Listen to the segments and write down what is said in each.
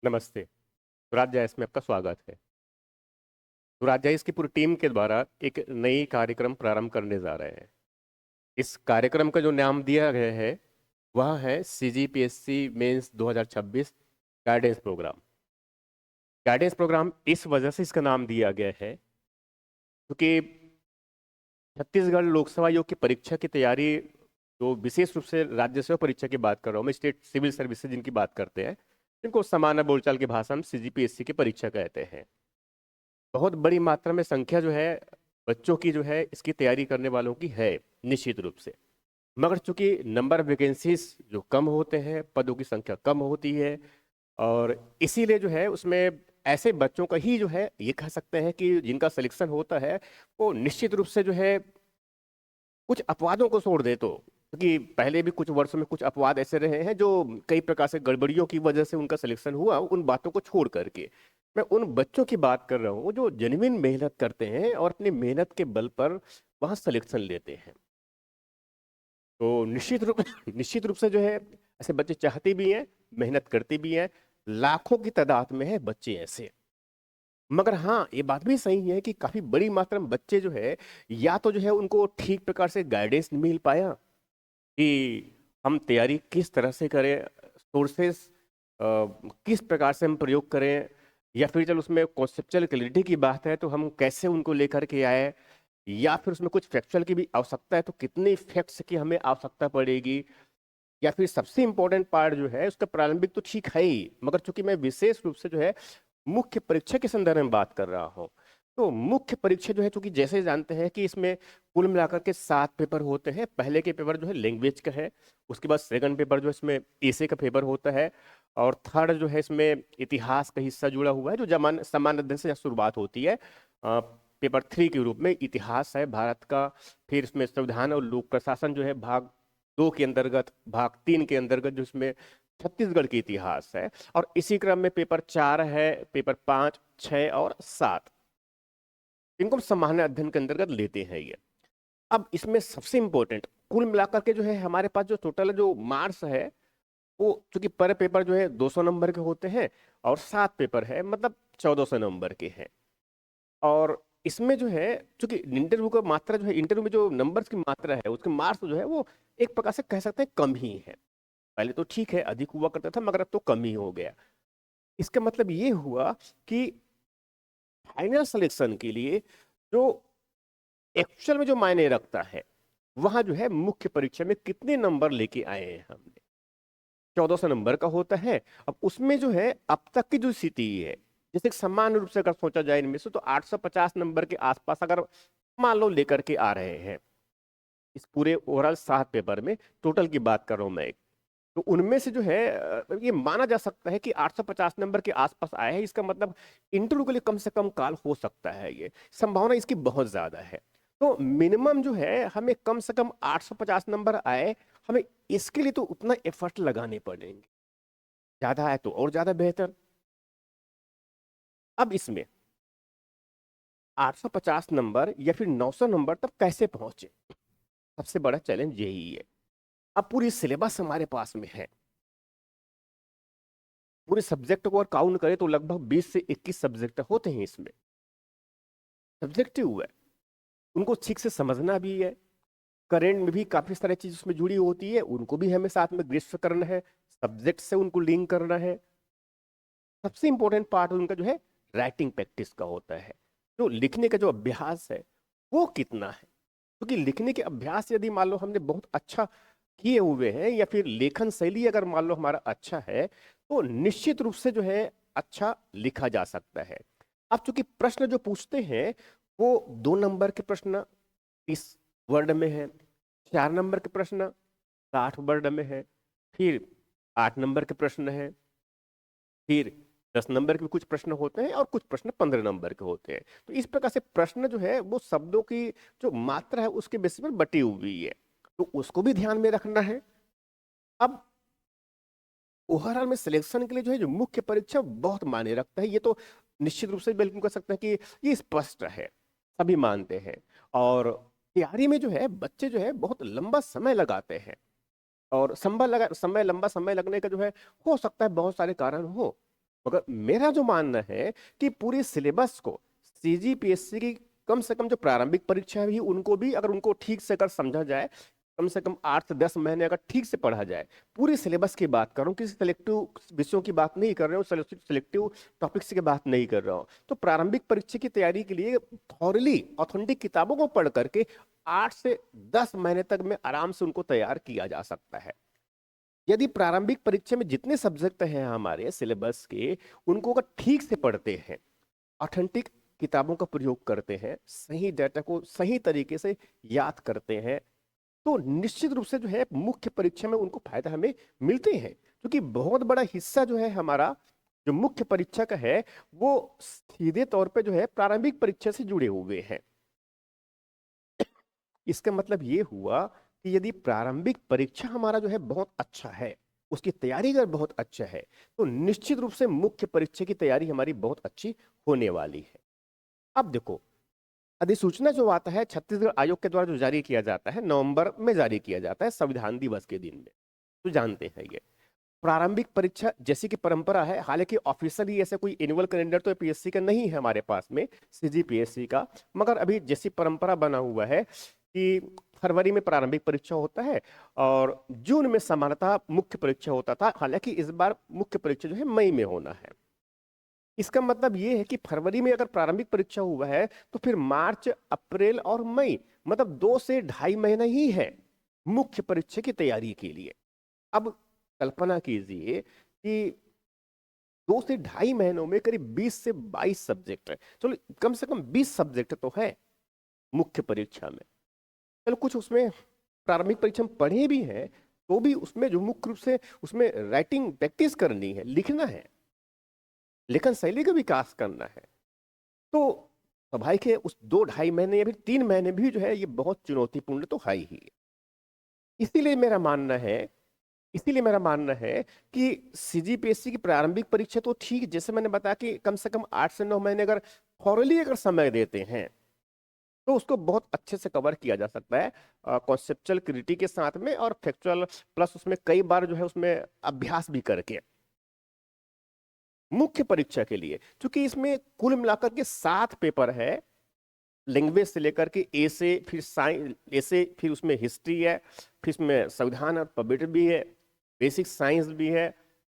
नमस्ते। स्वराज जायस में आपका स्वागत है। स्वराज जायस की पूरी टीम के द्वारा एक नई कार्यक्रम प्रारंभ करने जा रहे हैं। इस कार्यक्रम का जो नाम दिया गया है वह है CGPSC mains 2026 guidance programme. Guidance programme इस वजह से इसका नाम दिया गया है क्योंकि छत्तीसगढ़ लोकसभा आयोग की परीक्षा की तैयारी, जो विशेष रूप से राज्य सेवा परीक्षा की बात कर रहा हूँ मैं, स्टेट सिविल सर्विसेज जिनकी बात करते हैं, जिनको सामान्य बोलचाल की भाषा में सीजीपीएससी की परीक्षा कहते हैं। बहुत बड़ी मात्रा में संख्या जो है बच्चों की जो है इसकी तैयारी करने वालों की है निश्चित रूप से। मगर चूंकि नंबर ऑफ वैकेंसीज जो कम होते हैं, पदों की संख्या कम होती है, और इसीलिए जो है उसमें ऐसे बच्चों का ही जो है ये कह सकते हैं कि जिनका सिलेक्शन होता है वो निश्चित रूप से जो है कुछ अपवादों को छोड़ दे तो, क्योंकि पहले भी कुछ वर्षों में कुछ अपवाद ऐसे रहे हैं जो कई प्रकार से गड़बड़ियों की वजह से उनका सिलेक्शन हुआ, उन बातों को छोड़ करके मैं उन बच्चों की बात कर रहा हूँ जो जेन्युइन मेहनत करते हैं और अपनी मेहनत के बल पर वहाँ सिलेक्शन लेते हैं। तो निश्चित रूप से जो है ऐसे बच्चे चाहते भी हैं, मेहनत करते भी हैं, लाखों की तादाद में है बच्चे ऐसे। मगर हाँ, ये बात भी सही है कि काफी बड़ी मात्रा में बच्चे जो है या तो जो है उनको ठीक प्रकार से गाइडेंस नहीं मिल पाया कि हम तैयारी किस तरह से करें, सोर्सेस किस प्रकार से हम प्रयोग करें, या फिर चलो उसमें कॉन्सेप्चुअल क्लैरिटी की बात है तो हम कैसे उनको लेकर के आए, या फिर उसमें कुछ फैक्चुअल की भी आवश्यकता है तो कितने फैक्ट्स की हमें आवश्यकता पड़ेगी, या फिर सबसे इंपॉर्टेंट पार्ट जो है उसका प्रारंभिक तो ठीक है ही, मगर चूंकि मैं विशेष रूप से जो है मुख्य परीक्षा के संदर्भ में बात कर रहा हूँ। तो मुख्य परीक्षा जो है, चूंकि जैसे जानते हैं कि इसमें कुल मिलाकर के 7 पेपर होते हैं। पहले के पेपर जो है लैंग्वेज का है, उसके बाद सेकंड पेपर जो है इसमें एसे का पेपर होता है, और थर्ड जो है इसमें इतिहास का हिस्सा जुड़ा हुआ है जो जमान सामान्य अध्ययन से शुरुआत होती है। पेपर 3 के रूप में इतिहास है भारत का। फिर इसमें संविधान और लोक प्रशासन जो है भाग 2 के अंतर्गत, भाग 3 के अंतर्गत जो इसमें छत्तीसगढ़ की इतिहास है। और इसी क्रम में पेपर 4 है, पेपर 5, 6 और 7, इनको हम सामान्य अध्ययन के अंतर्गत लेते हैं ये। अब इसमें सबसे इंपॉर्टेंट कुल मिलाकर के जो है हमारे पास जो टोटल जो मार्क्स है वो, चूंकि पर पेपर जो है 200 नंबर के होते हैं और 7 पेपर है, मतलब 1400 नंबर के हैं। और इसमें जो है चूंकि इंटरव्यू का मात्रा जो है, इंटरव्यू में जो नंबर्स की मात्रा है उसके मार्क्स जो है वो एक प्रकार से कह सकते हैं कम ही है। पहले तो ठीक है अधिक हुआ करता था, मगर अब तो कम ही हो गया। इसका मतलब ये हुआ कि फाइनल सिलेक्शन के लिए जो एक्चुअल में जो मायने रखता है वहां जो है मुख्य परीक्षा में कितने नंबर लेके आए हैं हमने, 1400 नंबर का होता है। अब उसमें जो है अब तक की जो स्थिति है, जैसे कि सामान्य रूप से अगर सोचा जाए इनमें से, तो 850 नंबर के आसपास अगर मान लो लेकर के आ रहे हैं इस पूरे ओवरऑल 7 पेपर में, टोटल की बात कर रहा हूं मैं, तो उनमें से जो है ये माना जा सकता है कि 850 नंबर के आसपास आए हैं। इसका मतलब इंटरव्यू के लिए कम से कम काल हो सकता है, ये संभावना इसकी बहुत ज्यादा है। तो मिनिमम जो है हमें कम से कम 850 नंबर आए, हमें इसके लिए तो उतना एफर्ट लगाने पड़ेंगे, ज्यादा आए तो और ज्यादा बेहतर। अब इसमें 850 नंबर या फिर 900 नंबर तक कैसे पहुंचे, सबसे बड़ा चैलेंज यही है। अब पूरी सिलेबस हमारे पास में है, पूरे सब्जेक्ट को और काउंट करें तो लगभग 20 से 21 सब्जेक्ट होते हैं इसमें। सब्जेक्टिव है, उनको ठीक से समझना भी है, करेंट में भी काफी सारी चीज उसमें जुड़ी होती है, उनको भी हमें साथ में ग्रेस्प करना है, सब्जेक्ट से उनको लिंक करना है। सबसे इंपॉर्टेंट पार्ट उनका जो है राइटिंग प्रैक्टिस का होता है, जो लिखने का जो अभ्यास है वो कितना है। क्योंकि लिखने के अभ्यास यदि मान लो हमने बहुत अच्छा किए हुए हैं, या फिर लेखन शैली अगर मान लो हमारा अच्छा है, तो निश्चित रूप से जो है अच्छा लिखा जा सकता है। अब चूंकि प्रश्न जो पूछते हैं वो 2 नंबर के प्रश्न 30 वर्ड में है, 4 नंबर के प्रश्न 60 वर्ड में है, फिर 8 नंबर के प्रश्न है, फिर 10 नंबर के भी कुछ प्रश्न होते हैं, और कुछ प्रश्न 15 नंबर के होते हैं। तो इस प्रकार से प्रश्न जो है वो शब्दों की जो मात्रा है उसके बेसिस पर बटी हुई है, तो उसको भी ध्यान में रखना है। अब ओवरऑल में सिलेक्शन के लिए जो है जो मुख्य परीक्षा बहुत मायने रखता है, ये तो निश्चित रूप से बिल्कुल कह सकते हैं कि ये स्पष्ट है, सभी मानते हैं। और तैयारी में जो है बच्चे जो है बहुत लंबा समय लगाते हैं, और समय लंबा समय लगने का जो है हो सकता है बहुत सारे कारण हो। मगर मेरा जो मानना है कि पूरी सिलेबस को सीजीपीएससी की कम से कम जो प्रारंभिक परीक्षा भी उनको भी अगर उनको ठीक से अगर समझा जाए, कम से कम 8 से 10 महीने अगर ठीक से पढ़ा जाए, पूरी सिलेबस की बात कर रहा हूँ, किसी सिलेक्टिव विषयों की बात नहीं कर रहा हूँ, सिलेक्टिव टॉपिक्स की बात नहीं कर रहा हूँ, तो प्रारंभिक परीक्षा की तैयारी के लिए थॉरली ऑथेंटिक किताबों को पढ़ करके 8 से 10 महीने तक में आराम से उनको तैयार किया जा सकता है। यदि प्रारंभिक परीक्षा में जितने सब्जेक्ट हैं हमारे सिलेबस के, उनको अगर ठीक से पढ़ते हैं, ऑथेंटिक किताबों का प्रयोग करते हैं, सही डाटा को सही तरीके से याद करते हैं, तो निश्चित रूप से जो है मुख्य परीक्षा में उनको फायदा हमें मिलते हैं। क्योंकि बहुत बड़ा हिस्सा जो है हमारा जो मुख्य परीक्षा का है वो सीधे तौर पे जो है प्रारंभिक परीक्षा से जुड़े हुए हैं। इसका मतलब ये हुआ कि यदि प्रारंभिक परीक्षा हमारा जो है बहुत अच्छा है, उसकी तैयारी अगर बहुत अच्छा है, तो निश्चित रूप से मुख्य परीक्षा की तैयारी हमारी बहुत अच्छी होने वाली है। अब देखो, अधिसूचना जो आता है छत्तीसगढ़ आयोग के द्वारा जो जारी किया जाता है, नवंबर में जारी किया जाता है संविधान दिवस के दिन में, तो जानते हैं ये प्रारंभिक परीक्षा जैसी की परंपरा है। हालांकि ऑफिशियली ऐसा कोई एनुअल कैलेंडर तो पीएससी का नहीं है हमारे पास में, सीजीपीएससी का, मगर अभी जैसी परंपरा बना हुआ है कि फरवरी में प्रारंभिक परीक्षा होता है और जून में सामान्यतः मुख्य परीक्षा होता था। हालांकि इस बार मुख्य परीक्षा जो है मई में होना है। इसका मतलब ये है कि फरवरी में अगर प्रारंभिक परीक्षा हुआ है तो फिर मार्च, अप्रैल और मई, मतलब 2 से ढाई महीना ही है मुख्य परीक्षा की तैयारी के लिए। अब कल्पना कीजिए कि 2 से ढाई महीनों में करीब 20 से 22 सब्जेक्ट है। चलो कम से कम 20 सब्जेक्ट तो है मुख्य परीक्षा में। चलो कुछ उसमें प्रारंभिक परीक्षा में पढ़े भी हैं, तो भी उसमें जो मुख्य रूप से उसमें राइटिंग प्रैक्टिस करनी है, लिखना है, लेखन शैली का विकास करना है, तो स्वाभाविक है उस 2 ढाई महीने या फिर 3 महीने भी जो है ये बहुत चुनौतीपूर्ण तो है ही। इसीलिए मेरा मानना है इसीलिए मेरा मानना है कि सीजीपीएससी की प्रारंभिक परीक्षा तो ठीक, जैसे मैंने बताया कि कम से कम 8 से 9 महीने अगर थॉरली अगर समय देते हैं तो उसको बहुत अच्छे से कवर किया जा सकता है, कॉन्सेप्चुअल क्रिटी के साथ में और फैक्चुअल प्लस उसमें कई बार जो है उसमें अभ्यास भी करके मुख्य परीक्षा के लिए। क्योंकि इसमें कुल मिलाकर के 7 पेपर है, लैंग्वेज से लेकर के ए से फिर साइंस, ए से फिर उसमें हिस्ट्री है, फिर उसमें संविधान और पब्लिक भी है, बेसिक साइंस भी है,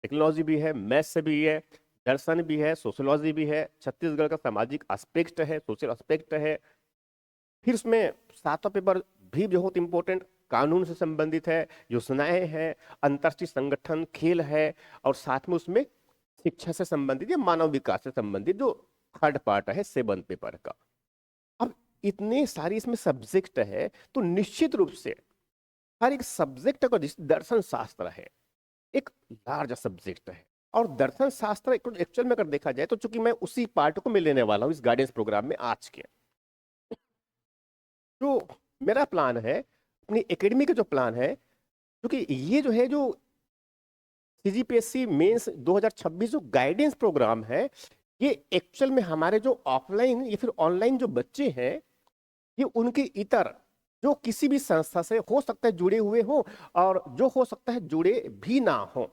टेक्नोलॉजी भी है, मैथ्स भी है, दर्शन भी है, सोशियोलॉजी भी है, छत्तीसगढ़ का सामाजिक एस्पेक्ट है, सोशल एस्पेक्ट है। फिर उसमें 7वां पेपर भी बहुत इंपॉर्टेंट कानून से संबंधित है, योजनाएं हैं, अंतर्राष्ट्रीय संगठन, खेल है, और साथ में उसमें शिक्षा से संबंधित या मानव विकास से संबंधित जो थर्ड पार्ट है 7 पेपर का। अब इतने सारी इसमें सब्जेक्ट है, तो निश्चित रूप से हर एक सब्जेक्ट का दर्शन शास्त्र है, एक लार्ज सब्जेक्ट है। और दर्शन शास्त्र एक्चुअल में अगर देखा जाए तो चूंकि मैं उसी पार्ट को मैं लेने वाला हूँ इस गाइडेंस प्रोग्राम में आज के, जो मेरा प्लान है अपनी एकेडमी का जो प्लान है, क्योंकि ये जो है जो सीजीपीएससी मेंस 2026 जो गाइडेंस प्रोग्राम है, ये एक्चुअल में हमारे जो ऑफलाइन या फिर ऑनलाइन जो बच्चे हैं, ये उनके इतर जो किसी भी संस्था से हो सकता है जुड़े हुए हो, और जो हो सकता है जुड़े भी ना हो,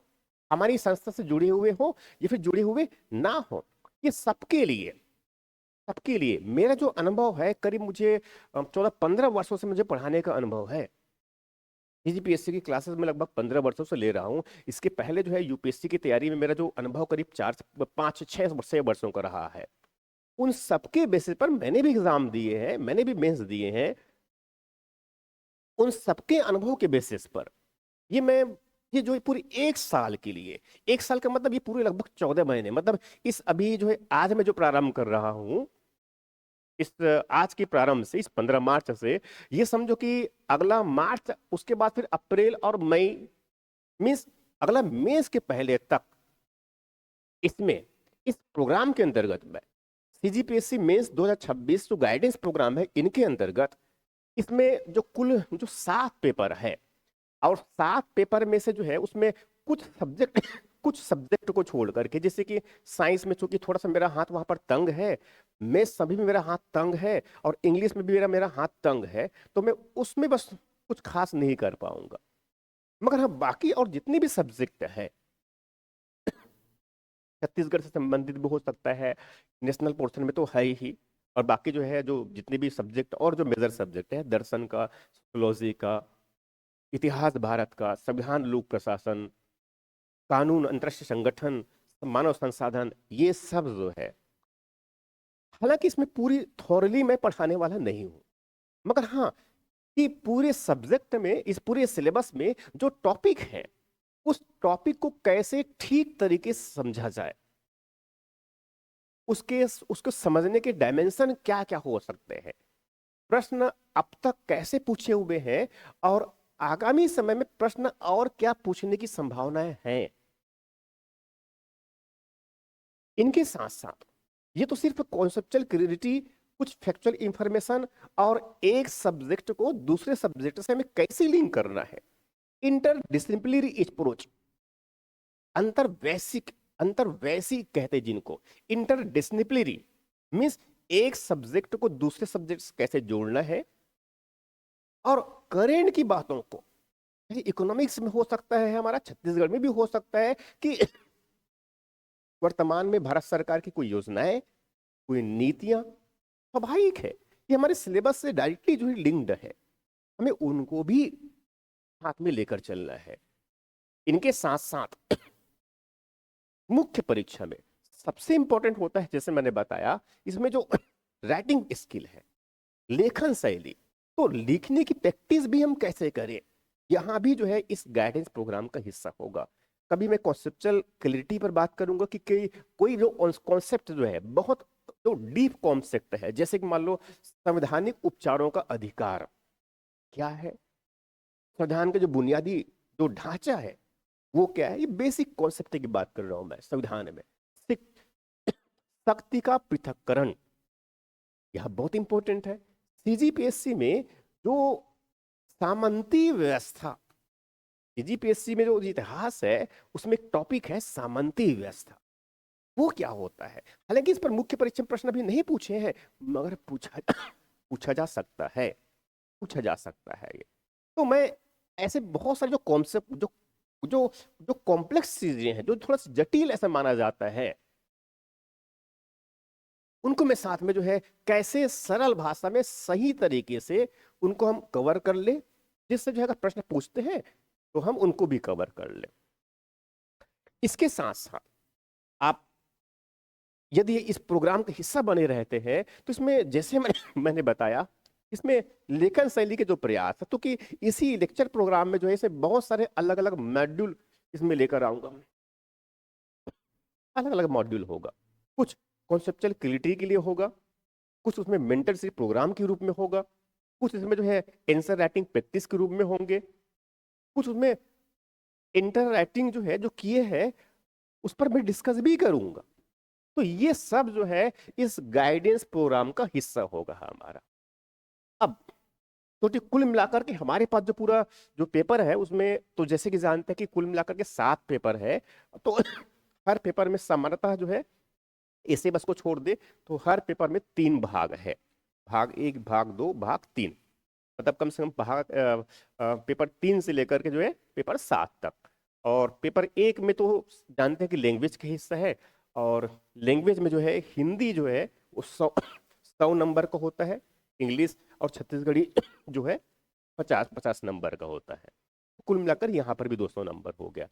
हमारी संस्था से जुड़े हुए हो या फिर जुड़े हुए ना हो, ये सबके लिए मेरा जो अनुभव है, करीब मुझे 14-15 वर्षों से मुझे पढ़ाने का अनुभव है। सीजीपीएससी की क्लासेस में लगभग 15 वर्षों से ले रहा हूँ। इसके पहले जो है यूपीएससी की तैयारी में मेरा जो अनुभव करीब 4-5-6 वर्षों का रहा है। उन सबके बेसिस पर मैंने भी एग्जाम दिए हैं, मैंने भी मेंस दिए हैं, उन सबके अनुभव के बेसिस पर ये जो पूरी 1 साल के लिए, 1 साल का मतलब ये पूरे लगभग 14 महीने, मतलब इस अभी जो है आज मैं जो प्रारंभ कर रहा हूं, इस आज के प्रारंभ से, इस 15 मार्च से, ये समझो कि अगला मार्च, उसके बाद फिर अप्रैल और मई, मीन्स अगला मई के पहले तक इसमें इस प्रोग्राम के अंतर्गत में सीजीपीएससी मेंस 2026 जो गाइडेंस प्रोग्राम है, इनके अंतर्गत इसमें जो कुल जो 7 पेपर है, और 7 पेपर में से जो है उसमें कुछ सब्जेक्ट को छोड़ करके, जैसे कि साइंस में चूंकि थोड़ा सा मेरा हाथ वहां पर तंग है, मैथ्स सभी में मेरा हाथ तंग है, और इंग्लिश में भी मेरा हाथ तंग है, तो मैं उसमें बस कुछ खास नहीं कर पाऊंगा। मगर हाँ, बाकी और जितने भी सब्जेक्ट है, छत्तीसगढ़ से संबंधित भी हो सकता है, नेशनल पोर्शन में तो है ही, और बाकी जो है जो जितने भी सब्जेक्ट और जो मेजर सब्जेक्ट है, दर्शन का, सोशियोलॉजी का, इतिहास भारत का, संविधान, लोक प्रशासन, कानून, अंतर्राष्ट्रीय संगठन, मानव संसाधन, ये सब जो है, हालांकि इसमें पूरी थॉरली मैं पढ़ाने वाला नहीं हूं, मगर हाँ, कि पूरे सब्जेक्ट में, इस पूरे सिलेबस में जो टॉपिक है, उस टॉपिक को कैसे ठीक तरीके से समझा जाए, उसके उसको समझने के डायमेंशन क्या क्या हो सकते हैं, प्रश्न अब तक कैसे पूछे हुए हैं, और आगामी समय में प्रश्न और क्या पूछने की संभावनाएं हैं, इनके साथ साथ ये तो सिर्फ कॉन्सेप्चुअल क्लैरिटी, कुछ फैक्चुअल इंफॉर्मेशन, और एक सब्जेक्ट को दूसरे सब्जेक्ट से हमें कैसे लिंक करना है, इंटरडिसिप्लिनरी अप्रोच, अंतरवैश्विक, अंतरवैश्विक कहते हैं जिनको, इंटरडिसिप्लिनरी मीन्स एक सब्जेक्ट को दूसरे सब्जेक्ट से कैसे जोड़ना है, और करेंट की बातों को, इकोनॉमिक्स में हो सकता है, हमारा छत्तीसगढ़ में भी हो सकता है कि वर्तमान में भारत सरकार की कोई योजनाएं, कोई नीतियां, स्वाभाविक है ये हमारे सिलेबस से डायरेक्टली जो है लिंक्ड है, हमें उनको भी हाथ में लेकर चलना है। इनके साथ साथ मुख्य परीक्षा में सबसे इंपॉर्टेंट होता है, जैसे मैंने बताया, इसमें जो राइटिंग स्किल है, लेखन शैली, तो लिखने की प्रैक्टिस भी हम कैसे करें, यहां भी जो है इस गाइडेंस प्रोग्राम का हिस्सा होगा। कभी मैं कॉन्सेप्चुअल क्लैरिटी पर बात करूंगा कि कोई जो कॉन्सेप्ट जो है बहुत जो डीप कॉन्सेप्ट है, जैसे कि मान लो संवैधानिक उपचारों का अधिकार क्या है, संविधान का जो बुनियादी जो ढांचा है वो क्या है, ये बेसिक कॉन्सेप्ट की बात कर रहा हूं मैं संविधान में। शक्ति का पृथक्करण, यह बहुत इंपॉर्टेंट है। सीजीपीएससी में जो सामंती व्यवस्था, सीजीपीएससी में जो इतिहास है उसमें एक टॉपिक है सामंती व्यवस्था, वो क्या होता है, हालांकि इस पर मुख्य परीक्षा में प्रश्न अभी नहीं पूछे हैं, मगर पूछा जा सकता है, पूछा जा सकता है ये। तो मैं ऐसे बहुत सारे जो कॉन्सेप्ट, जो जो जो कॉम्प्लेक्स चीजें हैं, जो थोड़ा सा जटिल ऐसा माना जाता है, उनको मैं साथ में जो है कैसे सरल भाषा में सही तरीके से उनको हम कवर कर ले, जिससे जो है अगर प्रश्न पूछते हैं तो हम उनको भी कवर कर ले। इसके साथ साथ आप यदि इस प्रोग्राम का हिस्सा बने रहते हैं तो इसमें जैसे मैंने बताया, इसमें लेखन शैली के जो प्रयास है, तो कि इसी लेक्चर प्रोग्राम में जो है इसे बहुत सारे अलग अलग मॉड्यूल इसमें लेकर आऊंगा, अलग अलग मॉड्यूल होगा, कुछ कॉन्सेप्चुअल क्लैरिटी के लिए होगा, कुछ उसमें मेंटरशिप प्रोग्राम के रूप में होगा, कुछ इसमें जो है आंसर राइटिंग प्रैक्टिस के रूप में होंगे, कुछ उसमें इंटर राइटिंग जो है जो किए हैं उस पर मैं डिस्कस भी करूंगा। तो ये सब जो है इस गाइडेंस प्रोग्राम का हिस्सा होगा हमारा। अब तो कुल मिलाकर के हमारे पास जो पूरा जो पेपर है उसमें, तो जैसे कि जानते हैं कि कुल मिलाकर के 7 पेपर है, तो हर पेपर में सामान्यतः जो है, इसे बस को छोड़ दे तो हर पेपर में 3 भाग है, भाग 1, भाग 2, भाग 3, मतलब कम से कम भाग पेपर 3 से लेकर के जो है पेपर 7 तक। और पेपर 1 में तो जानते हैं कि लैंग्वेज का हिस्सा है, और लैंग्वेज में जो है हिंदी जो है वो 100 नंबर का होता है, इंग्लिश और छत्तीसगढ़ी जो है 50-50 नंबर का होता है, कुल मिलाकर यहाँ पर भी 200 नंबर हो गया।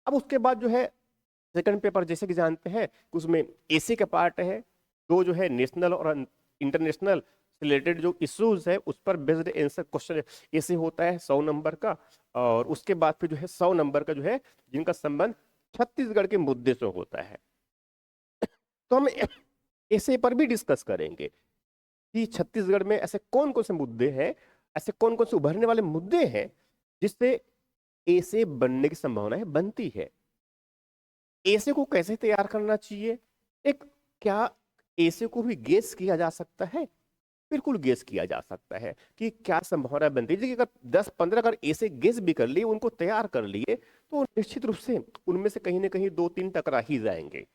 अब उसके बाद जो है सेकंड पेपर, जैसे कि जानते हैं उसमें एसी का पार्ट है, दो जो है नेशनल और इंटरनेशनल रिलेटेड जो इश्यूज है उस पर बेस्ड आंसर क्वेश्चन ऐसे होता है 100 नंबर का, और उसके बाद फिर जो है 100 नंबर का जो है जिनका संबंध छत्तीसगढ़ के मुद्दे से होता है। तो हम ऐसे पर भी डिस्कस करेंगे कि छत्तीसगढ़ में ऐसे कौन कौन से मुद्दे हैं, ऐसे कौन कौन से उभरने वाले मुद्दे हैं जिससे ऐसे बनने की संभावना है, बनती है, ऐसे को कैसे तैयार करना चाहिए, एक क्या ऐसे को भी गेस किया जा सकता है, बिल्कुल गेस किया जा सकता है कि क्या संभावना बनती है। अगर 10-15 अगर ऐसे गेस भी कर लिए, उनको तैयार कर लिए, तो निश्चित रूप से उनमें से कहीं ना कहीं 2-3 टकरा ही जाएंगे।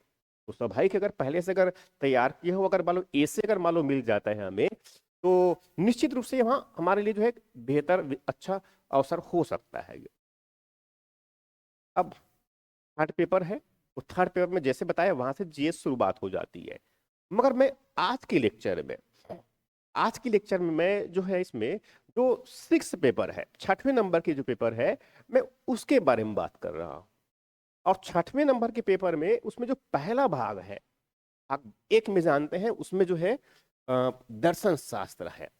तो स्वाभाविक अगर पहले से अगर तैयार किया हो, अगर मान लो ऐसे अगर मान लो मिल जाता है हमें, तो निश्चित रूप से वहां हमारे लिए जो है बेहतर अच्छा अवसर हो सकता है। अब हार्ड पेपर है, तो थर्ड पेपर में जैसे बताया वहां से जीएस शुरुआत हो जाती है। मगर मैं आज के लेक्चर में आज की लेक्चर में मैं जो है इसमें जो सिक्स पेपर है, छठवें नंबर के जो पेपर है, मैं उसके बारे में बात कर रहा हूँ। और छठवें नंबर के पेपर में उसमें जो पहला भाग है, भाग एक में जानते हैं उसमें जो है दर्शन शास्त्र है।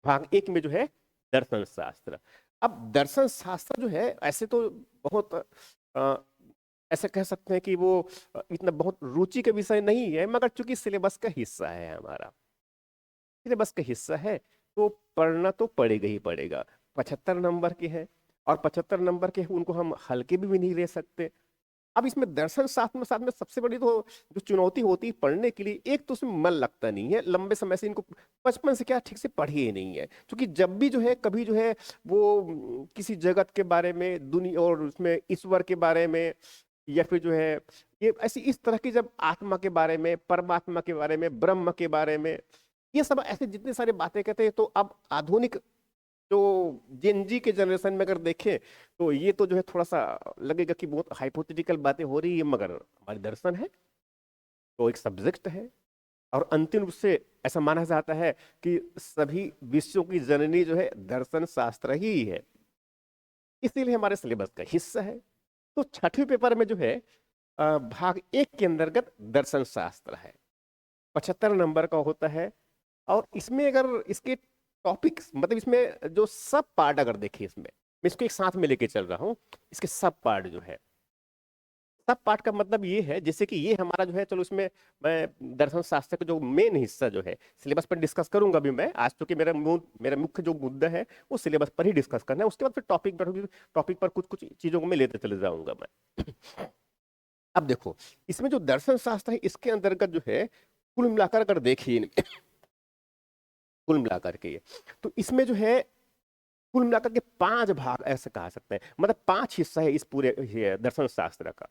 भाग एक में जो है दर्शन शास्त्र। अब दर्शन शास्त्र जो है ऐसे तो बहुत अ, ऐसे कह सकते हैं कि वो इतना बहुत रुचि का विषय नहीं है, मगर चूंकि सिलेबस का हिस्सा है हमारा, सिलेबस का हिस्सा है, तो पढ़ना तो पड़ेगा ही पड़ेगा। 75 नंबर के हैं, और 75 नंबर के उनको हम हल्के भी नहीं ले सकते। अब इसमें दर्शन शास्त्र में साथ में सबसे बड़ी तो जो चुनौती होती है पढ़ने के लिए, एक तो उसमें मन लगता नहीं है, लंबे समय से इनको बचपन से क्या ठीक से पढ़े ही नहीं है। क्योंकि जब भी जो है कभी जो है वो किसी जगत के बारे में, दुनिया और उसमें ईश्वर के बारे में, या फिर जो है ये ऐसी इस तरह की जब आत्मा के बारे में, परमात्मा के बारे में, ब्रह्म के बारे में, ये सब ऐसे जितने सारे बातें कहते हैं, तो अब आधुनिक जो जेनजी के जनरेशन में अगर देखें तो ये तो जो है थोड़ा सा लगेगा कि बहुत हाइपोथेटिकल बातें हो रही है, मगर हमारे दर्शन है तो एक सब्जेक्ट है। और अंतिम रूप से ऐसा माना जाता है कि सभी विषयों की जननी जो है दर्शन शास्त्र ही है, इसीलिए हमारे सिलेबस का हिस्सा है। तो छठवें पेपर में जो है भाग एक के अंतर्गत दर्शन शास्त्र है, 75 नंबर का होता है। और इसमें अगर इसके टॉपिक्स मतलब इसमें जो सब पार्ट अगर देखिए, इसमें मैं इसको एक साथ में लेके चल रहा हूँ, इसके सब पार्ट जो है, सब पार्ट का मतलब ये है जैसे कि ये हमारा जो है, चलो इसमें मैं दर्शन शास्त्र का जो मेन हिस्सा जो है सिलेबस पर डिस्कस करूंगा भी मैं आज, तो कि मेरा मुख्य जो मुद्दा है वो सिलेबस पर ही डिस्कस करना है। उसके बाद फिर टॉपिक पर कुछ कुछ चीजों को मैं लेते चले जाऊंगा मैं। अब देखो, इसमें जो दर्शन शास्त्र है इसके अंतर्गत जो है कुल मिलाकर अगर देखिए, कुल मिलाकर के ये, तो इसमें जो है कुल मिलाकर के पांच भाग ऐसे कहा सकते हैं, मतलब पांच हिस्सा है इस पूरे ये दर्शन शास्त्र का।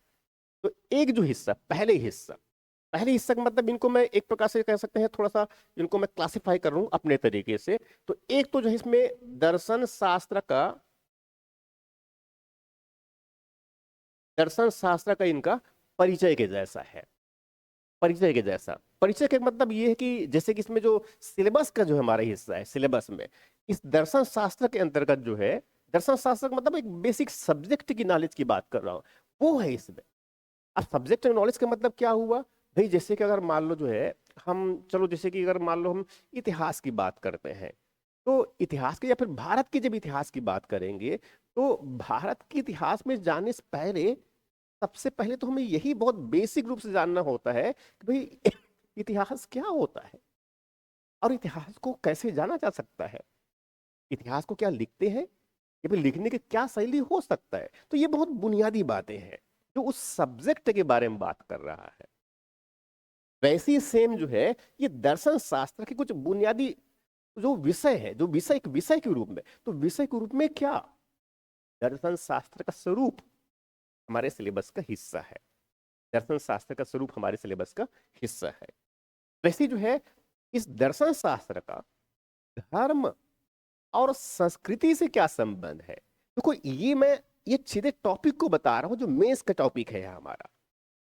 तो एक जो हिस्सा, पहले हिस्सा का मतलब इनको मैं एक प्रकार से कह सकते हैं, थोड़ा सा इनको मैं क्लासिफाई कर रहा हूं अपने तरीके से। तो एक तो जो है इसमें दर्शन शास्त्र का इनका परिचय के जैसा है। परिचय के जैसा, परिचय का मतलब ये है कि जैसे कि इसमें जो सिलेबस का जो हमारा हिस्सा है, सिलेबस में इस दर्शन शास्त्र के अंतर्गत जो है, दर्शन शास्त्र का मतलब एक बेसिक सब्जेक्ट की नॉलेज की बात कर रहा हूं, वो है इसमें। अब सब्जेक्ट नॉलेज का मतलब क्या हुआ भाई, जैसे कि अगर मान लो जो है हम, चलो जैसे कि अगर मान लो हम इतिहास की बात करते हैं, तो इतिहास के या फिर भारत के जब इतिहास की बात करेंगे, तो भारत के इतिहास में जाने से पहले सबसे पहले तो हमें यही बहुत बेसिक रूप से जानना होता है कि भाई इतिहास क्या होता है, और इतिहास को कैसे जाना जा सकता है, इतिहास को क्या लिखते हैं, या फिर लिखने की क्या शैली हो सकता है। तो ये बहुत बुनियादी बातें हैं जो उस सब्जेक्ट के बारे में बात कर रहा है। वैसे ही सेम जो है ये दर्शन शास्त्र के कुछ बुनियादी जो विषय है, जो विषय एक विषय के रूप में, तो विषय के रूप में क्या, दर्शन शास्त्र का स्वरूप हमारे सिलेबस का हिस्सा है। दर्शन शास्त्र का स्वरूप हमारे सिलेबस का हिस्सा है। वैसे जो है इस दर्शन शास्त्र का धर्म और संस्कृति से क्या संबंध है, देखो ये मैं ये सीधे टॉपिक को बता रहा हूं जो मेंस का टॉपिक है हमारा।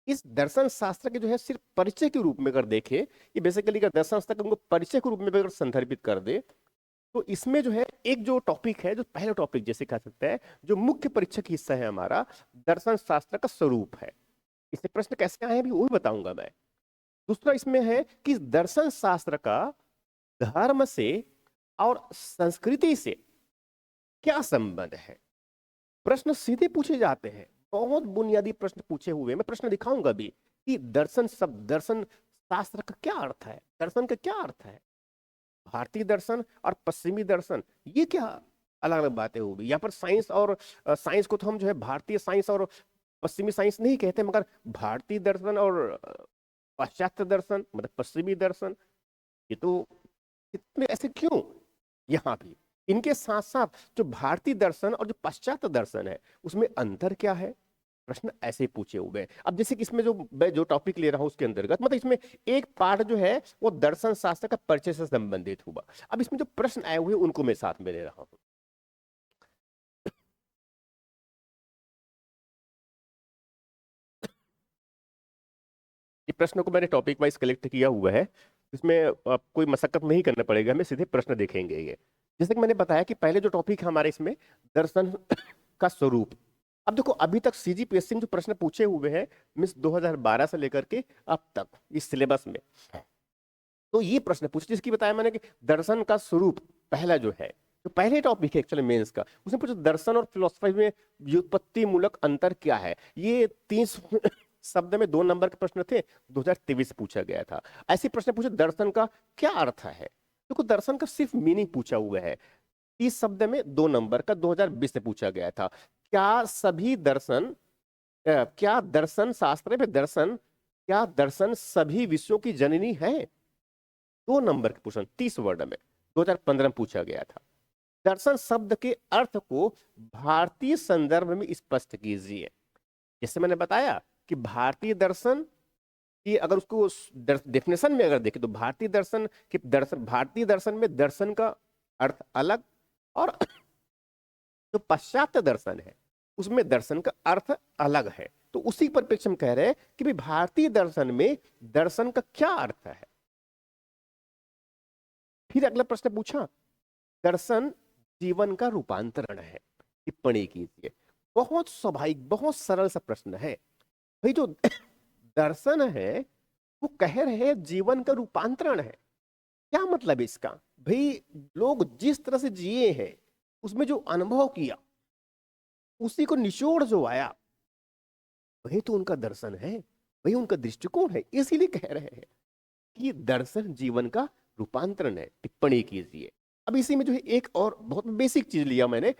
इस दर्शन शास्त्र के जो है सिर्फ परिचय के रूप में अगर देखे, ये बेसिकली अगर दर्शन शास्त्र को परिचय के रूप में अगर संदर्भित कर दे, तो इसमें जो है एक जो टॉपिक है, जो पहला टॉपिक जैसे कह सकते हैं, जो मुख्य परीक्षा का हिस्सा है हमारा, दर्शन शास्त्र का स्वरूप है। इससे प्रश्न कैसे आए हैं भी वो भी बताऊंगा मैं। दूसरा इसमें है कि दर्शन शास्त्र का धर्म से और संस्कृति से क्या संबंध है। प्रश्न सीधे पूछे जाते हैं, बहुत बुनियादी प्रश्न पूछे हुए, मैं प्रश्न दिखाऊंगा भी कि दर्शन शब्द, दर्शन शास्त्र का क्या अर्थ है, दर्शन का क्या अर्थ है। भारतीय दर्शन और पश्चिमी दर्शन ये क्या अलग अलग बातें होगी। यहाँ पर साइंस और साइंस को तो हम जो है भारतीय साइंस और पश्चिमी साइंस नहीं कहते, मगर भारतीय दर्शन और पाश्चात्य दर्शन मतलब पश्चिमी दर्शन, ये तो इतने ऐसे क्यों यहाँ भी। इनके साथ साथ जो भारतीय दर्शन और जो पाश्चात्य दर्शन है उसमें अंतर क्या है, प्रश्न ऐसे पूछे हुए हैं। अब जैसे कि इसमें जो मैं जो टॉपिक ले रहा हूं उसके अंतर्गत, मतलब इसमें एक पार्ट जो है वो दर्शन शास्त्र का परिचय से संबंधित हुआ। अब इसमें जो प्रश्न आए हुए उनको मैं साथ में ले रहा हूं। ये प्रश्न को मैंने टॉपिक वाइज कलेक्ट किया हुआ है, इसमें कोई मशक्कत नहीं करना पड़ेगा, हमें सीधे प्रश्न देखेंगे ये। जैसे कि मैंने बताया कि पहले जो टॉपिक है हमारे इसमें दर्शन का स्वरूप। अब देखो अभी तक सीजीपीएससी में जो प्रश्न पूछे हुए हैं मिस 2012 से लेकर के अब तक इस सिलेबस में, तो ये प्रश्न पूछे जिसकी बताया मैंने कि दर्शन का स्वरूप पहला जो है, तो पहले टॉपिक है एक्चुअली मेंस का, उसने पूछा दर्शन और फिलोसफी में व्युत्पत्ति मूलक अंतर क्या है। ये 30 शब्द में 2 नंबर के प्रश्न थे, 2023 पूछा गया था। ऐसे प्रश्न पूछे दर्शन का क्या अर्थ है, देखो दर्शन का सिर्फ मीनिंग पूछा हुआ है, 30 शब्द में 2 नंबर का 2020 से पूछा गया था। क्या सभी दर्शन क्या दर्शन शास्त्र में दर्शन, क्या दर्शन सभी विषयों की जननी है, 2 नंबर के प्रश्न 30 वर्ड में 2015 में पूछा गया था। दर्शन शब्द के अर्थ को भारतीय संदर्भ में स्पष्ट कीजिए। जैसे मैंने बताया कि भारतीय दर्शन की अगर उसको डेफिनेशन में अगर देखें तो भारतीय दर्शन भारतीय दर्शन में दर्शन का अर्थ अलग, और जो पाश्चात्य दर्शन है उसमें दर्शन का अर्थ अलग है। तो उसी परिप्रेक्ष्य में कह रहे हैं कि भाई भारतीय दर्शन में दर्शन का क्या अर्थ है। फिर अगला प्रश्न पूछा दर्शन जीवन का रूपांतरण है, टिप्पणी कीजिए। बहुत स्वाभाविक बहुत सरल सा प्रश्न है भाई, जो दर्शन है वो कह रहे हैं जीवन का रूपांतरण है। क्या मतलब है इसका भाई, लोग जिस तरह से जिए हैं उसमें जो अनुभव किया उसी को निचोड़ जो आया वही तो उनका दर्शन है, वही उनका दृष्टिकोण है। इसीलिए कह रहे हैं कि दर्शन जीवन का रूपांतरण है, टिप्पणी कीजिए। अब इसी में जो है एक और बहुत बेसिक चीज लिया मैंने,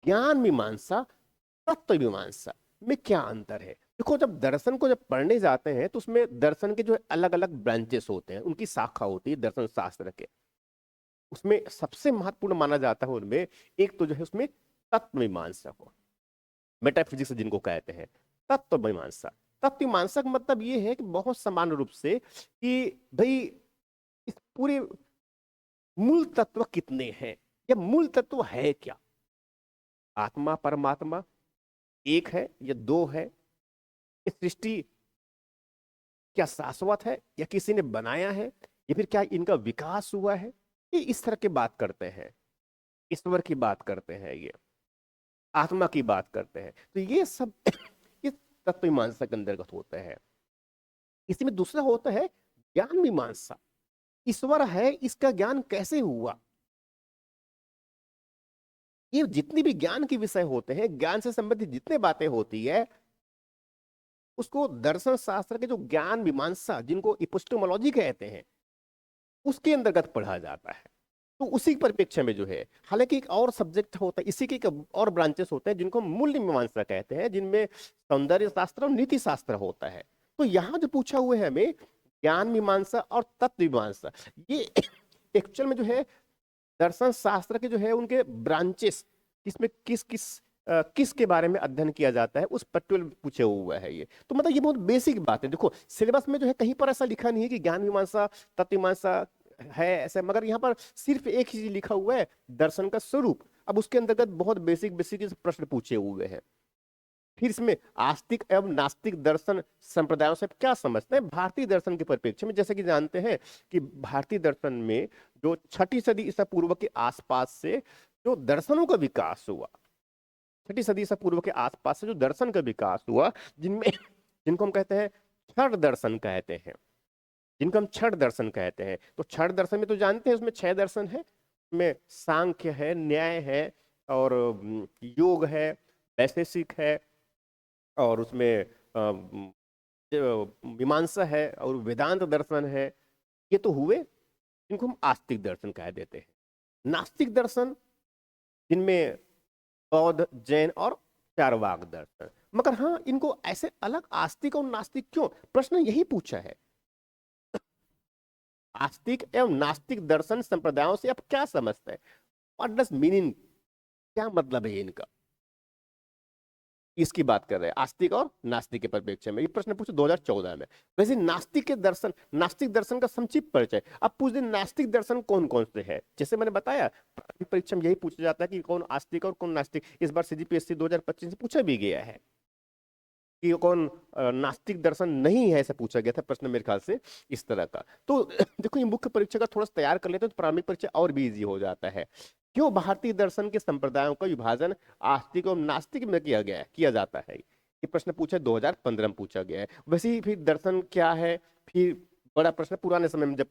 ज्ञान मीमांसा तत्व मीमांसा में क्या अंतर है। देखो जब दर्शन को जब पढ़ने जाते हैं तो उसमें दर्शन के जो अलग अलग ब्रांचेस होते हैं, उनकी शाखा होती है दर्शन शास्त्र के। उसमें सबसे महत्वपूर्ण माना जाता है उनमें एक तो जो है उसमें तत्व मीमांसा को, मेटाफिजिक्स जिनको कहते हैं तत्व मीमांसा। तत्व मीमांसा का मतलब ये है कि बहुत समान रूप से कि भाई इस पूरे मूल तत्व कितने हैं, या मूल तत्व है क्या, आत्मा परमात्मा एक है या 2 है, इस सृष्टि क्या शाश्वत है या किसी ने बनाया है, या फिर क्या इनका विकास हुआ है। ये इस तरह की बात करते हैं, ईश्वर की बात करते हैं, ये आत्मा की बात करते हैं। तो ये सब ये तत्व मीमांसा के अंतर्गत होते हैं। इसी में दूसरा होता है ज्ञान मीमांसा। ईश्वर है इसका ज्ञान कैसे हुआ। ये जितनी भी ज्ञान के विषय होते हैं, ज्ञान से संबंधित जितने बातें होती है, उसको दर्शन शास्त्र के जो ज्ञान मीमांसा जिनको इपिस्टेमोलॉजी कहते हैं उसके अंतर्गत पढ़ा जाता है। तो उसी परिप्रेक्ष्य में जो है, हालांकि एक और सब्जेक्ट होता है, इसी के एक और ब्रांचेस होते हैं जिनको मूल्य मीमांसा कहते हैं, जिनमें सौंदर्य शास्त्र और नीति शास्त्र होता है। तो यहाँ जो पूछा हुआ है हमें ज्ञान मीमांसा और तत्व मीमांसा, ये एक्चुअल में जो है दर्शन शास्त्र के जो है उनके ब्रांचेस, इसमें किस किस किस के बारे में अध्ययन किया जाता है उस पर्टिकुलर पूछे हुआ है ये। तो मतलब ये बहुत बेसिक बात है। देखो सिलेबस में जो है कहीं पर ऐसा लिखा नहीं है कि ज्ञान मीमांसा तत्व मीमांसा है ऐसे, मगर यहाँ पर सिर्फ एक ही चीज लिखा हुआ है दर्शन का स्वरूप। अब उसके अंतर्गत बहुत बेसिक बेसिक प्रश्न पूछे हुए हैं। फिर इसमें आस्तिक एवं नास्तिक दर्शन संप्रदायों से क्या समझते हैं भारतीय दर्शन के परिप्रेक्ष्य में। जैसे कि जानते हैं कि भारतीय दर्शन में जो 6ठी सदी ईसा पूर्व के आसपास से जो दर्शनों का विकास हुआ, 6ठी सदी ईसा पूर्व के आसपास से जो दर्शन का विकास हुआ, जिनमें जिनको हम कहते हैं छठ दर्शन कहते हैं, जिनको हम छठ दर्शन कहते हैं। तो छठ दर्शन में तो जानते हैं उसमें 6 दर्शन है, उसमें सांख्य है, न्याय है, और योग है, वैशेषिक है, और उसमें मीमांसा है, और वेदांत दर्शन है। ये तो हुए जिनको हम आस्तिक दर्शन कह देते हैं। नास्तिक दर्शन जिनमें बौद्ध जैन और चारवाक दर्शन। मगर हाँ इनको ऐसे अलग आस्तिक और नास्तिक क्यों, प्रश्न यही पूछा है। आस्तिक एवं नास्तिक दर्शन संप्रदायों से आप क्या समझते हैं, व्हाट डज मीनिंग, क्या मतलब है इनका, इसकी बात कर रहे हैं आस्तिक और नास्तिक के परिप्रेक्ष्य में। ये प्रश्न पूछे 2014 में। वैसे नास्तिक के दर्शन, नास्तिक दर्शन का संक्षिप्त परिचय। अब पूछ दे नास्तिक दर्शन कौन कौन से है, जैसे मैंने बताया परीक्षा में यही पूछा जाता है कि कौन आस्तिक और कौन नास्तिक। इस बार सीजीपीएससी 2025 से पूछा भी गया है कि कौन नास्तिक दर्शन नहीं है, ऐसा पूछा गया था प्रश्न मेरे ख्याल से इस तरह का। तो देखो ये मुख्य परीक्षा का थोड़ा सा तैयार कर लेते हैं तो प्रारंभिक परीक्षा और भी इजी हो जाता है। क्यों भारतीय दर्शन के संप्रदायों का विभाजन आस्तिक और नास्तिक में किया गया है, किया जाता है? ये प्रश्न पूछा 2015 में पूछा गया है। वैसे ही फिर दर्शन क्या है, फिर बड़ा प्रश्न पुराने समय में जब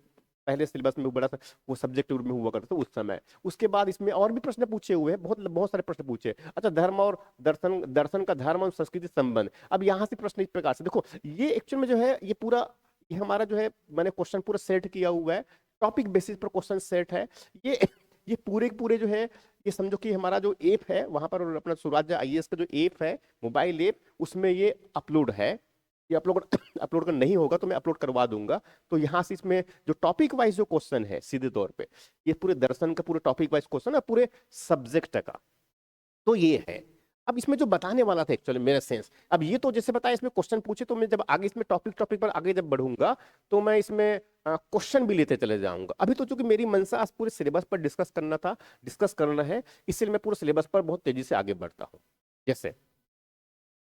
पहले सिलेबस में बड़ा सा वो सब्जेक्ट में हुआ करता था उस समय। उसके बाद इसमें और भी प्रश्न पूछे हुए हैं, बहुत बहुत सारे प्रश्न पूछे। अच्छा, धर्म और दर्शन, दर्शन का धर्म और संस्कृति संबंध। अब यहाँ से प्रश्न इस प्रकार से देखो, ये एक्चुअल में जो है ये पूरा ये हमारा जो है मैंने क्वेश्चन पूरा सेट किया हुआ है, टॉपिक बेसिस पर क्वेश्चन सेट है। ये ये पूरे के पूरे जो है ये समझो कि हमारा जो ऐप है वहां पर अपना स्वराज्य आईएएस का जो ऐप है, मोबाइल ऐप, उसमें ये अपलोड है। ये अपलोड अपलोड का नहीं होगा तो मैं अपलोड करवा दूंगा। तो यहाँ से इसमें जो टॉपिक वाइज जो क्वेश्चन है सीधे तौर पे, ये पूरे दर्शन का पूरे टॉपिक वाइज क्वेश्चन है, पूरे सब्जेक्ट का। तो ये है। अब इसमें जो बताने वाला था एक्चुअली मेरा सेंस, अब ये तो जैसे बताया इसमें क्वेश्चन पूछे, तो मैं जब आगे इसमें टॉपिक टॉपिक पर आगे जब बढ़ूंगा तो मैं इसमें क्वेश्चन भी लेते चले जाऊंगा। अभी तो चूंकि मेरी मंशा आज पूरे सिलेबस पर डिस्कस करना था, डिस्कस करना है, इसलिए मैं पूरे सिलेबस पर बहुत तेजी से आगे बढ़ता हूँ। जैसे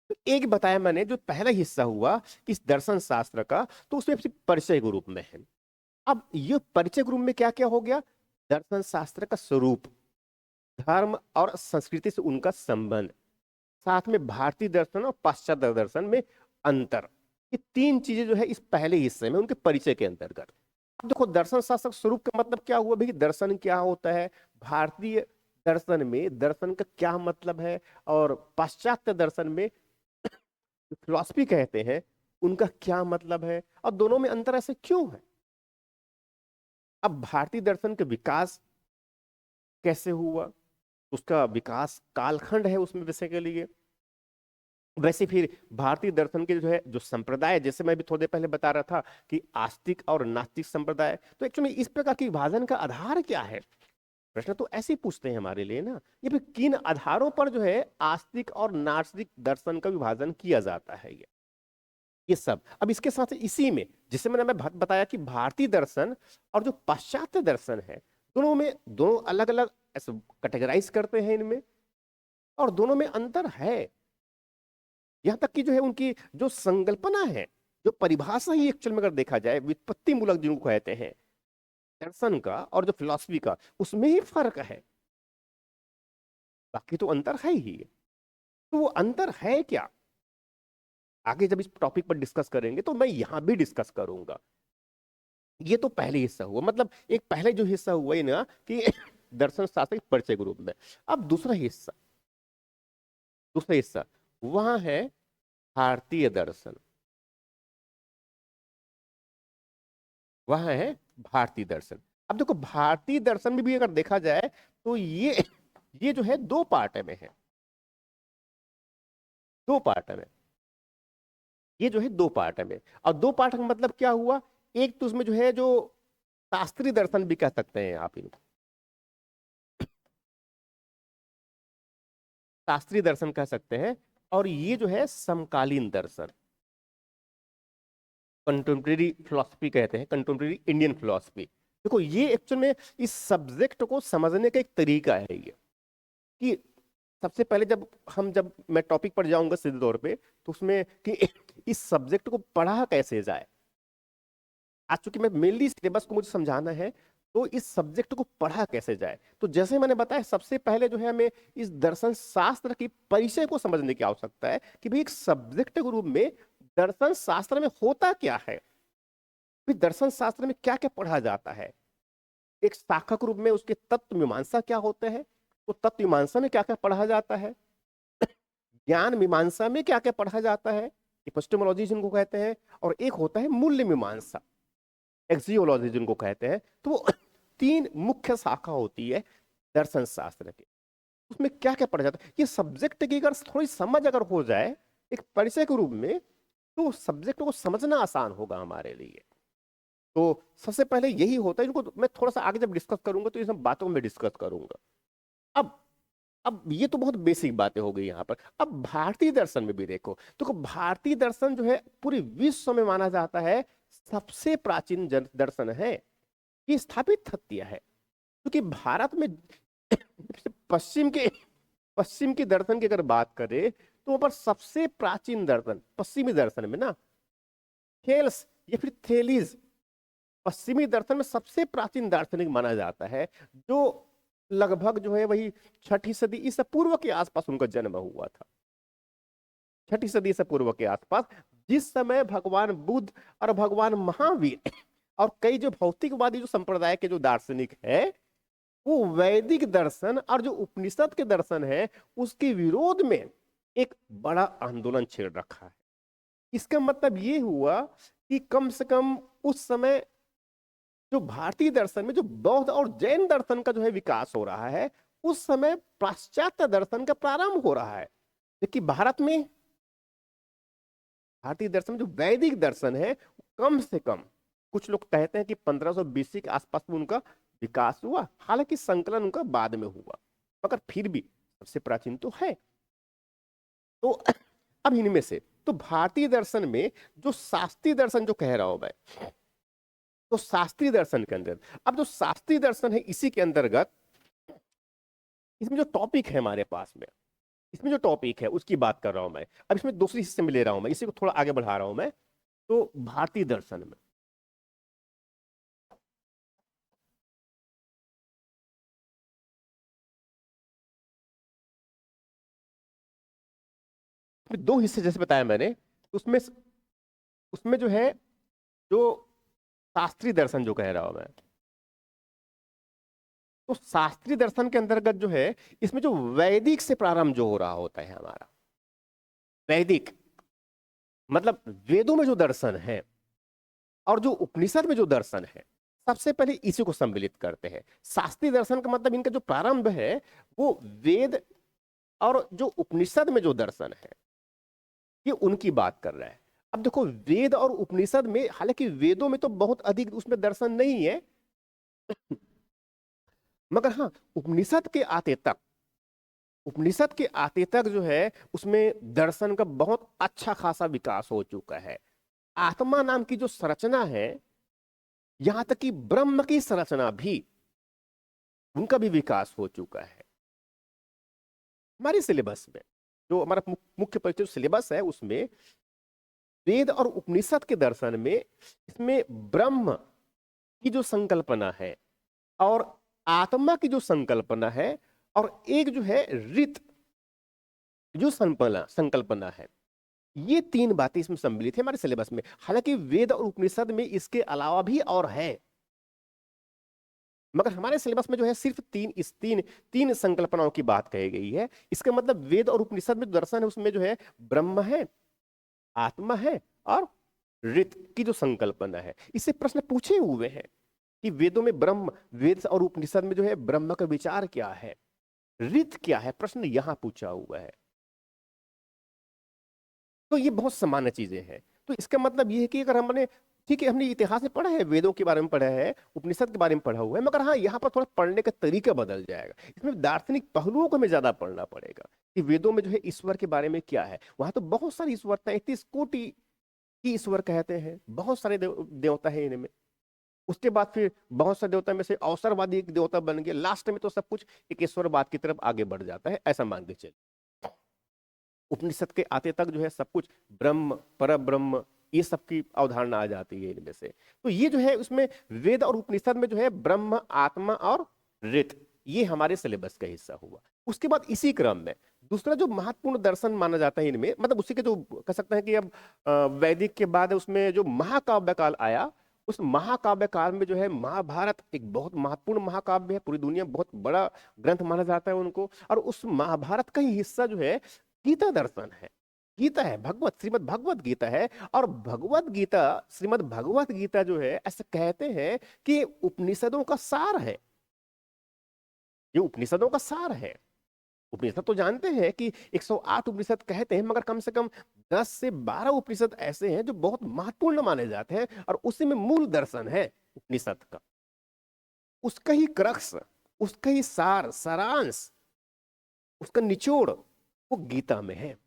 तो एक बताया मैंने जो पहला हिस्सा हुआ इस दर्शन शास्त्र का, तो उसमें सिर्फ परिचय के रूप में है। अब ये परिचय के रूप में क्या क्या हो गया? दर्शन शास्त्र का स्वरूप, धर्म और संस्कृति से उनका संबंध, साथ में भारतीय दर्शन और पाश्चात्य दर्शन में अंतर। ये तीन चीजें जो है इस पहले हिस्से में उनके परिचय के अंतर्गत। अब देखो दर्शन शास्त्र स्वरूप का मतलब क्या हुआ भाई, दर्शन क्या होता है, भारतीय दर्शन में दर्शन का क्या मतलब है, और पाश्चात्य दर्शन में फिलॉसफी कहते हैं उनका क्या मतलब है, और दोनों में अंतर ऐसे क्यों है। अब भारतीय दर्शन का विकास कैसे हुआ, उसका विकास कालखंड है उसमें विषय के लिए। वैसे फिर भारतीय दर्शन के जो है जो संप्रदाय, जैसे मैं भी थोड़ी देर पहले बता रहा था कि आस्तिक और नास्तिक संप्रदाय, तो एक्चुअली इस प्रकार के विभाजन का आधार क्या है? प्रश्न तो ऐसे ही पूछते हैं हमारे लिए ना, ये फिर किन आधारों पर जो है आस्तिक और नास्तिक दर्शन का विभाजन किया जाता है, ये सब। अब इसके साथ इसी में जिसे मैं बताया कि भारतीय दर्शन और जो पाश्चात्य दर्शन है, दोनों में दोनों अलग अलग ऐसे कैटेगराइज करते हैं इनमें, और दोनों में अंतर है। यहां तक कि जो है उनकी जो संकल्पना है, जो परिभाषा ही एक्चुअल में अगर देखा जाए, व्युत्पत्ति मूलक जिनको कहते हैं दर्शन का और जो फिलॉसफी का, उसमें ही फर्क है, बाकी तो अंतर है ही। तो वो अंतर है क्या, आगे जब इस टॉपिक पर डिस्कस करेंगे तो मैं यहां भी डिस्कस करूंगा। ये तो पहले हिस्सा हुआ, मतलब एक पहले जो हिस्सा हुआ ये ना कि दर्शन शास्त्र के परिचय के रूप में। अब दूसरा हिस्सा वहां है भारतीय दर्शन, वहां है भारतीय दर्शन। अब देखो भारतीय दर्शन में भी अगर देखा जाए तो ये जो है दो पार्ट में है, दो पार्ट में, ये जो है दो पार्ट में। और दो पार्ट का मतलब क्या हुआ, एक तो उसमें जो है जो शास्त्रीय दर्शन भी कह सकते हैं आप इनको, शास्त्रीय दर्शन कह सकते हैं, और ये जो है समकालीन दर्शन, कंटेम्प्रेरी फिलोसफी कहते हैं, कंटेम्प्रेरी इंडियन फिलोसफी। देखो ये एक्चुअल में इस सब्जेक्ट को समझने का एक तरीका है ये, कि सबसे पहले जब मैं टॉपिक पर जाऊंगा सीधे तौर पे, तो उसमें कि इस सब्जेक्ट को पढ़ा कैसे जाए। आज चूंकि मैं मेनली सिलेबस को मुझे समझाना है, तो इस सब्जेक्ट को पढ़ा कैसे जाए, तो जैसे मैंने बताया सबसे पहले जो है हमें इस दर्शन शास्त्र की परिचय को समझने की आवश्यकता है कि भाई एक सब्जेक्ट के रूप में दर्शन शास्त्र में होता क्या है, फिर दर्शन शास्त्र में क्या क्या पढ़ा जाता है, एक शाखा के रूप में उसके तत्व मीमांसा क्या होते हैं, तो तत्व मीमांसा में क्या क्या पढ़ा जाता है, ज्ञान मीमांसा में क्या क्या पढ़ा जाता है, एपिस्टेमोलॉजी जिनको कहते हैं, और एक होता है मूल्य मीमांसा, एक्सियोलॉजी जिनको कहते हैं। तो वो तीन मुख्य शाखा होती है दर्शन शास्त्र की, उसमें क्या क्या पढ़ा जाता है। ये सब्जेक्ट की अगर थोड़ी समझ अगर हो जाए एक परिचय के रूप में, तो सब्जेक्ट को समझना आसान होगा हमारे लिए। तो सबसे पहले यही होता है, इनको मैं थोड़ा सा आगे जब डिस्कस करूंगा तो ये सब बातों में डिस्कस करूंगा। अब अब ये तो बहुत बेसिक बातें हो गई यहाँ पर। अब भारतीय दर्शन में भी देखो, तो भारतीय दर्शन जो है पूरे विश्व में माना जाता है सबसे प्राचीन दर्शन है, ये स्थापित तथ्य है। क्योंकि भारत में पश्चिम के पश्चिम के दर्शन की अगर बात करें तो वहां पर सबसे प्राचीन दर्शन पश्चिमी दर्शन में ना थेल्स या फिर थेलीज पश्चिमी दर्शन में सबसे प्राचीन दार्शनिक माना जाता है, जो लगभग जो है वही 6ठी सदी ईसा पूर्व के आसपास उनका जन्म हुआ था। 6ठी सदी ईसा पूर्व के आसपास, जिस समय भगवान बुद्ध और भगवान महावीर और कई जो भौतिकवादी जो संप्रदाय के जो दार्शनिक है, वो वैदिक दर्शन और जो उपनिषद के दर्शन है उसके विरोध में एक बड़ा आंदोलन छेड़ रखा है। इसका मतलब ये हुआ कि कम से कम उस समय जो भारतीय दर्शन में जो बौद्ध और जैन दर्शन का जो है विकास हो रहा है, उस समय पाश्चात्य दर्शन का प्रारंभ हो रहा है। लेकिन भारत में भारतीय दर्शन में जो वैदिक दर्शन है कम से कम कुछ लोग कहते हैं कि 1500 BC के आसपास में उनका विकास हुआ, हालांकि संकलन उनका बाद में हुआ, मगर फिर भी सबसे प्राचीन तो है। तो अब इनमें से तो भारतीय दर्शन में जो शास्त्रीय दर्शन जो कह रहा हूं मैं, तो शास्त्रीय दर्शन के अंदर अब जो शास्त्रीय दर्शन है इसी के अंतर्गत इसमें जो टॉपिक है हमारे पास में, इसमें जो टॉपिक है उसकी बात कर रहा हूं मैं। अब इसमें दूसरी हिस्से में ले रहा हूं मैं, इसी को थोड़ा आगे बढ़ा रहा हूं मैं। तो भारतीय दर्शन में दो हिस्से जैसे बताया मैंने, उसमें उसमें जो है जो शास्त्रीय दर्शन जो कह रहा हूं मैं, तो शास्त्रीय दर्शन के अंतर्गत जो है इसमें जो वैदिक से प्रारंभ जो हो रहा होता है हमारा, वैदिक मतलब वेदों में जो दर्शन है और जो उपनिषद में जो दर्शन है, सबसे पहले इसी को सम्मिलित करते हैं। शास्त्रीय दर्शन का मतलब इनका जो प्रारंभ है वो वेद और जो उपनिषद में जो दर्शन है ये उनकी बात कर रहा है। अब देखो वेद और उपनिषद में, हालांकि वेदों में तो बहुत अधिक उसमें दर्शन नहीं है, मगर हाँ उपनिषद के आते तक जो है उसमें दर्शन का बहुत अच्छा खासा विकास हो चुका है। आत्मा नाम की जो संरचना है, यहां तक कि ब्रह्म की संरचना भी, उनका भी विकास हो चुका है। हमारे सिलेबस में जो हमारा मुख्य परिचय सिलेबस है उसमें वेद और उपनिषद के दर्शन में इसमें ब्रह्म की जो संकल्पना है और आत्मा की जो संकल्पना है और एक जो है रित जो संकल्पना है, ये तीन बातें इसमें सम्मिलित है हमारे सिलेबस में। हालांकि वेद और उपनिषद में इसके अलावा भी और है, मगर हमारे सिलेबस में जो है सिर्फ तीन संकल्पनाओं की बात कही गई है। इसका मतलब वेद और उपनिषद में जो दर्शन है उसमें जो है ब्रह्म है, आत्मा है और रित की जो संकल्पना है। इससे प्रश्न पूछे हुए हैं कि वेदों में ब्रह्म, वेद और उपनिषद में जो है ब्रह्म का विचार क्या है, रित क्या है, प्रश्न यहां पूछा हुआ है। तो ये बहुत सामान्य चीजें हैं। तो इसका मतलब ये है कि अगर हमने, ठीक है हमने इतिहास में पढ़ा है, वेदों के बारे में पढ़ा है, उपनिषद के बारे में पढ़ा हुआ है, मगर हाँ यहाँ पर थोड़ा पढ़ने का तरीका बदल जाएगा। इसमें दार्शनिक पहलुओं को हमें ज्यादा पढ़ना पड़ेगा कि वेदों में जो है ईश्वर के बारे में क्या है। वहां तो बहुत सारी ईश्वर, 33 कोटि की ईश्वर कहते हैं, बहुत सारे देवता है इनमें। उसके बाद फिर बहुत सारे देवता में से अवसरवादी एक देवता बन गए, लास्ट में तो सब कुछ एक ईश्वरवाद की तरफ आगे बढ़ जाता है, ऐसा मान के चलिए। उपनिषद के आते तक जो है सब कुछ ब्रह्म, पर ब्रह्म, ये सब की अवधारणा आ जाती है इनमें से। तो ये जो है उसमें वेद और उपनिषद में जो है ब्रह्म, आत्मा और रित, ये हमारे सिलेबस का हिस्सा हुआ। उसके बाद इसी क्रम में दूसरा जो महत्वपूर्ण दर्शन माना जाता है इनमें, मतलब उसी के जो कह सकते हैं कि अब वैदिक के बाद उसमें जो महाकाव्य काल आया, उस महाकाव्य काल में जो है महाभारत एक बहुत महत्वपूर्ण महाकाव्य है, पूरी दुनिया में बहुत बड़ा ग्रंथ माना जाता है उनको। और उस महाभारत का ही हिस्सा जो है गीता दर्शन है। गीता है भगवत, श्रीमद् भगवत गीता है। और भगवत गीता, श्रीमद् भगवत गीता जो है ऐसा कहते हैं कि उपनिषदों का सार है, ये उपनिषदों का सार है। उपनिषद तो जानते हैं कि 108 उपनिषद कहते हैं, मगर कम से कम 10 से 12 उपनिषद ऐसे हैं जो बहुत महत्वपूर्ण माने जाते हैं, और उसी में मूल दर्शन है उपनिषद का। उसका ही क्रक्स, उसका ही सार, सारांश, उसका निचोड़ वो गीता में है।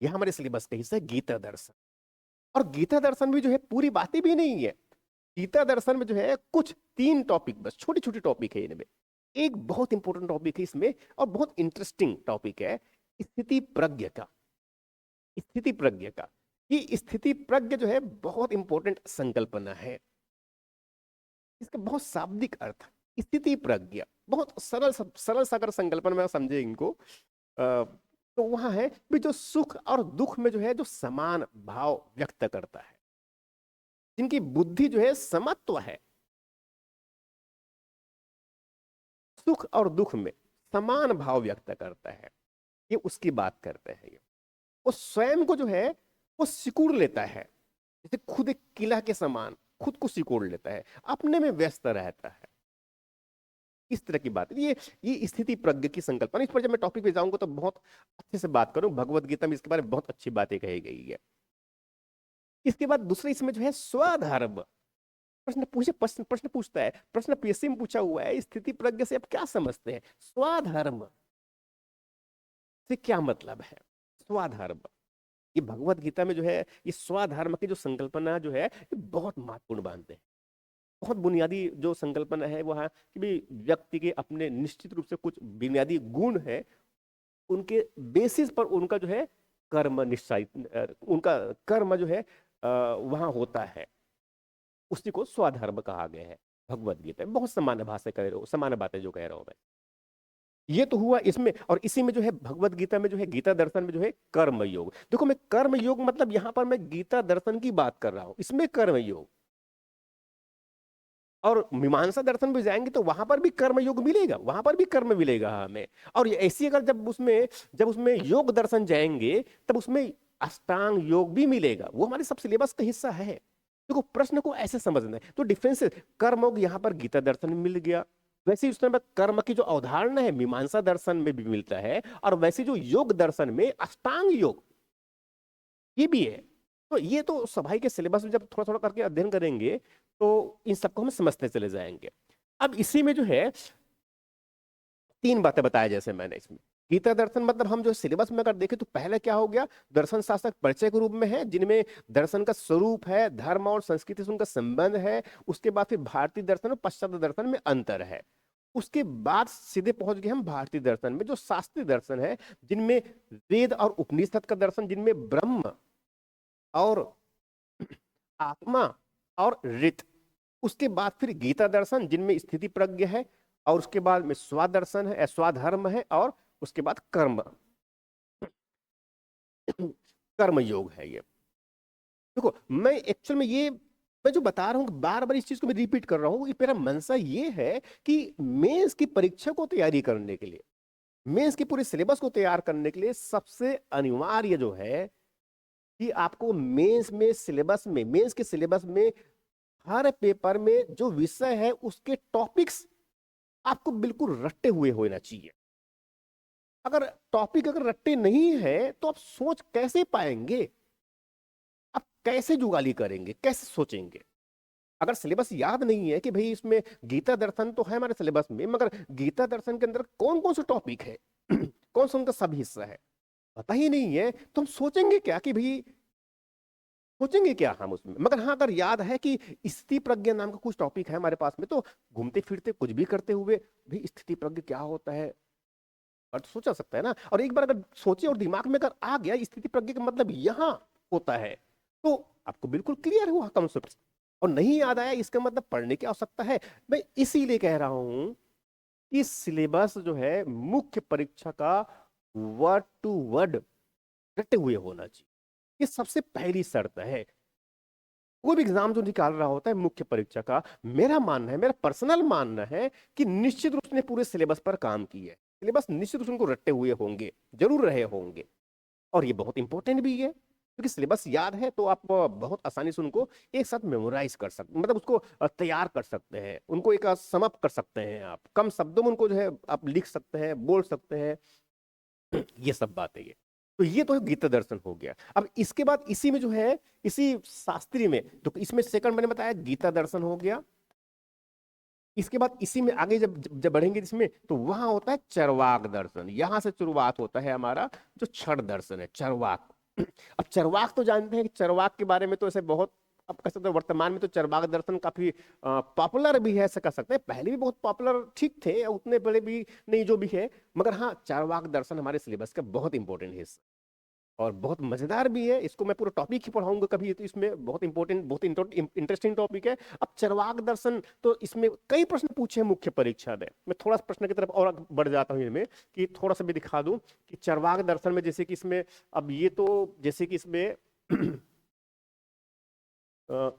यह हमारे सिलेबस का हिस्सा है गीता दर्शन। और गीता दर्शन भी जो है पूरी बातें भी नहीं है। गीता दर्शन में जो है कुछ 3 टॉपिक, बस छोटी छोटी टॉपिक है इनमें। एक बहुत इंपॉर्टेंट टॉपिक है इसमें और बहुत इंटरेस्टिंग टॉपिक है। स्थिति प्रज्ञ का, स्थिति प्रज्ञ का। ये स्थिति प्रज्ञ जो है बहुत इंपॉर्टेंट संकल्पना है, इसका बहुत शाब्दिक अर्थ। स्थिति प्रज्ञ बहुत सरल सा अगर संकल्पना में समझे इनको, तो वहां है भी जो सुख और दुख में जो है जो समान भाव व्यक्त करता है, जिनकी बुद्धि जो है समत्व है, सुख और दुख में समान भाव व्यक्त करता है, ये उसकी बात करते हैं। ये वो स्वयं को जो है वो सिकुड़ लेता है, जैसे खुद एक किला के समान खुद को सिकोड़ लेता है, अपने में व्यस्त रहता है, इस तरह की बात। ये स्थिति प्रज्ञ की संकल्पना। इस पर जब मैं टॉपिक पे जाऊंगा तो बहुत अच्छे से बात करूं, भगवत गीता में इसके बारे में बहुत अच्छी बातें कही गई है। इसके बाद दूसरे इसमें जो है स्वधर्म, प्रश्न पूछता है, प्रश्न पीएससी में पूछा हुआ है, स्थिति प्रज्ञ से आप क्या समझते हैं, स्वधर्म से क्या मतलब है। स्वधर्म, ये भगवत गीता में जो है ये स्वधर्म की जो संकल्पना जो है ये बहुत महत्वपूर्ण मानते हैं। बहुत बुनियादी जो संकल्पना है वह कि भी व्यक्ति के अपने निश्चित रूप से कुछ बुनियादी गुण है, उनके बेसिस पर उनका जो है कर्म निश्चित, उनका कर्म जो है वहां होता है, उसी को स्वधर्म कहा गया है भगवत गीता में। बहुत सामान्य भाषा कह रहे हो, सामान्य बातें जो कह रहा हूं मैं, ये तो हुआ इसमें। और इसी में जो है भगवत गीता में जो है गीता दर्शन में जो है कर्म योग। देखो मैं कर्म योग मतलब यहां पर मैं गीता दर्शन की बात कर रहा हूं, इसमें कर्म योग। और मीमांसा दर्शन में जाएंगे तो वहां पर भी कर्म योग मिलेगा, वहां पर भी कर्म मिलेगा हमें। और ऐसी अगर जब उसमें योग दर्शन जाएंगे तब उसमें अष्टांग योग भी मिलेगा, वो हमारे सब सिलेबस का हिस्सा है। देखो प्रश्न को ऐसे समझना है, तो डिफरेंस कर्म योग यहाँ पर गीता दर्शन में मिल गया, वैसे ही उसने कर्म की जो अवधारणा है मीमांसा दर्शन में भी मिलता है, और वैसे जो योग दर्शन में अष्टांग योग ये भी है। तो ये तो सभाई के सिलेबस में जब थोड़ा थोड़ा करके अध्ययन करेंगे तो इन सबको हम समझते चले जाएंगे। अब इसी में जो है तीन बातें बताया जैसे मैंने इसमें। गीता दर्शन मतलब हम जो सिलेबस में अगर देखें तो पहले क्या हो गया, दर्शन शास्त्र परिचय के रूप में है, जिनमें दर्शन का स्वरूप है, धर्म और संस्कृति से उनका संबंध है। उसके बाद फिर भारतीय दर्शन और पाश्चात्य दर्शन में अंतर है। उसके बाद सीधे पहुंच गए हम भारतीय दर्शन में, जो शास्त्रीय दर्शन है, जिनमें वेद और उपनिषद का दर्शन, जिनमें ब्रह्म और आत्मा और ऋत। उसके बाद फिर गीता दर्शन जिनमें स्थिति प्रज्ञ है, और उसके बाद में स्वादर्शन है, स्वाधर्म है, और उसके बाद कर्म कर्म योग है। ये देखो मैं एक्चुअल में ये मैं जो बता रहा हूँ बार बार इस चीज को मैं रिपीट कर रहा हूँ, मेरा मनसा ये है कि मेंस की परीक्षा को तैयारी करने के लिए, मेंस के पूरे सिलेबस को तैयार करने के लिए सबसे अनिवार्य जो है कि आपको मेंस के सिलेबस में हर पेपर में जो विषय है उसके टॉपिक्स आपको बिल्कुल रट्टे हुए होना चाहिए। अगर टॉपिक अगर रट्टे नहीं है तो आप सोच कैसे पाएंगे, आप कैसे जुगाली करेंगे, कैसे सोचेंगे। अगर सिलेबस याद नहीं है कि भाई इसमें गीता दर्शन तो है हमारे सिलेबस में, मगर गीता दर्शन के अंदर कौन कौन सा टॉपिक है कौन सा उनका सब हिस्सा है पता ही नहीं है, तो हम सोचेंगे क्या कि भाई सोचेंगे क्या हम उसमें। मगर हाँ अगर याद है कि स्थिति प्रज्ञा नाम का कुछ टॉपिक है हमारे पास में, तो घूमते फिरते कुछ भी करते हुए भाई स्थिति प्रज्ञा क्या होता है और तो सोचा सकता है ना। और एक बार अगर सोचे और दिमाग में अगर आ गया स्थिति प्रज्ञा का मतलब यहाँ होता है, तो आपको बिल्कुल क्लियर हुआ कॉन्सेप्ट। और नहीं याद आया इसका मतलब पढ़ने की आवश्यकता है। मैं इसीलिए कह रहा हूं कि सिलेबस जो है मुख्य परीक्षा का वर्ड टू वर्ड रटे हुए होना चाहिए, ये सबसे पहली शर्त है। कोई भी एग्जाम जो निकाल रहा होता है मुख्य परीक्षा का, मेरा मानना है, मेरा पर्सनल मानना है कि निश्चित रूप से पूरे सिलेबस पर काम की है, सिलेबस निश्चित रूप से उनको रट्टे हुए होंगे, जरूर रहे होंगे। और ये बहुत इंपॉर्टेंट भी है क्योंकि सिलेबस याद है तो आप बहुत आसानी से उनको एक साथ मेमोराइज कर सकते, मतलब उसको तैयार कर सकते हैं, उनको एक समअप कर सकते हैं, आप कम शब्दों में उनको जो है आप लिख सकते हैं, बोल सकते हैं। ये सब बातें ये तो ये तो गीता दर्शन हो गया। अब इसके बाद इसी में जो है इसी शास्त्री में, तो इसमें सेकंड मैंने बताया गीता दर्शन हो गया। इसके बाद इसी में आगे जब जब बढ़ेंगे इसमें तो वहां होता है चरवाक दर्शन, यहां से शुरुआत होता है हमारा जो छठ दर्शन है चरवाक। अब चरवाक तो जानते हैं कि चरवाक के बारे में तो ऐसे बहुत आप कह सकते हैं वर्तमान में तो चरवाक दर्शन काफी पॉपुलर भी है, ऐसा कह सकते हैं। पहले भी बहुत पॉपुलर ठीक थे, उतने बड़े भी नहीं जो भी है, मगर हाँ चरवाक दर्शन हमारे सिलेबस का बहुत इंपॉर्टेंट हिस्सा और बहुत मजेदार भी है। इसको मैं पूरा टॉपिक ही पढ़ाऊंगा कभी, तो इसमें बहुत इंपॉर्टेंट बहुत इंटरेस्टिंग टॉपिक है। अब चरवाक दर्शन तो इसमें कई प्रश्न पूछे हैं मुख्य परीक्षा में। मैं थोड़ा सा प्रश्न की तरफ और बढ़ जाता हूँ इसमें, कि थोड़ा सा भी दिखा दूं कि चरवाक दर्शन में जैसे कि इसमें, अब ये तो जैसे कि इसमें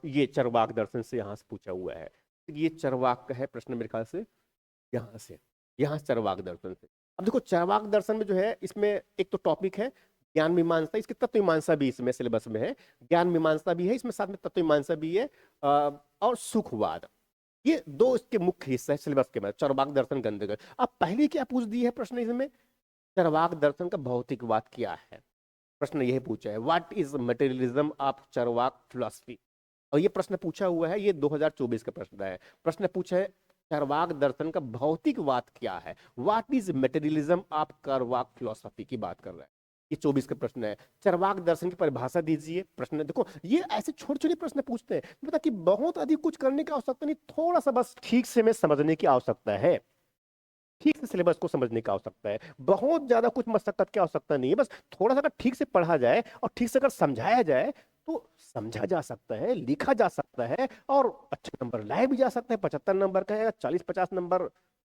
ये चरवाक दर्शन से यहाँ से पूछा हुआ है, ये चरवाक का है प्रश्न मेरे ख्याल से, यहाँ से, यहाँ चरवाक दर्शन से। अब देखो चरवाक दर्शन में जो है, इसमें एक तो टॉपिक है ज्ञान मीमांसा, इसके तत्व मीमांसा भी इसमें सिलेबस में है, ज्ञान मीमांसा भी है इसमें, साथ में तत्व मीमांसा भी है, और सुखवाद। ये दो इसके मुख्य हिस्से है सिलेबस के बाद चरवाक दर्शन के अंतर्गत। अब पहले क्या पूछ दी है प्रश्न इसमें, चरवाक दर्शन का भौतिकवाद क्या है, प्रश्न यही पूछा है, what is materialism of Charvaka philosophy. और ये प्रश्न पूछा हुआ है, ये 2024 का प्रश्न है। प्रश्न पूछा है चरवाक दर्शन का भौतिकवाद क्या है, what is materialism of Charvaka philosophy की बात कर रहा है। ये 24 का प्रश्न है। चरवाक दर्शन की परिभाषा दीजिए, प्रश्न देखो ये ऐसे छोटे छोटे प्रश्न पूछते हैं, पता कि बहुत अधिक कुछ करने की आवश्यकता नहीं, थोड़ा सा बस ठीक से में समझने की आवश्यकता है, ठीक से सिलेबस को समझने की आवश्यकता है, बहुत ज्यादा कुछ मशक्कत की आवश्यकता नहीं है। बस थोड़ा सा अगर ठीक से पढ़ा जाए और ठीक से अगर समझाया जाए तो समझा जा सकता है, लिखा जा सकता है और अच्छे नंबर लाए भी जा सकते हैं। 75 नंबर का है, 40-50 नंबर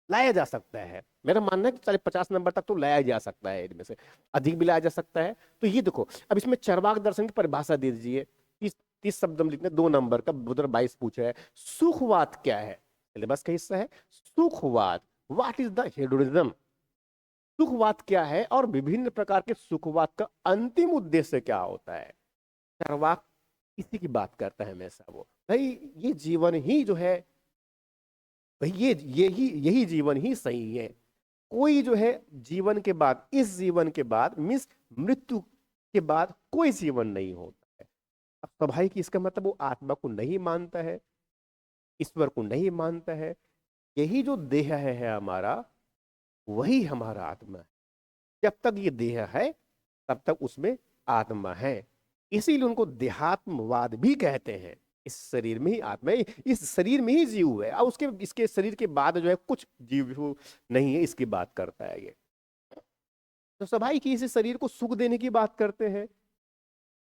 लाया जा सकता है। मेरा मानना है कि 40-50 नंबर तक तो लाया जा सकता है, इनमें से अधिक भी लाया जा सकता है। तो ये देखो, अब इसमें चरवाक दर्शन की परिभाषा दे दीजिए, 30 शब्द हम लिखने, 2 नंबर का 22 पूछा है। सुखवाद क्या है, सिलेबस का हिस्सा है। सुखवाद, व्हाट इज द हेडोनिज्म, सुखवाद क्या है और विभिन्न प्रकार के सुखवाद का अंतिम उद्देश्य क्या होता है। चरवाक इसी की बात करता है हमेशा वो, भाई ये जीवन ही जो है, भाई ये यही जीवन ही सही है। कोई जो है जीवन के बाद, इस जीवन के बाद मीन्स मृत्यु के बाद कोई जीवन नहीं होता है। अब स्वाभाविक इसका मतलब वो आत्मा को नहीं मानता है, ईश्वर को नहीं मानता है। यही जो देह है हमारा, वही हमारा आत्मा है। जब तक ये देह है तब तक उसमें आत्मा है, इसीलिए उनको देहात्मवाद भी कहते हैं। इस शरीर में ही आत्मा है, इस शरीर में ही जीव है, और उसके इसके शरीर के बाद जो है कुछ जीव नहीं है, इसकी बात करता है ये। तो सभाई की इस शरीर को सुख देने की बात करते हैं।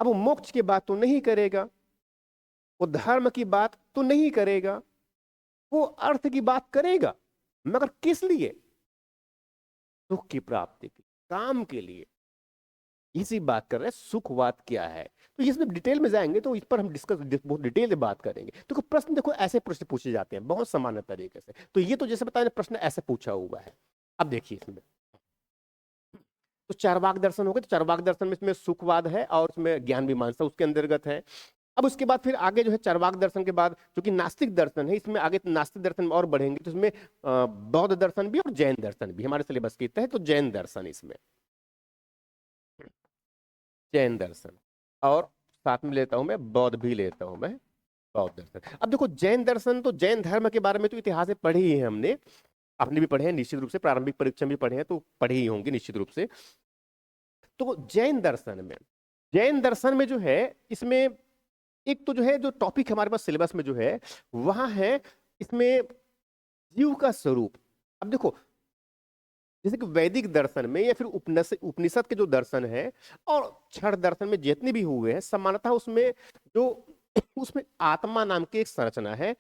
अब वो मोक्ष की बात तो नहीं करेगा, वो धर्म की बात तो नहीं करेगा, वो अर्थ की बात करेगा, मगर किस लिए, सुख की प्राप्ति के, काम के लिए। इसी बात कर रहे हैं सुखवाद क्या है। तो इसमें डिटेल में जाएंगे तो इस पर हम बहुत डिटेल में बात करेंगे। तो प्रश्न देखो ऐसे प्रश्न पूछे जाते हैं बहुत सामान्य तरीके से। तो ये तो जैसे बताया प्रश्न ऐसे पूछा हुआ है। अब देखिए इसमें तो चारवाक दर्शन हो गए, तो चारवाक दर्शन में इसमें सुखवाद है और उसमें ज्ञान मीमांसा उसके अंतर्गत है। अब उसके बाद फिर आगे जो है चारवाक दर्शन के बाद जो कि नास्तिक दर्शन है, इसमें आगे नास्तिक दर्शन में और बढ़ेंगे तो इसमें बौद्ध दर्शन भी और जैन दर्शन भी हमारे सिलेबस के तहत। तो जैन दर्शन, इसमें जैन दर्शन और साथ में लेता हूं मैं बौद्ध भी लेता हूं मैं, बौद्ध दर्शन। अब देखो जैन दर्शन, तो जैन धर्म के बारे में तो इतिहास में पढ़े ही है हमने, आपने भी पढ़े हैं निश्चित रूप से, प्रारंभिक परीक्षा में भी पढ़े हैं तो पढ़े ही होंगे निश्चित रूप से। तो जैन दर्शन में जो है, इसमें एक तो जो है जो टॉपिक हमारे पास सिलेबस में जो है वहां है इसमें जीव का स्वरूप। अब देखो जैसे कि वैदिक दर्शन में या फिर उपनिषद के जो दर्शन है और क्षण दर्शन में जितने भी हुए हैं, समानतः उसमें जो उसमें आत्मा नाम की एक संरचना है।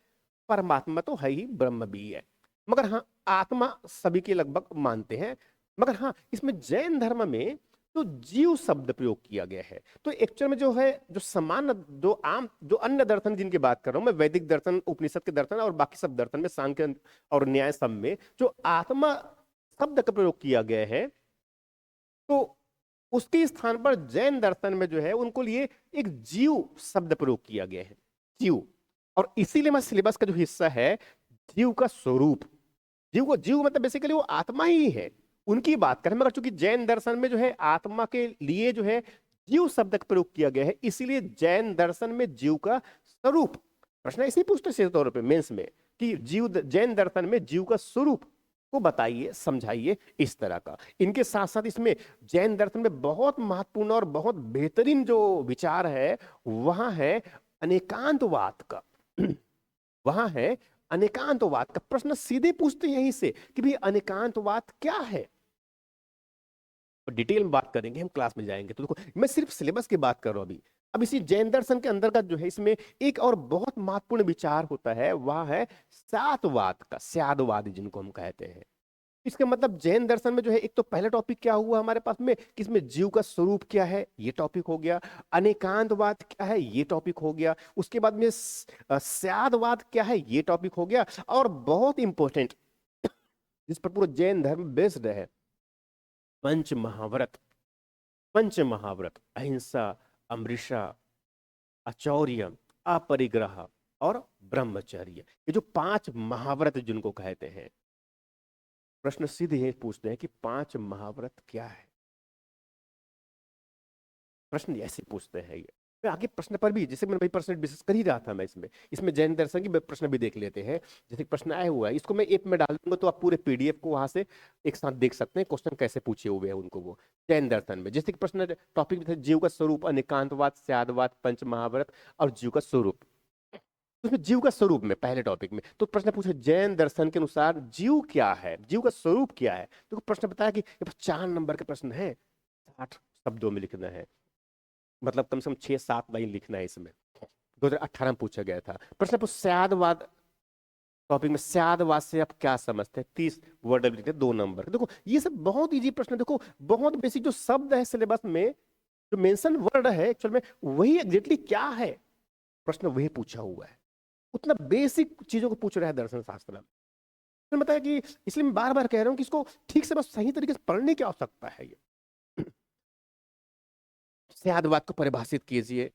परमात्मा तो है ही, ब्रह्म भी है, मगर हाँ आत्मा सभी के लगभग मानते हैं। मगर हाँ इसमें जैन धर्म में तो जीव शब्द प्रयोग किया गया है। तो एक्चुअल में जो है जो समान जो आम जो अन्य दर्शन जिनकी बात कर रहा हूं मैं, वैदिक दर्शन, उपनिषद के दर्शन और बाकी सब दर्शन में, सांख्य और न्याय सब में जो आत्मा शब्द का प्रयोग किया गया है, तो उसके स्थान पर जैन दर्शन में जो है उनको लिए एक जीव शब्द प्रयोग किया गया है, जीव। और इसीलिए मैं सिलेबस का जो हिस्सा है जीव का स्वरूप, जीव मतलब बेसिकली वो आत्मा ही है, उनकी बात करें। मगर चूंकि जैन दर्शन में जो है आत्मा के लिए जो है जीव शब्द का प्रयोग किया गया है, इसीलिए जैन दर्शन में जीव का स्वरूप, प्रश्न ऐसे ही पूछते सीधे तौर पे मेंस में कि जैन दर्शन में जीव का स्वरूप को बताइए, समझाइए, इस तरह का। इनके साथ साथ इसमें जैन दर्शन में बहुत महत्वपूर्ण और बहुत बेहतरीन जो विचार है वहां है अनेकांतवाद का वहां है अनेकांतवाद का प्रश्न सीधे पूछते हैं यहीं से कि भाई अनेकांतवाद क्या है। डिटेल में बात करेंगे, हम क्लास में जाएंगे। तो देखो मैं सिर्फ सिलेबस की बात कर रहा हूं अभी। अब इसी जैन दर्शन के अंतर्गत जो है इसमें एक और बहुत महत्वपूर्ण विचार होता है, वह है स्यादवाद का, स्यादवाद जिनको हम कहते हैं। इसका मतलब जैन दर्शन में जो है एक तो पहला टॉपिक क्या हुआ हमारे पास में कि इसमें जीव का स्वरूप क्या है, ये टॉपिक हो गया। अनेकांतवाद क्या है, ये टॉपिक हो गया। उसके बाद में स्यादवाद क्या है, ये टॉपिक हो गया। और बहुत इंपॉर्टेंट जिस पर पूरा जैन धर्म बेस्ड है, पंच महाव्रत। पंच महाव्रत अहिंसा, अमृषा, अचौर्य, अपरिग्रह और ब्रह्मचर्य, ये जो 5 महाव्रत जिनको कहते हैं। प्रश्न सीधे ये पूछते हैं कि 5 महाव्रत क्या है। प्रश्न ऐसे पूछते हैं ये। मैं आगे प्रश्न पर भी, जैसे मैंने वही प्रश्न डिस्कस कर ही रहा था मैं इसमें इसमें जैन दर्शन की प्रश्न भी देख लेते हैं। जैसे प्रश्न आया हुआ है, इसको मैं ऐप में डाल दूंगा तो आप पूरे पीडीएफ को वहां से एक साथ देख सकते हैं, क्वेश्चन कैसे पूछे हुए हैं उनको वो जैन दर्शन में। जैसे कि प्रश्न टॉपिक था जीव का स्वरूप, अनेकांतवाद, स्यादवाद, पंच महाव्रत और जीव का स्वरूप। उसमें जीव का स्वरूप में पहले टॉपिक में तो प्रश्न पूछा जैन दर्शन के अनुसार जीव क्या है, जीव का स्वरूप क्या है। तो प्रश्न बताया कि ये 4 नंबर का प्रश्न है, 60 शब्दों में लिखना है, मतलब कम से कम 6-7 लाइन लिखना है इसमें। 2018 में पूछा गया था। प्रश्न पूछ स्यादवाद टॉपिक में, स्यादवाद से आप क्या समझते हैं, 30 वर्ड लिखते हैं, 2 नंबर। देखो ये सब बहुत इजी प्रश्न। देखो बहुत बेसिक जो शब्द है सिलेबस में, जो मेंशन वर्ड है एक्चुअल में वही एग्जैक्टली क्या है, प्रश्न वही पूछा हुआ है। उतना बेसिक चीजों को पूछ रहा है दर्शन शास्त्र में। मैंने बताया कि इसलिए मैं बार बार कह रहा हूं कि इसको ठीक से बस सही तरीके से पढ़ने की आवश्यकता है। ये स्यादवाद को परिभाषित कीजिए।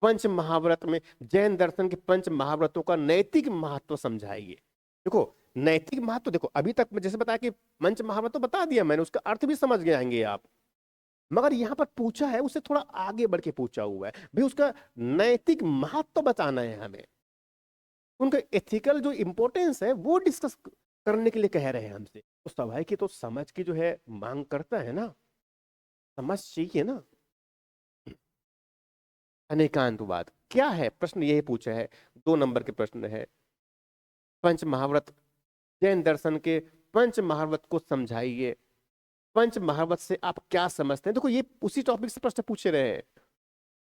पंच महाव्रत में जैन दर्शन के पंच महाव्रतों का नैतिक महत्व समझाइए। देखो नैतिक महत्व, देखो अभी तक मैं जैसे बताया कि पंच महाव्रत तो बता दिया मैंने, उसका अर्थ भी समझ गए आएंगे आप। मगर यहां पर पूछा है, उससे थोड़ा आगे बढ़ के पूछा हुआ है भाई उसका नैतिक महत्व बताना है हमें, उनका एथिकल जो इंपॉर्टेंस है वो डिस्कस करने के लिए कह रहे हैं हमसे। तो स्वाभाविक की तो समझ की जो है मांग करता है ना, समझ चाहिए ना। अनेकांतवाद क्या है, प्रश्न यही पूछा है, 2 नंबर के प्रश्न है। पंच महाव्रत, जैन दर्शन के पंच महाव्रत को समझाइए। पंच महाव्रत से आप क्या समझते हैं। देखो ये उसी टॉपिक से प्रश्न पूछे रहे हैं।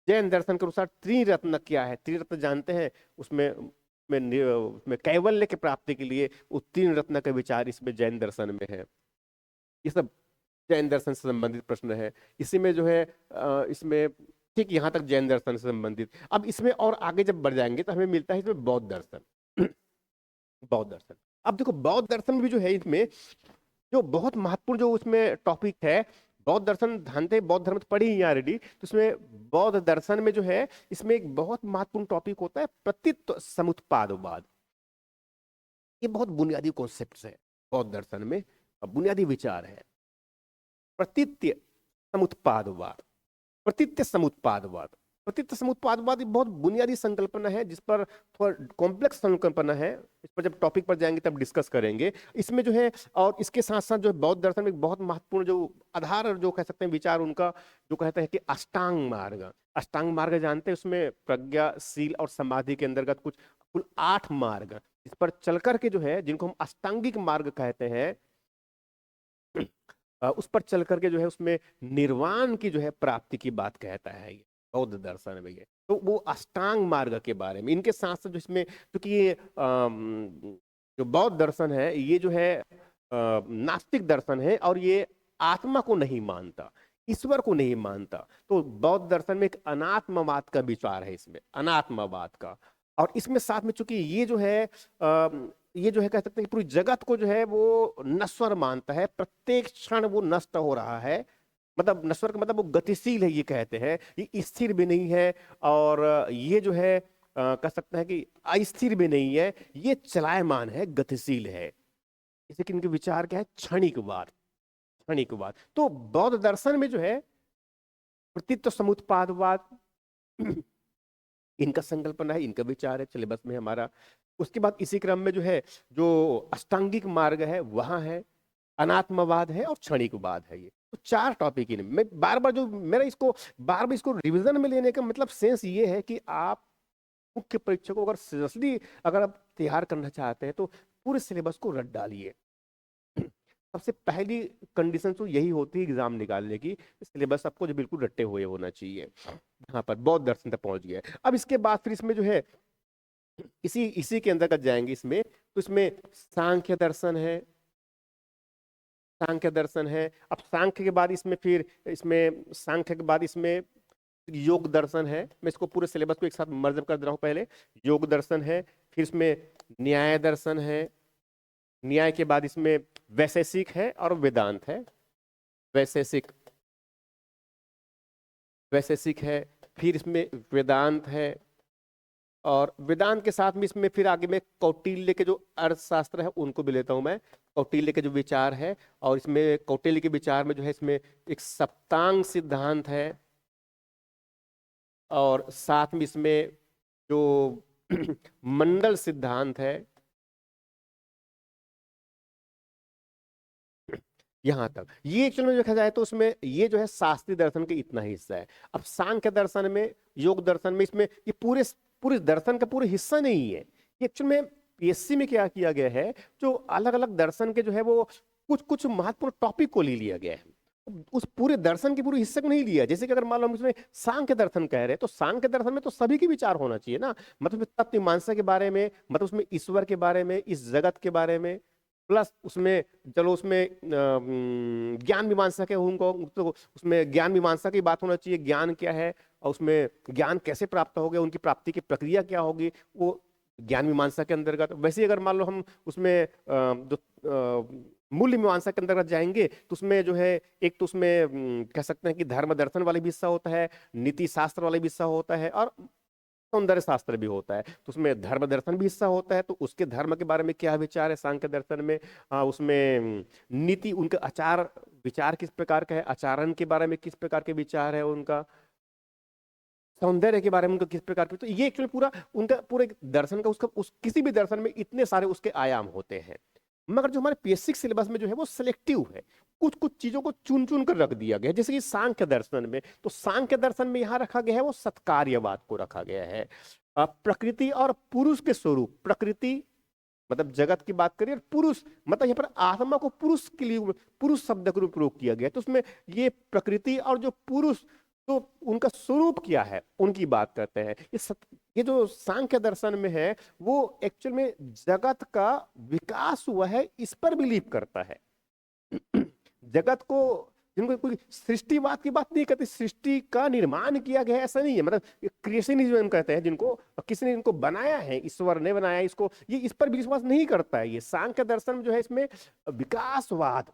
जैन दर्शन के अनुसार त्रिरत्न क्या है, त्रिरत्न जानते हैं, उसमें उसमें कैवल्य की प्राप्ति के लिए वो 3 रत्न का विचार इसमें जैन दर्शन में है। ये सब जैन दर्शन से संबंधित प्रश्न है। इसी में जो है इसमें ठीक यहाँ तक जैन दर्शन से संबंधित। अब इसमें और आगे जब बढ़ जाएंगे तो हमें मिलता है इसमें बौद्ध दर्शन। बौद्ध दर्शन, अब देखो बौद्ध दर्शन भी जो है इसमें जो बहुत महत्वपूर्ण जो उसमें टॉपिक है, बौद्ध दर्शन जानते, बौद्ध धर्म तो पढ़ी ही ऑलरेडी। तो इसमें बौद्ध दर्शन में जो है इसमें एक बहुत महत्वपूर्ण टॉपिक होता है प्रतीत्व समुत्पादवाद। ये बहुत बुनियादी कॉन्सेप्ट है बौद्ध दर्शन में, बुनियादी विचार है प्रतीत्य समुत्पादवाद। प्रतीत्य समुत्पादवाद, प्रतीत्य समुत्पादवाद बहुत बुनियादी संकल्पना है जिस पर थोड़ा कॉम्प्लेक्स संकल्पना है। इस पर जब टॉपिक पर जाएंगे तब डिस्कस करेंगे इसमें जो है। और इसके साथ साथ जो है बौद्ध दर्शन में एक बहुत महत्वपूर्ण जो आधार जो कह सकते हैं विचार उनका, जो कहते हैं कि अष्टांग मार्ग। अष्टांग मार्ग जानते हैं, उसमें प्रज्ञा, शील और समाधि के अंतर्गत कुछ कुल 8 मार्ग इस पर चल करके जो है, जिनको हम अष्टांगिक मार्ग कहते हैं, उस पर चल करके जो है उसमें निर्वाण की जो है प्राप्ति की बात कहता है ये बौद्ध दर्शन में। ये तो वो अष्टांग मार्ग के बारे में, इनके साथ साथ जो इसमें क्योंकि ये जो बौद्ध दर्शन है ये जो है नास्तिक दर्शन है और ये आत्मा को नहीं मानता, ईश्वर को नहीं मानता। तो बौद्ध दर्शन में एक अनात्मवाद का विचार है, इसमें अनात्मवाद का। और इसमें साथ में चूंकि ये जो है कह सकते हैं कि पूरी जगत को जो है वो नश्वर मानता है, प्रत्येक क्षण वो नष्ट हो रहा है। मतलब नश्वर का मतलब वो गतिशील है, ये कहते हैं ये स्थिर भी नहीं है। और ये जो है कह सकते हैं कि अस्थिर भी नहीं है, ये चलायमान है, गतिशील है। इसे कि इनके विचार क्या है, क्षणिकवाद। क्षणिकवाद तो बौद्ध दर्शन में जो है प्रतीत्व समुत्पादवाद इनका संकल्पना है, इनका विचार है सिलेबस में हमारा। उसके बाद इसी क्रम में जो है जो अष्टांगिक मार्ग है वहां है, अनात्मवाद है और क्षणिकवाद है। ये तो 4 टॉपिक इन मैं बार बार जो मेरा इसको बार बार इसको रिवीजन में लेने का मतलब सेंस ये है कि आप मुख्य परीक्षा को अगर सीरियसली अगर आप तैयार करना चाहते हैं तो पूरे सिलेबस को रट डालिए। सबसे पहली कंडीशन तो यही होती है एग्जाम निकालने की, सिलेबस आपको जो बिल्कुल रट्टे हुए होना चाहिए। यहाँ पर बौद्ध दर्शन तक पहुंच गया। अब इसके बाद फिर इसमें जो है इसी इसी के अंतर्गत जाएंगे इसमें, तो इसमें सांख्य दर्शन है, सांख्य दर्शन है। अब सांख्य के बाद इसमें फिर इसमें सांख्य के बाद इसमें योग दर्शन है। मैं इसको पूरे सिलेबस को एक साथ मर्ज कर दे रहा हूं। पहले योग दर्शन है, फिर इसमें न्याय दर्शन है, न्याय के बाद इसमें वैशेषिक है और वेदांत है। वैशेषिक वैशेषिक है, फिर इसमें वेदांत है, और वेदांत के साथ में इसमें फिर आगे में कौटिल्य के जो अर्थशास्त्र है उनको भी लेता हूं मैं, कौटिल्य के जो विचार है। और इसमें कौटिल्य के विचार में जो है इसमें एक सप्तांग सिद्धांत है, और साथ में इसमें जो मंडल सिद्धांत है, यहां तक। ये एक्चुअल में देखा जाए तो उसमें ये जो है शास्त्रीय दर्शन के इतना ही हिस्सा है। अब सांख्य दर्शन में, योग दर्शन में, इसमें ये पूरे पूरे दर्शन का पूरे हिस्सा नहीं है। ये एक्चुअल में पीएससी में क्या किया गया है, जो अलग अलग दर्शन के जो है वो कुछ कुछ महत्वपूर्ण टॉपिक को ले लिया गया है, उस पूरे दर्शन के पूरे हिस्से को नहीं लिया। जैसे कि अगर मान लो हम इसमें सांख्य दर्शन कह रहे हैं, तो सांख्य दर्शन में तो सभी के विचार होना चाहिए ना, मतलब तत्व मीमांसा के बारे में, मतलब उसमें ईश्वर के बारे में, इस जगत के बारे में, प्लस उसमें चलो उसमें ज्ञान मीमांसा के उनको, तो उसमें ज्ञान मीमांसा की बात होना चाहिए, ज्ञान क्या है और उसमें ज्ञान कैसे प्राप्त होगा, उनकी प्राप्ति की प्रक्रिया क्या होगी, वो ज्ञान मीमांसा के अंतर्गत। वैसे ही अगर मान लो हम उसमें मूल्य मीमांसा के अंतर्गत जाएंगे तो उसमें जो है एक तो उसमें कह सकते हैं कि धर्म दर्शन वाला भी हिस्सा होता है, नीति शास्त्र वाला भी हिस्सा होता है, और सौंदर्य शास्त्र भी होता है। तो उसमें धर्म दर्शन भी हिस्सा होता है, तो उसके धर्म के बारे में क्या विचार है सांख्य दर्शन में। उसमें नीति, उनका आचार विचार किस प्रकार का है, आचरण के बारे में किस प्रकार के विचार है उनका, सौंदर्य के बारे में उनका किस प्रकार के। तो ये एक्चुअली पूरा उनका पूरे दर्शन का उसका किसी भी दर्शन में इतने सारे उसके आयाम होते हैं। मगर जो हमारे पीएससी सिलेबस में जो है वो सिलेक्टिव है, कुछ कुछ चीजों को चुन चुन कर रख दिया गया है। जैसे कि सांख्य दर्शन में, तो सांख्य दर्शन में यहाँ रखा गया है वो सत्कार्यवाद को रखा गया है। प्रकृति और पुरुष के स्वरूप, प्रकृति मतलब जगत की बात करिए, पुरुष मतलब यहाँ पर आत्मा को पुरुष के लिए पुरुष शब्द का उपयोग किया गया, तो उसमें ये प्रकृति और जो पुरुष, तो उनका स्वरूप क्या है उनकी बात करते हैं। ये जो सांख्य दर्शन में है वो एक्चुअल में जगत का विकास हुआ है इस पर बिलीव करता है। जगत को, जिनको कोई सृष्टिवाद की बात नहीं करते, सृष्टि का निर्माण किया गया है ऐसा नहीं है, मतलब क्रिएशनिज्म कहते हैं जिनको, किसी ने इनको बनाया है, ईश्वर ने बनाया इसको, ये इस पर विश्वास नहीं करता है। ये सांख्य दर्शन जो है इसमें विकासवाद,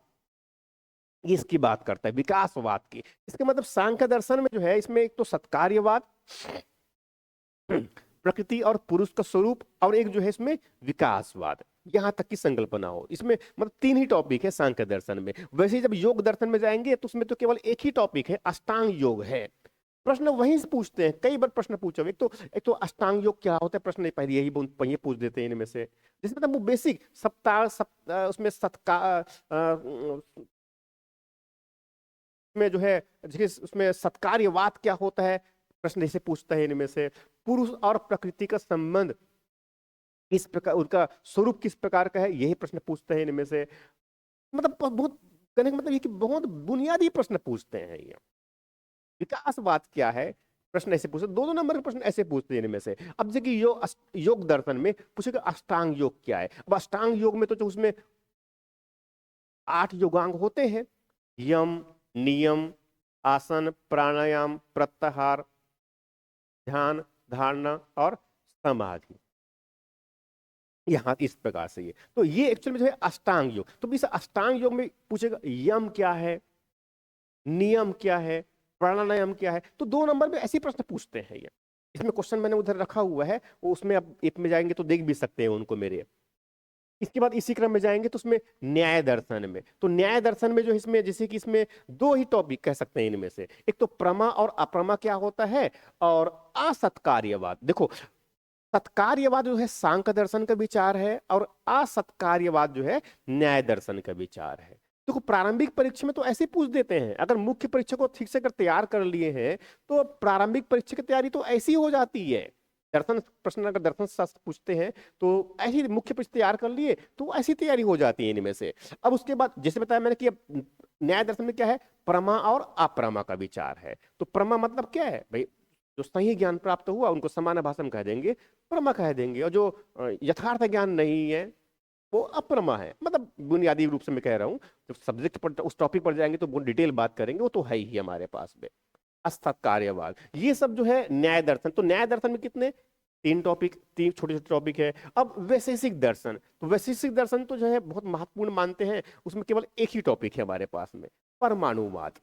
ये इसकी बात करता है, विकासवाद की। इसके मतलब सांख्य दर्शन में जो है इसमें एक तो सत्कार्यवाद, प्रकृति और पुरुष का स्वरूप, और एक जो है इसमें विकासवाद, यहां तक की संकल्पना हो। इसमें मतलब तीन ही टॉपिक है सांख्य दर्शन में। वैसे ही जब योग दर्शन में जाएंगे तो उसमें तो केवल एक ही टॉपिक है, अष्टांग योग है। प्रश्न वहीं से पूछते हैं, कई बार प्रश्न पूछा, एक तो अष्टांग योग क्या होता है, प्रश्न पहले यही पूछ देते हैं इनमें से। जिसमें मतलब वो बेसिक सप्ताह उसमें में जो है उसमें सत्कार्यवाद क्या होता है, प्रश्न ऐसे पूछता है इनमें से। पुरुष और प्रकृति का संबंध किस प्रकार, उनका स्वरूप किस प्रकार का है, यही प्रश्न पूछते हैं इनमें से। मतलब बहुत कहने का मतलब ये कि बहुत बुनियादी प्रश्न पूछते हैं ये। विकासवाद क्या है, प्रश्न ऐसे पूछते, दो नंबर के प्रश्न ऐसे पूछते हैं इनमें से। अब देखिए योग दर्शन में पूछेगा अष्टांग योग क्या है। अब अष्टांग योग में तो उसमें 8 योगांग होते हैं, यम, नियम, आसन, प्राणायाम, प्रत्याहार, ध्यान, धारणा और समाधि, यहां इस प्रकार से। ये तो ये एक्चुअल में जो है अष्टांग योग। तो इस अष्टांग योग में पूछेगा यम क्या है, नियम क्या है, प्राणायाम क्या है। तो 2 नंबर में ऐसे प्रश्न पूछते हैं ये। इसमें क्वेश्चन मैंने उधर रखा हुआ है, वो उसमें अब ऐप में जाएंगे तो देख भी सकते हैं उनको मेरे। इसके बाद इसी क्रम में जाएंगे तो उसमें न्याय दर्शन में, तो न्याय दर्शन में जो इसमें जैसे कि इसमें 2 ही टॉपिक कह सकते हैं इनमें से, एक तो प्रमा और अप्रमा क्या होता है, और असत्कार्यवाद। देखो सत्कार्यवाद जो है सांख्य दर्शन का विचार है, और असत्कार्यवाद जो है न्याय दर्शन का विचार है। देखो प्रारंभिक परीक्षा में तो ऐसे पूछ देते हैं, अगर मुख्य परीक्षा को ठीक से अगर तैयार कर लिए हैं तो प्रारंभिक परीक्षा की तैयारी तो ऐसी हो जाती है। दर्शन प्रश्न अगर दर्शन शास्त्र पूछते हैं तो ऐसी मुख्य प्रश्न तैयार कर लिए तो ऐसी तैयारी हो जाती है इनमें से। अब उसके बाद जैसे बताया मैंने कि अब न्याय दर्शन में क्या है, प्रमा और अप्रमा का विचार है। तो प्रमा मतलब क्या है भाई, जो सही ज्ञान प्राप्त हुआ उनको समान्य भाषा में कह देंगे, प्रमा कह देंगे, और जो यथार्थ ज्ञान नहीं है वो अप्रमा है। मतलब बुनियादी रूप से मैं कह रहा हूँ, जब सब्जेक्ट पर उस टॉपिक पर जाएंगे तो बहुत डिटेल बात करेंगे, वो तो है ही हमारे पास में। असतत कार्यवाद, ये सब जो है न्याय दर्शन। तो न्याय दर्शन में कितने, तीन टॉपिक, तीन छोटे छोटे टॉपिक है। अब वैशेषिक दर्शन, तो वैशेषिक दर्शन तो जो है बहुत महत्वपूर्ण मानते हैं, उसमें केवल एक ही टॉपिक है हमारे पास में, परमाणुवाद।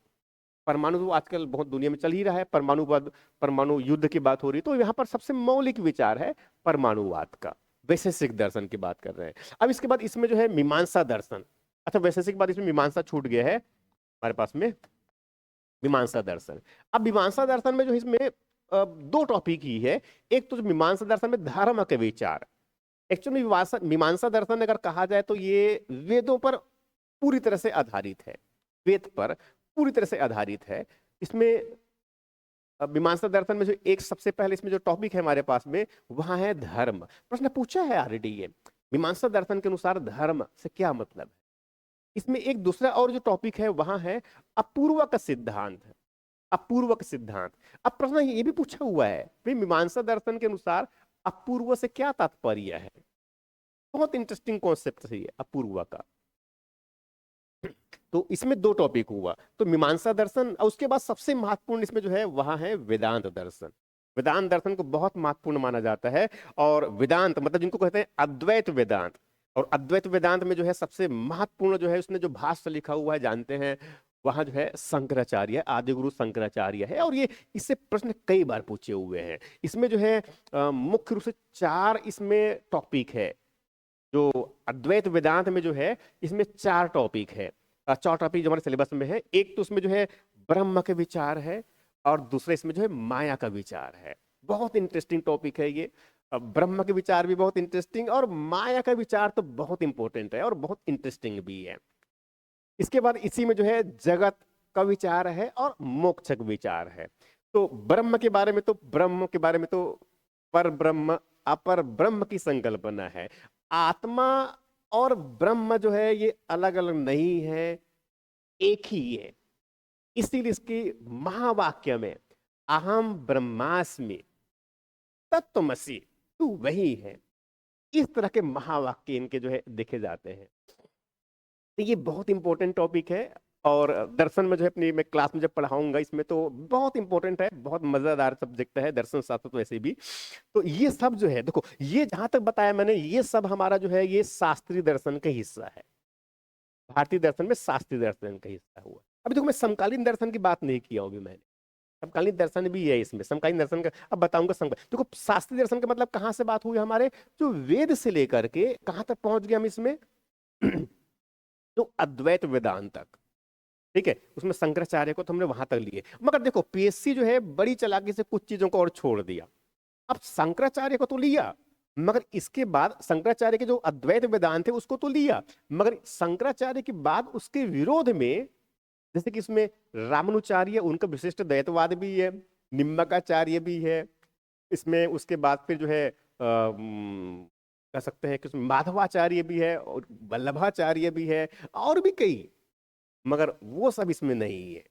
परमाणु तो आजकल बहुत दुनिया में चल ही रहा है, परमाणुवाद, परमाणु युद्ध की बात हो रही है, तो यहाँ पर सबसे मौलिक विचार है परमाणुवाद का, वैशेषिक दर्शन की बात कर रहे हैं। अब इसके बाद इसमें जो है मीमांसा दर्शन, अच्छा वैशेषिक बाद इसमें मीमांसा छूट गया है हमारे पास में, मीमांसा दर्शन। अब मीमांसा दर्शन में जो इसमें दो टॉपिक ही है। एक तो मीमांसा दर्शन में धर्म के विचार, एक्चुअली मीमांसा दर्शन अगर कहा जाए तो ये वेदों पर पूरी तरह से आधारित है, वेद पर पूरी तरह से आधारित है। इसमें मीमांसा दर्शन में जो एक सबसे पहले इसमें जो टॉपिक है हमारे पास में वहां है धर्म। प्रश्न पूछा है ऑलरेडी ये, मीमांसा दर्शन के अनुसार धर्म से क्या मतलब है। इसमें एक दूसरा और जो टॉपिक है वहां है अपूर्वक सिद्धांत, अपूर्वक सिद्धांत। अब प्रश्न ये भी पूछा हुआ है भाई मीमांसा दर्शन के अनुसार अपूर्व से क्या तात्पर्य है। बहुत इंटरेस्टिंग कॉन्सेप्ट है ये अपूर्व का। तो इसमें दो टॉपिक हुआ, तो मीमांसा दर्शन, और उसके बाद सबसे महत्वपूर्ण इसमें जो है वहां है वेदांत दर्शन। वेदांत दर्शन को बहुत महत्वपूर्ण माना जाता है। और वेदांत मतलब जिनको कहते हैं अद्वैत वेदांत, और अद्वैत वेदांत में जो है सबसे महत्वपूर्ण जो है उसने जो भाष्य लिखा हुआ है जानते हैं, वहां जो है शंकराचार्य, आदि गुरु शंकराचार्य है। और ये इससे प्रश्न कई बार पूछे हुए हैं। इसमें जो है मुख्य रूप से चार इसमें टॉपिक है, जो अद्वैत वेदांत में जो है इसमें चार टॉपिक है। चार टॉपिक जो हमारे सिलेबस में है, एक तो उसमें जो है ब्रह्म के विचार है, और दूसरे इसमें जो है माया का विचार है। बहुत इंटरेस्टिंग टॉपिक है ये। ब्रह्म के विचार भी बहुत इंटरेस्टिंग, और माया का विचार तो बहुत इंपॉर्टेंट है और बहुत इंटरेस्टिंग भी है। इसके बाद इसी में जो है जगत का विचार है और मोक्ष का विचार है। तो ब्रह्म के बारे में तो, ब्रह्म के बारे में तो पर ब्रह्म अपर ब्रह्म की संकल्पना है। आत्मा और ब्रह्म जो है ये अलग अलग नहीं है, एक ही है। इसीलिए इसकी महावाक्य में अहम ब्रह्मास्मि तत्त्वमसि, तू वही है, इस तरह के महावाक्य इनके जो है देखे जाते हैं। तो ये बहुत इंपॉर्टेंट टॉपिक है, और दर्शन में जो है अपनी मैं क्लास में जब पढ़ाऊंगा इसमें तो बहुत इंपॉर्टेंट है, बहुत मजेदार सब्जेक्ट है दर्शन शास्त्र तो वैसे भी। तो ये सब जो है देखो, ये जहां तक बताया मैंने ये सब हमारा जो है ये शास्त्रीय दर्शन का हिस्सा है। भारतीय दर्शन में शास्त्रीय दर्शन का हिस्सा हुआ। अभी देखो मैं समकालीन दर्शन की बात नहीं किया होगी मैंने, समकालीन दर्शन भी है इसमें, समकालीन दर्शन का अब बताऊंगा। देखो शास्त्रीय दर्शन का मतलब कहाँ से बात हुई हमारे, जो वेद से लेकर के कहाँ तक पहुंच गए हम इसमें जो अद्वैत वेदांत तक, ठीक है, उसमें शंकराचार्य को तो हमने वहां तक लिए। मगर देखो पीएससी जो है बड़ी चालाकी से कुछ चीजों को और छोड़ दिया। अब शंकराचार्य को तो लिया, मगर इसके बाद शंकराचार्य के जो अद्वैत वेदांत है उसको तो लिया, मगर शंकराचार्य के बाद उसके विरोध में जैसे कि इसमें रामानुचार्य, उनका विशिष्ट द्वैतवाद भी है, निम्बकाचार्य भी है इसमें, उसके बाद फिर जो है कह सकते हैं कि उसमें माधवाचार्य भी है और वल्लभाचार्य भी है और भी कई, मगर वो सब इसमें नहीं है,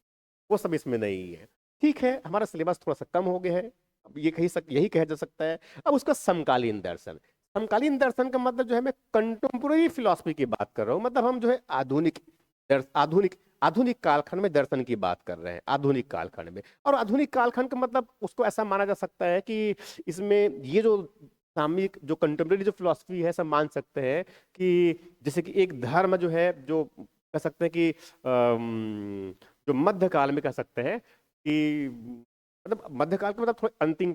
वो सब इसमें नहीं है। ठीक है, हमारा सिलेबस थोड़ा सा कम हो गया है, अब ये यही कहा जा सकता है। अब उसका समकालीन दर्शन, समकालीन दर्शन का मतलब जो है मैं कंटेम्पोररी फिलॉसफी की बात कर रहा हूँ, मतलब हम जो है आधुनिक आधुनिक कालखंड में दर्शन की बात कर रहे हैं, आधुनिक कालखंड में। और आधुनिक कालखंड का मतलब उसको ऐसा माना जा सकता है कि इसमें ये जो सामयिक जो कंटेम्प्रेरी जो फिलॉसफी है सब मान सकते हैं कि जैसे कि एक धर्म जो है, जो कह सकते हैं कि जो मध्यकाल में कह सकते हैं कि मतलब मध्यकाल के मतलब थोड़े अंतिम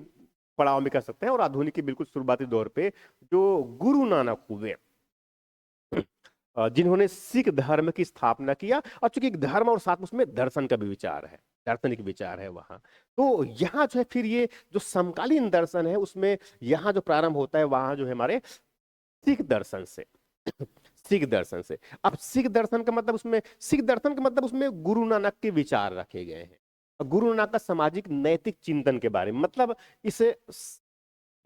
पड़ाव में कह सकते हैं, और आधुनिक के बिल्कुल शुरुआती दौर पे जो गुरु नानक हुए जिन्होंने सिख धर्म की स्थापना किया, और चूंकि धर्म और साथ में उसमें दर्शन का भी विचार है, दार्शनिक विचार है वहां, तो यहाँ जो है फिर ये जो समकालीन दर्शन है उसमें यहाँ जो प्रारंभ होता है वहां जो है हमारे सिख दर्शन से सिख दर्शन से। अब सिख दर्शन का मतलब उसमें, सिख दर्शन का मतलब उसमें गुरु नानक के विचार रखे गए हैं, गुरु नानक का सामाजिक नैतिक चिंतन के बारे में, मतलब इसे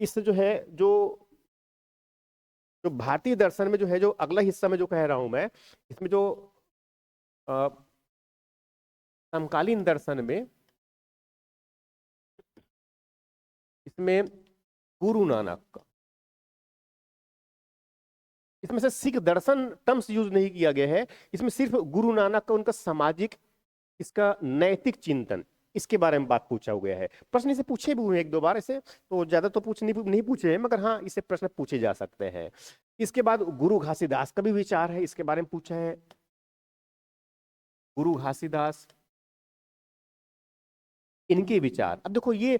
इस जो है जो जो भारतीय दर्शन में जो है, जो अगला हिस्सा में जो कह रहा हूं मैं, इसमें जो अ, समकालीन दर्शन में, इसमें गुरु नानक का, इसमें से सिख दर्शन टर्म्स यूज नहीं किया गया है, इसमें सिर्फ गुरु नानक का उनका सामाजिक, इसका नैतिक चिंतन, इसके बारे में बात पूछा गया है। प्रश्न इसे पूछे भी हुए एक दो बार, ऐसे तो ज्यादा तो नहीं पूछे हैं, मगर हाँ इसे प्रश्न पूछे जा सकते हैं। इसके बाद गुरु घासीदास का भी विचार है, इसके बारे में पूछा है। गुरु घासीदास, इनके विचार, अब देखो ये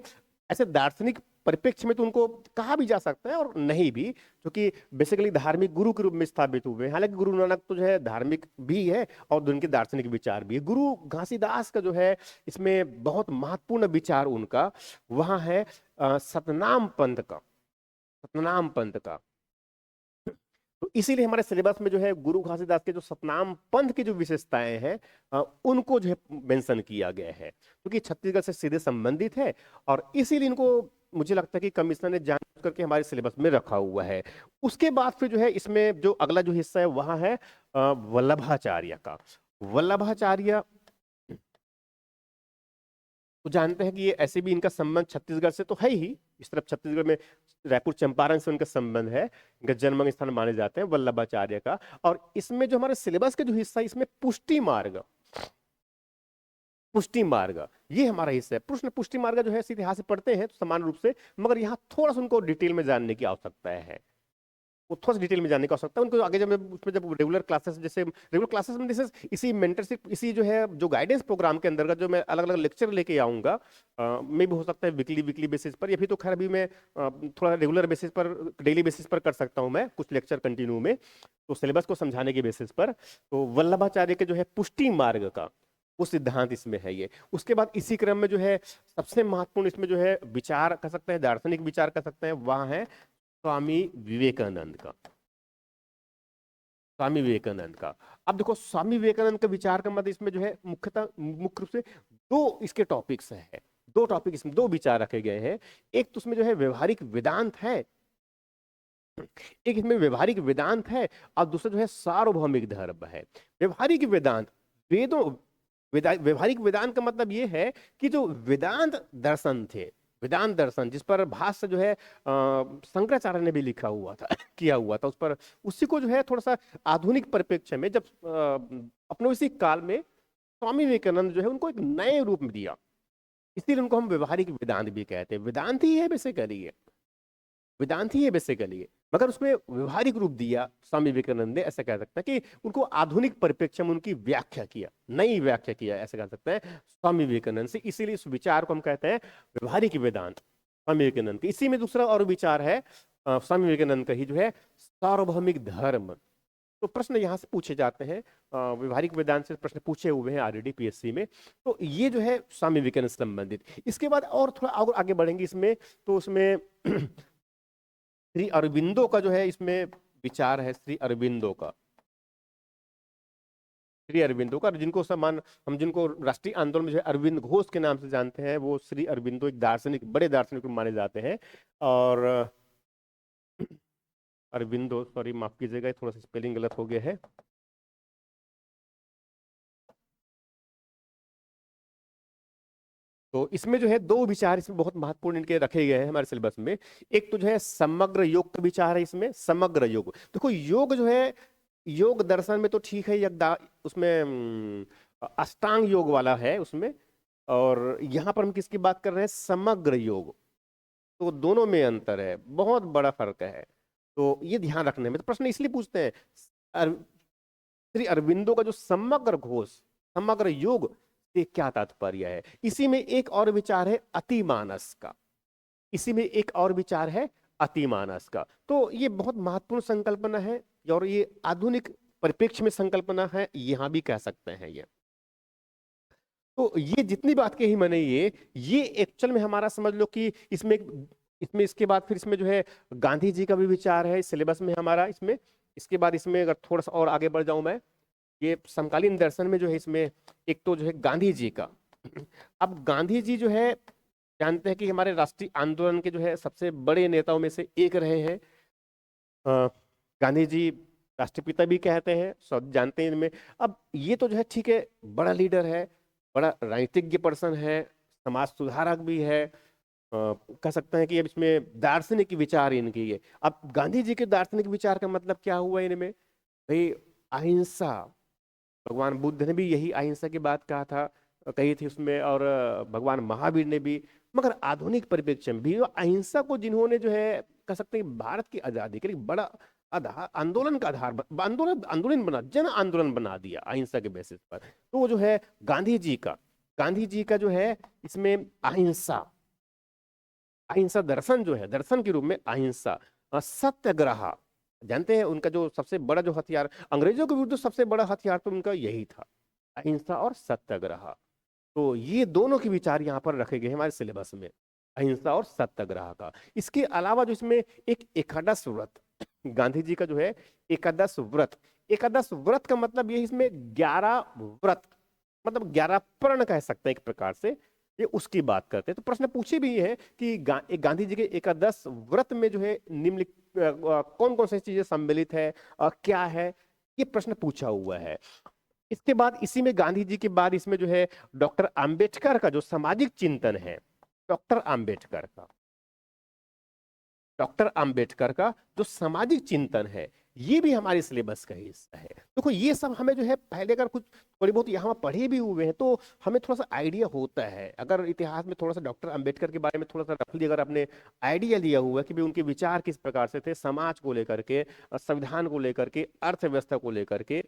ऐसे दार्शनिक परिप्रेक्ष्य में तो उनको कहा भी जा सकता है और नहीं भी, क्योंकि बेसिकली धार्मिक गुरु के रूप में स्थापित हुए हैं। हालांकि गुरु नानक तो जो है धार्मिक भी है और उनके दार्शनिक विचार भी है। गुरु घासीदास का जो है, इसमें बहुत महत्वपूर्ण विचार उनका वहां है सतनाम पंथ का, सतनाम पंथ का। तो इसीलिए हमारे सिलेबस में जो है गुरु घासीदास के जो सतनाम पंथ की जो विशेषताएं हैं उनको जो है मेंशन किया गया है, क्योंकि छत्तीसगढ़ से सीधे संबंधित है और इसीलिए इनको मुझे लगता है कि कमिश्नर ने जान करके हमारे सिलेबस में रखा हुआ है। उसके बाद फिर जो है इसमें जो अगला जो हिस्सा है वहां है वल्लभाचार्य का। वल्लभाचार्य तो जानते हैं कि ये ऐसे भी इनका संबंध छत्तीसगढ़ से तो है ही, इस तरफ छत्तीसगढ़ में रायपुर चंपारण से उनका संबंध है, इनका जन्म स्थान माने जाते हैं वल्लभाचार्य का। और इसमें जो हमारे सिलेबस का जो हिस्सा है, इसमें पुष्टि मार्ग, पुष्टि मार्ग ये हमारा हिस्सा है। प्रश्न पुष्टि मार्ग जो है इतिहास से पढ़ते हैं तो समान रूप से, मगर यहाँ थोड़ा सा उनको डिटेल में जानने की आवश्यकता है, वो थोड़ा सा डिटेल में जानने की आवश्यकता है उनको। आगे जब उसमें जब रेगुलर क्लासेस, जैसे रेगुलर क्लासेस में जैसे इसी मेंटरशिप, इसी जो है जो गाइडेंस प्रोग्राम के अंतर्गत जो मैं अलग अलग लेक्चर लेके आऊंगा, मे भी हो सकता है वीकली बेसिस पर, या फिर तो खैर अभी मैं थोड़ा रेगुलर बेसिस पर, डेली बेसिस पर कर सकता हूँ मैं कुछ लेक्चर कंटिन्यू में, तो सिलेबस को समझाने के बेसिस पर। तो वल्लभाचार्य के जो है पुष्टि मार्ग का वो सिद्धांत इसमें है ये। उसके बाद इसी क्रम में जो है सबसे महत्वपूर्ण इसमें जो है विचार कर सकते हैं, दार्शनिक विचार कर सकते हैं, वहां है स्वामी विवेकानंद का, स्वामी विवेकानंद का। अब देखो स्वामी विवेकानंद का विचार का मतलब इसमें जो है मुख्यतः मुख्य रूप से दो इसके टॉपिक्स है, दो टॉपिक इसमें, दो विचार रखे गए हैं। एक तो उसमें जो है व्यवहारिक वेदांत है, एक इसमें व्यवहारिक वेदांत है, और दूसरा जो है सार्वभौमिक धर्म है। व्यवहारिक वेदांत, वेदों व्यवहारिक वेदांत का मतलब ये है कि जो वेदांत दर्शन थे, वेदांत दर्शन जिस पर भाष्य जो है शंकराचार्य ने भी लिखा हुआ था किया हुआ था, उस पर उसी को जो है थोड़ा सा आधुनिक परिप्रेक्ष्य में जब अपने इसी काल में स्वामी विवेकानंद जो है उनको एक नए रूप में दिया, इसीलिए उनको हम व्यवहारिक वेदांत भी कहते हैं। वेदांत ही है बेसिकली, वेदांत ही है बेसिकली, मगर उसमें व्यवहारिक रूप दिया स्वामी विवेकानंद ने, ऐसा कह सकते हैं कि उनको आधुनिक परिप्रेक्ष्य में उनकी व्याख्या किया, नई व्याख्या किया, ऐसा कह सकते हैं स्वामी विवेकानंद से। इसीलिए इस विचार को हम कहते हैं व्यवहारिक वेदांत स्वामी विवेकानंद के। इसी में दूसरा और विचार है स्वामी विवेकानंद का ही जो है सार्वभौमिक धर्म। तो प्रश्न यहाँ से पूछे जाते हैं, व्यवहारिक वेदांत से प्रश्न पूछे हुए हैं ऑलरेडी पीएससी में, तो ये जो है स्वामी विवेकानंद से संबंधित। इसके बाद और थोड़ा और आगे बढ़ेंगे इसमें, तो उसमें श्री अरविंदो का जो है इसमें विचार है, श्री अरविंदो का, श्री अरविंदो का, जिनको समान हम जिनको राष्ट्रीय आंदोलन में जो है अरविंद घोष के नाम से जानते हैं, वो श्री अरविंदो एक दार्शनिक, बड़े दार्शनिक माने जाते हैं। और अरविंदो, सॉरी माफ कीजिएगा थोड़ा सा स्पेलिंग गलत हो गया है। तो इसमें जो है दो विचार इसमें बहुत महत्वपूर्ण इनके रखे गए हैं हमारे सिलेबस में। एक तो जो है समग्र योग का विचार है इसमें, समग्र योग। देखो योग जो है, योग दर्शन में तो ठीक है, उसमें अष्टांग योग वाला है उसमें, और यहाँ पर हम किसकी बात कर रहे हैं, समग्र योग। तो दोनों में अंतर है, बहुत बड़ा फर्क है, तो ये ध्यान रखने में। तो प्रश्न इसलिए पूछते हैं श्री अरविंदो का जो समग्र घोष, समग्र योग से क्या तात्पर्य है। इसी में एक और विचार है अतिमानस का, इसी में एक और विचार है अतिमानस का। तो ये बहुत महत्वपूर्ण संकल्पना है और ये आधुनिक परिप्रेक्ष्य में संकल्पना है, यहां भी कह सकते हैं ये। तो ये जितनी बात कही मैंने, ये एक्चुअल में हमारा समझ लो कि इसमें इसके बाद फिर इसमें जो है गांधी जी का भी विचार है सिलेबस में हमारा इसमें। इसके बाद इसमें अगर थोड़ा सा और आगे बढ़ जाऊं मैं, ये समकालीन दर्शन में जो है इसमें एक तो जो है गांधी जी का। अब गांधी जी जो है जानते हैं कि हमारे राष्ट्रीय आंदोलन के जो है सबसे बड़े नेताओं में से एक रहे हैं। अ, गांधी जी राष्ट्रपिता भी कहते हैं, सब जानते हैं इनमें। अब ये तो जो है ठीक है, बड़ा लीडर है, बड़ा राजनीतिज्ञ पर्सन है, समाज सुधारक भी है। कह सकते हैं कि अब इसमें दार्शनिक विचार इनकी है। अब गांधी जी के दार्शनिक विचार का मतलब क्या हुआ इनमें? भाई, अहिंसा। भगवान बुद्ध ने भी यही अहिंसा की बात कहा था, कही थी उसमें, और भगवान महावीर ने भी। मगर आधुनिक परिप्रेक्ष्य में भी अहिंसा को जिन्होंने जो है कह सकते हैं भारत की आजादी के लिए बड़ा आधार, आंदोलन का आधार, आंदोलन आंदोलन बना, जन आंदोलन बना दिया अहिंसा के बेसिस पर। तो वो जो है गांधी जी का जो है इसमें अहिंसा, अहिंसा दर्शन जो है, दर्शन के रूप में अहिंसा। सत्याग्रह, जानते हैं उनका जो सबसे बड़ा जो हथियार अंग्रेजों के विरुद्ध, सबसे बड़ा हथियार तो उनका यही था, अहिंसा और सत्याग्रह। तो ये दोनों के विचार यहाँ पर रखे गए हैं हमारे सिलेबस में, अहिंसा और सत्याग्रह का। इसके अलावा जो इसमें एक एकादश व्रत, गांधी जी का जो है एकादश व्रत। एकादश व्रत का मतलब ये इसमें 11 व्रत, मतलब 11 प्रण कह सकते हैं एक प्रकार से, ये उसकी बात करते हैं। तो प्रश्न पूछे भी है कि गांधी जी के एकादश व्रत में जो है निम्नलिखित कौन कौन सी चीजें सम्मिलित है, क्या है, ये प्रश्न पूछा हुआ है। इसके बाद इसी में गांधी जी के बाद इसमें जो है डॉक्टर अंबेडकर का जो सामाजिक चिंतन है, डॉक्टर अंबेडकर का डॉक्टर अंबेडकर का जो सामाजिक चिंतन है, ये भी हमारे सिलेबस का हिस्सा है। देखो ये सब हमें जो है पहले अगर कुछ थोड़ी बहुत यहाँ पढ़े भी हुए हैं तो हमें थोड़ा सा आइडिया होता है। अगर इतिहास में थोड़ा सा डॉक्टर अंबेडकर के बारे में थोड़ा सा रफली अगर आपने आइडिया लिया हुआ है कि भी उनके विचार किस प्रकार से थे, समाज को लेकर के, संविधान को लेकर के, अर्थव्यवस्था को लेकर के,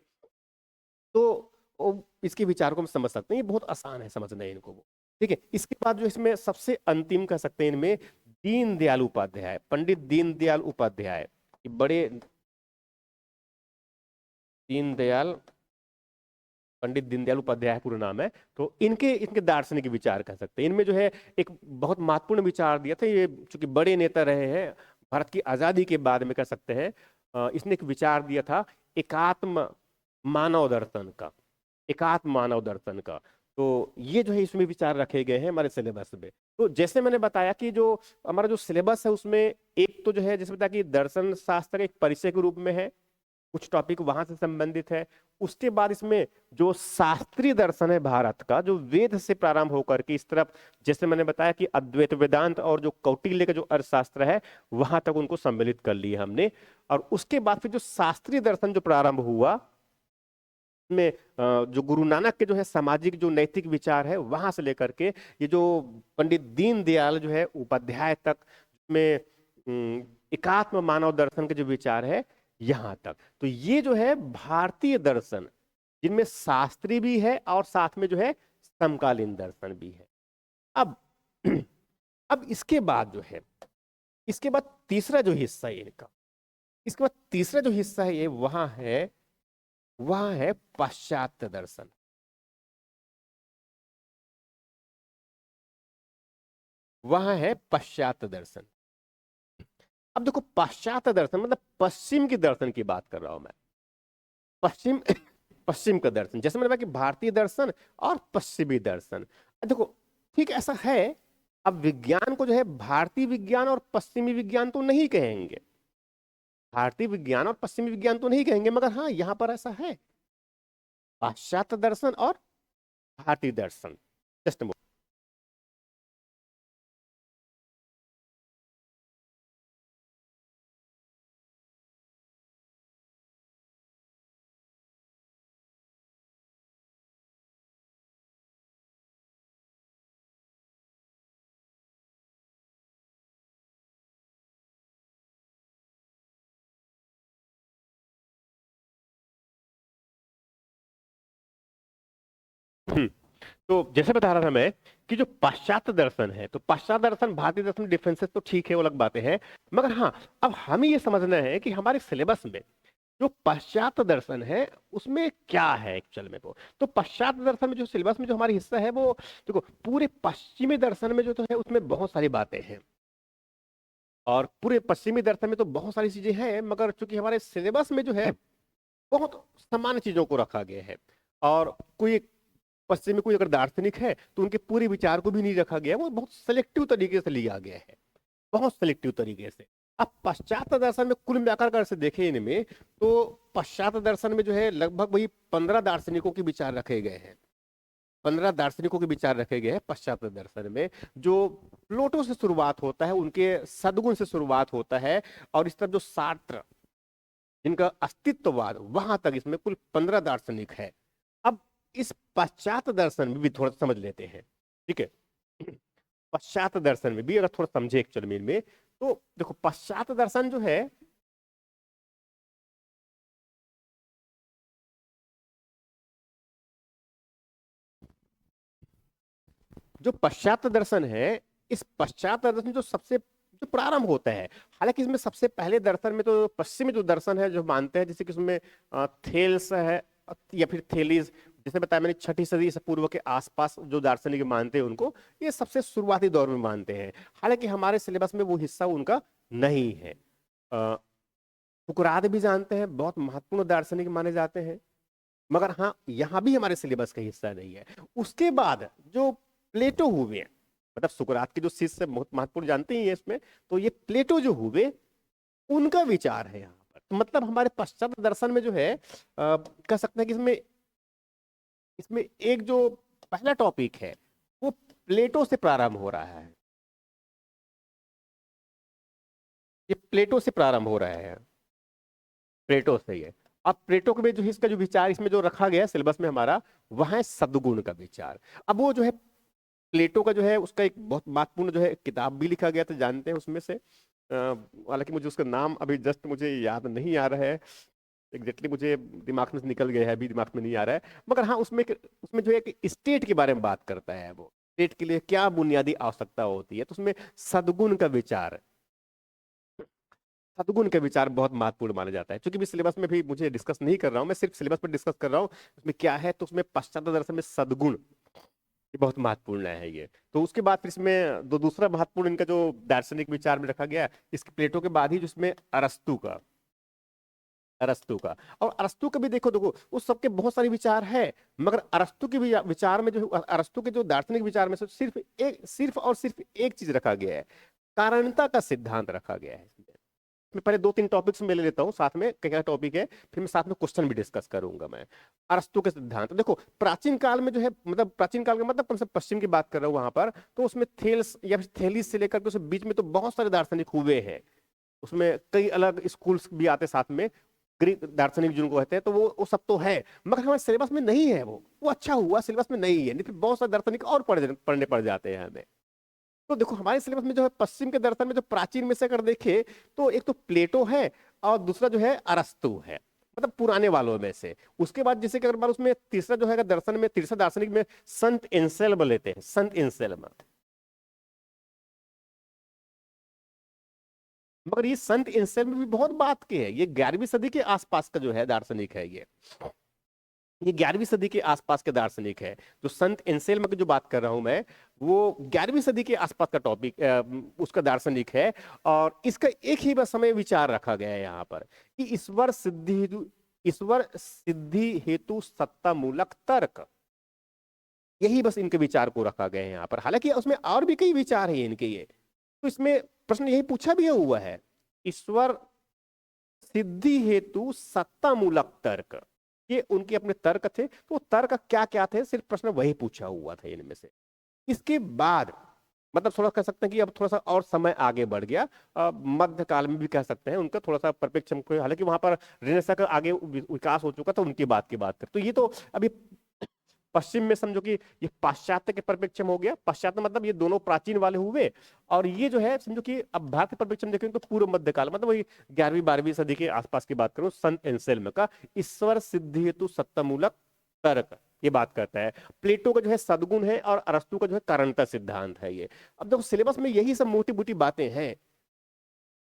तो इसके विचार को हम समझ सकते हैं। ये बहुत आसान है समझना इनको वो। ठीक है, इसके बाद जो इसमें सबसे अंतिम कह सकते हैं इनमें दीनदयाल उपाध्याय, पंडित दीनदयाल उपाध्याय, ये बड़े दीनदयाल, पंडित दीनदयाल उपाध्याय पूरा नाम है। तो इनके इनके दार्शनिक विचार कह सकते हैं। इनमें जो है एक बहुत महत्वपूर्ण विचार दिया था, ये चूंकि बड़े नेता रहे हैं भारत की आजादी के बाद में कह सकते हैं, इसने एक विचार दिया था एकात्म मानव दर्शन का, एकात्म मानव दर्शन का। तो ये जो है इसमें विचार रखे गए हैं हमारे सिलेबस में। तो जैसे मैंने बताया कि जो हमारा जो सिलेबस है उसमें एक तो जो है जैसे बताया कि दर्शन शास्त्र एक परिचय के रूप में है, कुछ टॉपिक वहां से संबंधित है। उसके बाद इसमें जो शास्त्रीय दर्शन है भारत का, जो वेद से प्रारंभ होकर के इस तरफ, जैसे मैंने बताया कि अद्वैत वेदांत और जो कौटिल्य का जो अर्थशास्त्र है, वहां तक उनको सम्मिलित कर लिया हमने। और उसके बाद फिर जो शास्त्रीय दर्शन जो प्रारंभ हुआ में जो गुरु नानक के जो है सामाजिक जो नैतिक विचार है, वहां से लेकर के ये जो पंडित दीनदयाल जो है उपाध्याय तक में एकात्म मानव दर्शन के जो विचार है, यहां तक। तो ये जो है भारतीय दर्शन, जिनमें शास्त्री भी है और साथ में जो है समकालीन दर्शन भी है। अब अब इसके बाद जो है, इसके बाद तीसरा जो हिस्सा है इनका, इसके बाद तीसरा जो हिस्सा है ये वह है पाश्चात्य दर्शन। वह है पाश्चात्य दर्शन। अब देखो पाश्चात्य दर्शन मतलब पश्चिम की दर्शन की बात कर रहा हूं मैं, पश्चिम पश्चिम का दर्शन। जैसे मैंने कहा कि भारतीय दर्शन और पश्चिमी दर्शन, देखो ठीक ऐसा है। अब विज्ञान को जो है भारतीय विज्ञान और पश्चिमी विज्ञान तो नहीं कहेंगे, भारतीय विज्ञान और पश्चिमी विज्ञान तो नहीं कहेंगे, मगर हाँ यहां पर ऐसा है, पाश्चात्य दर्शन और भारतीय दर्शन। जस्ट तो जैसे बता रहा था मैं कि जो पाश्चात्य दर्शन है, तो पाश्चात्य दर्शन भारतीय दर्शन डिफरेंसेस तो ठीक है, वो अलग बातें हैं। मगर हाँ, अब हमें ये समझना है कि हमारे सिलेबस में जो पाश्चात्य दर्शन है उसमें क्या है एक्चुअल में। तो पाश्चात्य दर्शन में जो सिलेबस में जो हमारी हिस्सा है वो, देखो पूरे पश्चिमी दर्शन में जो तो है उसमें बहुत सारी बातें हैं, और पूरे पश्चिमी दर्शन में तो बहुत सारी चीजें हैं, मगर चूंकि हमारे सिलेबस में जो है बहुत सामान्य चीजों को रखा गया है। और कोई पश्चिम में कोई अगर दार्शनिक है तो उनके पूरे विचार को भी नहीं रखा गया, वो बहुत सेलेक्टिव तरीके से लिया गया है, बहुत सेलेक्टिव तरीके से। अब पश्चात दर्शन में कुल मिलाकर अगर से देखें इनमें, तो पश्चात दर्शन में जो है लगभग वही 15 दार्शनिकों के विचार रखे गए हैं, 15 दार्शनिकों के विचार रखे गए हैं पश्चात दर्शन में। जो प्लेटो से शुरुआत होता है, उनके सद्गुण से शुरुआत होता है, और इस तरफ जो सार्त्र जिनका अस्तित्ववाद, वहां तक इसमें कुल 15 दार्शनिक है। अब इस पश्चात दर्शन में भी थोड़ा समझ लेते हैं, ठीक है। पश्चात दर्शन में भी अगर थोड़ा समझे एक्चुअली में, तो देखो पश्चात दर्शन जो है, जो पश्चात दर्शन है, इस पश्चात दर्शन जो सबसे जो प्रारंभ होता है, हालांकि इसमें सबसे पहले दर्शन में तो पश्चिमी जो दर्शन है जो मानते हैं, जैसे कि उसमें थेल्स है या फिर थेलीज, जैसे बताया मैंने 6ठी सदी से पूर्व के आसपास जो दार्शनिक मानते हैं उनको, ये सबसे शुरुआती दौर में मानते हैं। हालांकि हमारे सिलेबस में वो हिस्सा उनका नहीं है। सुकरात भी जानते हैं, बहुत महत्वपूर्ण दार्शनिक माने जाते हैं, मगर हाँ यहाँ भी हमारे सिलेबस का हिस्सा नहीं है। उसके बाद जो प्लेटो हुए, मतलब सुकरात के जो शिष्य बहुत महत्वपूर्ण जानते ही है इसमें, तो ये प्लेटो जो हुए उनका विचार है यहाँ पर। तो मतलब हमारे पश्चात दर्शन में जो है कह सकते हैं कि इसमें इसमें एक जो पहला टॉपिक है वो प्लेटो से प्रारंभ हो रहा है, ये प्लेटो से प्रारंभ हो रहा है, प्लेटो से ही है। अब प्लेटो के में जो इसका जो विचार इसमें जो रखा गया सिलेबस में हमारा, वह है सद्गुण का विचार। अब वो जो है प्लेटो का जो है उसका एक बहुत महत्वपूर्ण जो है किताब भी लिखा गया था, जानते हैं उसमें से, हालांकि मुझे उसका नाम अभी जस्ट मुझे याद नहीं आ रहा है एग्जैक्टली, मुझे दिमाग में से निकल गया है, अभी दिमाग में नहीं आ रहा है, मगर हाँ उसमें उसमें जो है एक स्टेट के बारे में बात करता है, वो स्टेट के लिए क्या बुनियादी आवश्यकता होती है, तो उसमें सद्गुण का विचार, सद्गुण का विचार बहुत महत्वपूर्ण माना जाता है। क्योंकि भी सिलेबस में भी मुझे डिस्कस नहीं कर रहा हूँ, मैं सिर्फ सिलेबस पर डिस्कस कर रहा हूँ उसमें क्या है, तो उसमें पश्चात दर्शन में सद्गुण ये बहुत महत्वपूर्ण है ये। तो उसके बाद फिर इसमें दूसरा महत्वपूर्ण इनका जो दार्शनिक विचार में रखा गया, इसके प्लेटो के बाद ही जिसमें अरस्तु का, अरस्तु का, और अरस्तु का भी देखो देखो उस सबके बहुत सारे विचार है, मगर अरस्तु के विचार में जो अरस्तु के जो दार्शनिक विचार में से सिर्फ और सिर्फ एक चीज रखा गया है, कारणता का सिद्धांत रखा गया है। मैं पहले 2-3 टॉपिक्स में ले लेता हूँ साथ में, क्या क्या टॉपिक है, फिर मैं साथ में क्वेश्चन भी डिस्कस करूंगा मैं। अरस्तु के सिद्धांत देखो, प्राचीन काल में जो है, मतलब प्राचीन काल का मतलब कम से पश्चिम की बात कर रहा हूँ वहां पर, तो उसमें थेल्स या फिर थेलीस से लेकर के उस बीच में तो बहुत सारे दार्शनिक हुए हैं, उसमें कई अलग स्कूल्स भी आते साथ में, ग्रीक दार्शनिक जिनको कहते हैं, तो वो सब तो है, मगर हमारे सिलेबस में नहीं है वो अच्छा हुआ सिलेबस में नहीं है, नहीं फिर बहुत सारे दार्शनिक और पढ़ने पड़ जाते हैं हमें। तो देखो हमारे सिलेबस में जो है पश्चिम के दर्शन में जो प्राचीन में से अगर देखे, तो एक तो प्लेटो है और दूसरा जो है अरस्तु है, मतलब पुराने वालों में से। उसके बाद जैसे कि अगर बार उसमें तीसरा जो है दर्शन में, तीसरा दार्शनिक में संत एंसेल्म लेते हैं, संत एंसेल्म, मगर ये संत एंसेल्म भी बहुत बात के है, ये 11वीं सदी के आसपास का जो है दार्शनिक है ये 11वीं सदी के आसपास के दार्शनिक है। जो संत एंसेल्म की जो बात कर रहा हूं मैं, वो 11वीं सदी के आसपास का टॉपिक उसका दार्शनिक है। और इसका एक ही बस समय विचार रखा गया है यहाँ पर कि ईश्वर सिद्धि हेतु सत्ता मूलक तर्क, यही बस इनके विचार को रखा गया है यहाँ पर। हालांकि उसमें और भी कई विचार है इनके ये, तो इसमें प्रश्न यही पूछा भी हुआ है, ईश्वर सिद्धि हेतु सत्ता मूलक तर्क, ये उनके अपने तर्क थे, तो वो तर्क क्या क्या थे, सिर्फ प्रश्न वही पूछा हुआ था इनमें से। इसके बाद मतलब थोड़ा कह सकते हैं कि अब थोड़ा सा और समय आगे बढ़ गया, मध्य काल में भी कह सकते हैं उनका थोड़ा सा परिप्रेक्ष्य, हालांकि वहां पर रेनेसां का आगे विकास हो चुका था, उनकी बात की बात करें तो ये तो अभी पश्चिम में समझो कि ये पाश्चात्य के परिप्रेक्ष्य में हो गया। पाश्चात्य मतलब ये दोनों प्राचीन वाले हुए, और ये जो है समझो कि अब भारत के परिप्रेक्ष्य में देखें तो पूर्व मध्यकाल, मतलब वही 11वीं 12वीं सदी के आसपास की बात करूं, संत एंसेल्म का ईश्वर सिद्धि हेतु सत्तामूलक तर्क ये बात करता है। प्लेटो का जो है सद्गुण है और अरस्तु का जो है कारणता सिद्धांत है ये। अब देखो सिलेबस में यही सब मोटी मोटी बातें हैं,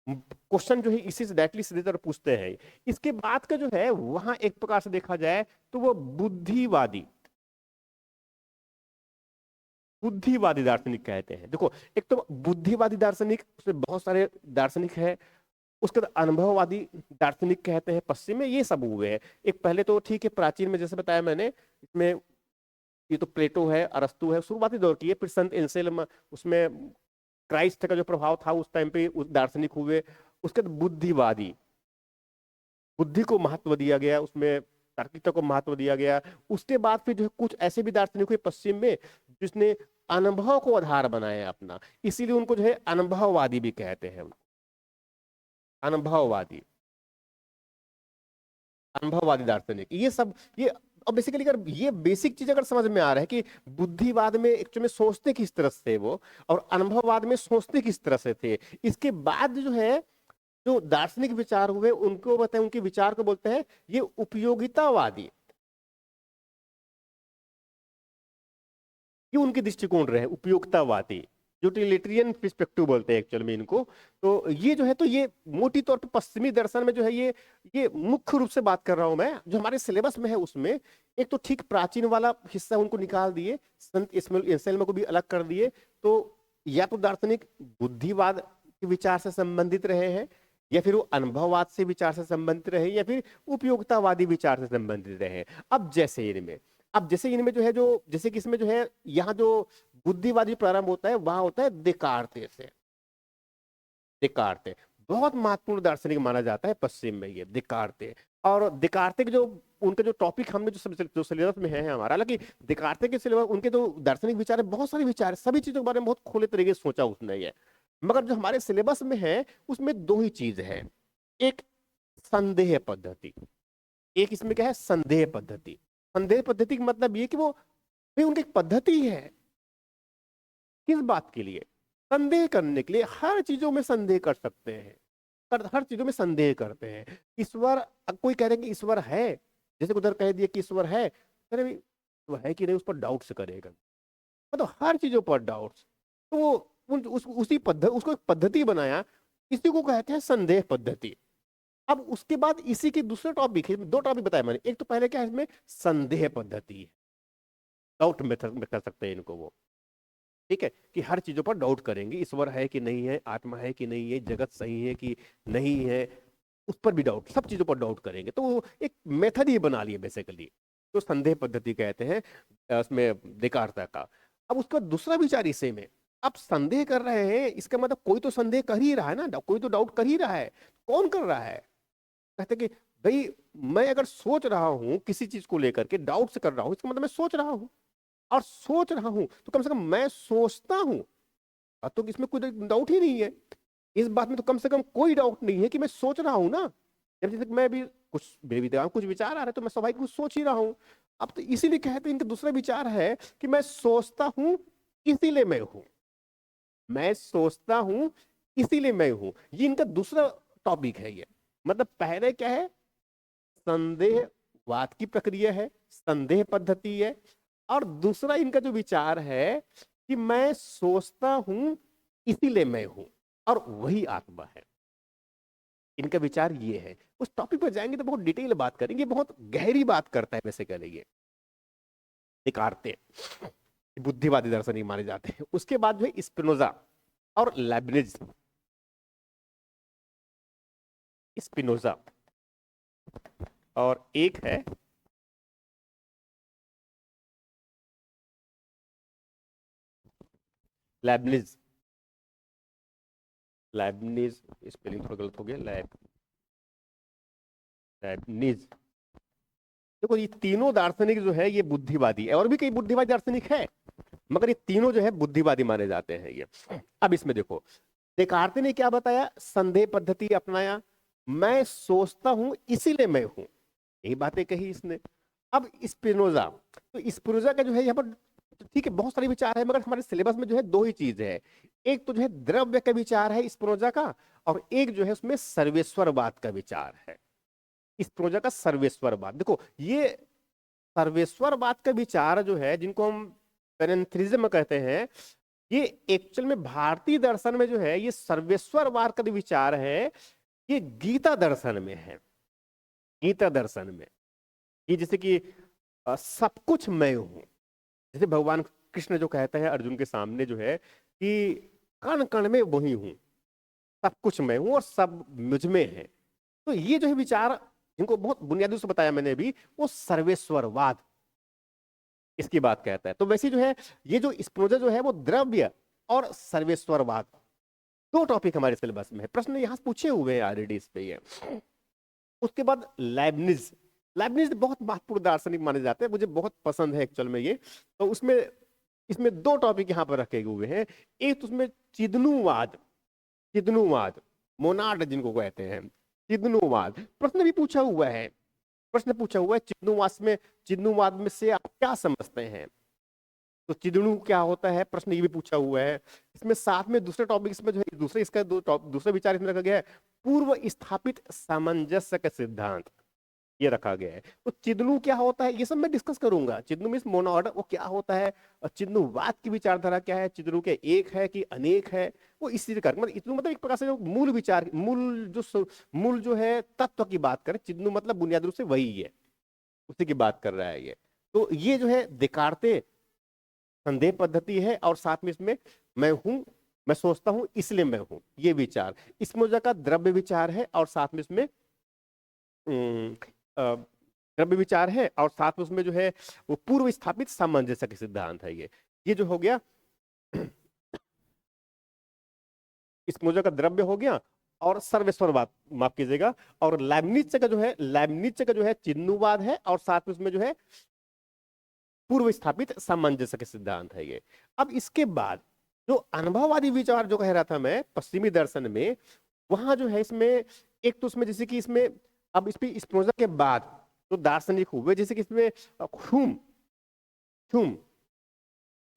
क्वेश्चन जो है इसी से डायरेक्टली सीधे तरह पूछते हैं। इसके बाद का जो है वहां एक प्रकार से देखा जाए तो वो बुद्धिवादी, बुद्धिवादी दार्शनिक कहते हैं। देखो एक तो बुद्धिवादी दार्शनिक, उसमें बहुत सारे दार्शनिक है। उसके बाद अनुभववादी दार्शनिक कहते हैं, पश्चिम में ये सब हुए हैं। एक पहले तो ठीक है प्राचीन में जैसे बताया मैंने, इसमें ये तो प्लेटो है, अरस्तु है, शुरुआती दौर की है। फिर संत एंसेल्म, उसमें क्राइस्ट का जो प्रभाव था उस टाइम पे उस दार्शनिक हुए। उसके बाद बुद्धिवादी, बुद्धि को महत्व दिया गया, उसमें तार्किकता को महत्व दिया गया। उसके बाद फिर जो है कुछ ऐसे भी दार्शनिक हुए पश्चिम में जिसने अनुभव को आधार बनाया अपना, इसीलिए उनको जो है अनुभववादी भी कहते हैं। अनुभववादी, अनुभववादी दार्शनिक, ये सब ये। अब बेसिकली अगर ये बेसिक चीज अगर समझ में आ रहा है कि बुद्धिवाद में एक्चुअली में सोचते किस तरह से वो, और अनुभववाद में सोचते किस तरह से थे, इसके बाद जो है जो दार्शनिक विचार हुए उनको बताए, उनके विचार को बोलते हैं ये उपयोगितावादी। ये उनके दृष्टिकोण रहे उपयोगितावादी, यूटिलिटेरियन पर्सपेक्टिव बोलते हैं एक्चुअल में इनको। तो ये जो है, तो ये मोटी तौर पे पश्चिमी दर्शन में जो है ये मुख्य रूप से बात कर रहा हूं मैं, जो हमारे सिलेबस में है उसमें। एक तो ठीक प्राचीन वाला हिस्सा उनको निकाल दिए, संत एंसेल्म को भी अलग कर दिए। तो या तो दार्शनिक बुद्धिवाद के विचार से संबंधित रहे हैं, या फिर वो अनुभववाद से विचार से संबंधित रहे, या फिर उपयोगितावादी विचार से संबंधित रहे। अब जैसे इनमें जो है, जो जैसे कि इसमें जो है, यहाँ जो बुद्धिवादी प्रारंभ होता है वहां होता है देकार्ते से। देकार्ते बहुत महत्वपूर्ण दार्शनिक माना जाता है पश्चिम में, ये देकार्ते। और देकार्ते के जो उनके जो टॉपिक हमने जो सिलेबस में है हमारा, हालांकि देकार्ते के सिलेबस उनके जो दार्शनिक विचार है, बहुत सारे विचार है, सभी चीजों के बारे में बहुत खुले तरीके से सोचा उसने ये। मगर जो हमारे सिलेबस में है उसमें दो ही चीज है, एक संदेह पद्धति, एक इसमें क्या है संदेह पद्धति। संदेह पद्धति का मतलब ये कि वो भाई उनकी एक पद्धति है, किस बात के लिए, संदेह करने के लिए। हर चीजों में संदेह कर सकते हैं, हर चीजों में संदेह करते हैं। ईश्वर, कोई कह रहे कि ईश्वर है, जैसे उधर कह दिया कि ईश्वर है, अरे भाई वो है कि नहीं उस पर डाउट से करेगा, मतलब हर चीजों पर डाउट्स। तो वो उसी पद्धति, उसको एक पद्धति बनाया, इसी को कहते हैं संदेह पद्धति। अब उसके बाद इसी के दूसरे टॉपिक है, दो टॉपिक बताए मैंने। एक तो पहले क्या है इसमें संदेह पद्धति, डाउट मेथड में कर सकते हैं इनको वो, ठीक है, कि हर चीजों पर डाउट करेंगे, ईश्वर है कि नहीं है, आत्मा है कि नहीं है, जगत सही है कि नहीं है, उस पर भी डाउट, सब चीजों पर डाउट करेंगे। तो वो एक मेथड ही बना लिए बेसिकली, तो संदेह पद्धति कहते हैं उसमें देकार्ता का। अब उसका दूसरा विचार इसे में, आप संदेह कर रहे हैं, इसका मतलब कोई तो संदेह कर ही रहा है ना, कोई तो डाउट कर ही रहा है। कौन कर रहा है? कहते कि भाई मैं अगर सोच रहा हूं किसी चीज को लेकर के, डाउट से कर रहा हूं, इसका मतलब मैं सोच रहा हूं, और सोच रहा हूं तो कम से कम मैं सोचता हूं, तो इसमें कोई डाउट ही नहीं है। इस बात में तो कम से कम कोई डाउट नहीं है कि मैं सोच रहा हूं ना। जब जैसे मैं भी कुछ, मेरे भी दिमाग में कुछ विचार आ रहे हैं तो मैं स्वाभाविक कुछ सोच ही रहा हूं। अब तो इसीलिए कहते हैं, इनका दूसरा विचार है कि मैं सोचता हूं इसीलिए मैं हूं, मैं सोचता हूं इसीलिए मैं हूं। ये इनका दूसरा टॉपिक है ये। मतलब पहले क्या है, संदेहवाद की प्रक्रिया है, संदेह पद्धति है। और दूसरा इनका जो विचार है कि मैं सोचता हूं इसीलिए मैं हूं, और वही आत्मा है। इनका विचार ये है। उस टॉपिक पर जाएंगे तो बहुत डिटेल बात करेंगे, बहुत गहरी बात करता है वैसे करेंगे। देकार्ते बुद्धिवादी दार्शनिक माने जाते हैं। उसके बाद जो है स्पिनोजा और लेबनिज। स्पिनोजा और एक है लेबनिज। लेबनिज स्पेलिंग थोड़ा गलत हो गया, लेबनिज। देखो ये तीनों दार्शनिक जो है ये बुद्धिवादी है, और भी कई बुद्धिवादी दार्शनिक है, मगर ये तीनों जो है बुद्धिवादी माने जाते हैं ये। अब इसमें देखो देकार्ते ने क्या बताया, संदेह पद्धति अपनाया, मैं सोचता हूं इसीलिए मैं हूं, यही बातें कही इसने। अब स्पिनोजा, तो स्पिनोजा का जो है यहाँ पर, ठीक है बहुत सारे विचार है, मगर हमारे सिलेबस में जो है दो ही चीज है। एक तो जो है द्रव्य का विचार है स्पिनोजा का, और एक जो है उसमें सर्वेश्वरवाद का विचार है। स्पिनोजा का सर्वेश्वरवाद, देखो ये सर्वेश्वरवाद का विचार जो है, जिनको हम पेरेंथ्रिज्म कहते हैं, ये एक्चुअल में भारतीय दर्शन में जो है ये सर्वेश्वरवाद का जो विचार है, ये गीता दर्शन में है। गीता दर्शन में ये जैसे कि सब कुछ मैं हूं, जैसे भगवान कृष्ण जो कहते हैं अर्जुन के सामने जो है कि कण कण में वही हूं, सब कुछ मैं हूं और सब मुझ में है। तो ये जो है विचार, जिनको बहुत बुनियादी से बताया मैंने भी, वो सर्वेश्वरवाद, इसकी बात कहता है। तो वैसे जो है ये जो स्पिनोजा जो है वो द्रव्य और सर्वेश्वरवाद, दो टॉपिक हमारे सिलेबस में है, प्रश्न यहां से पूछे हुए हैं ऑलरेडी इस पे ये। उसके बाद लाइब्निज, लाइब्निज बहुत महत्वपूर्ण दार्शनिक माने जाते हैं, मुझे बहुत पसंद है एक्चुअल में ये। तो उसमें इसमें दो टॉपिक यहाँ पर रखे हुए हैं। एक तो उसमें चिदनुवाद, चिदनुवाद मोनाड जिनको कहते हैं, चिदनुवाद प्रश्न भी पूछा हुआ है, प्रश्न पूछा हुआ है चिदनुवाद में से आप क्या समझते हैं। तो चिदनु क्या होता है, प्रश्न ये भी पूछा हुआ है। इसमें साथ में दूसरे टॉपिक इसमें जो है दूसरे इसका दूसरा विचार इसमें रखा गया है, पूर्व स्थापित सामंजस्य का सिद्धांत, ये रखा गया है। तो चिदनु क्या होता है ये सब मैं डिस्कस करूंगा। चिदनु मीन्स मोनोड, वो क्या होता है, और चिदनुवाद की विचारधारा क्या है, चिदनु के एक है कि अनेक है, वो इस चीज का मतलब चिदनु मतलब एक प्रकार से जो मूल विचार, मूल जो है तत्व की बात करें, चिदनु मतलब बुनियादी रूप से वही है, उसी की बात कर रहा है ये। तो ये जो है देकार्ते संदेह पद्धति है, और साथ में इसमें मैं हूं, मैं सोचता हूं इसलिए मैं हूं, ये विचार स्पिनोजा का द्रव्य विचार है, और साथ में इसमें द्रव्य विचार है, और साथ में उसमें जो है वो पूर्व स्थापित सामंजस्य का सिद्धांत है। ये जो हो गया स्पिनोजा का द्रव्य हो गया, और सर्वेश्वरवाद माफ कीजिएगा, और लाइब्निज का जो है, लाइब्निज का जो है चिदनुवाद है, और साथ में उसमें जो है पूर्व स्थापित सामंजस्य के सिद्धांत है ये। अब इसके बाद जो अनुभववादी विचार जो कह रहा था मैं पश्चिमी दर्शन में, वहां जो है इसमें एक तो उसमें जैसे कि इसमें अब इस पे स्पिनोजा के बाद जो दार्शनिक हुए, जैसे कि इसमें ह्यूम, ह्यूम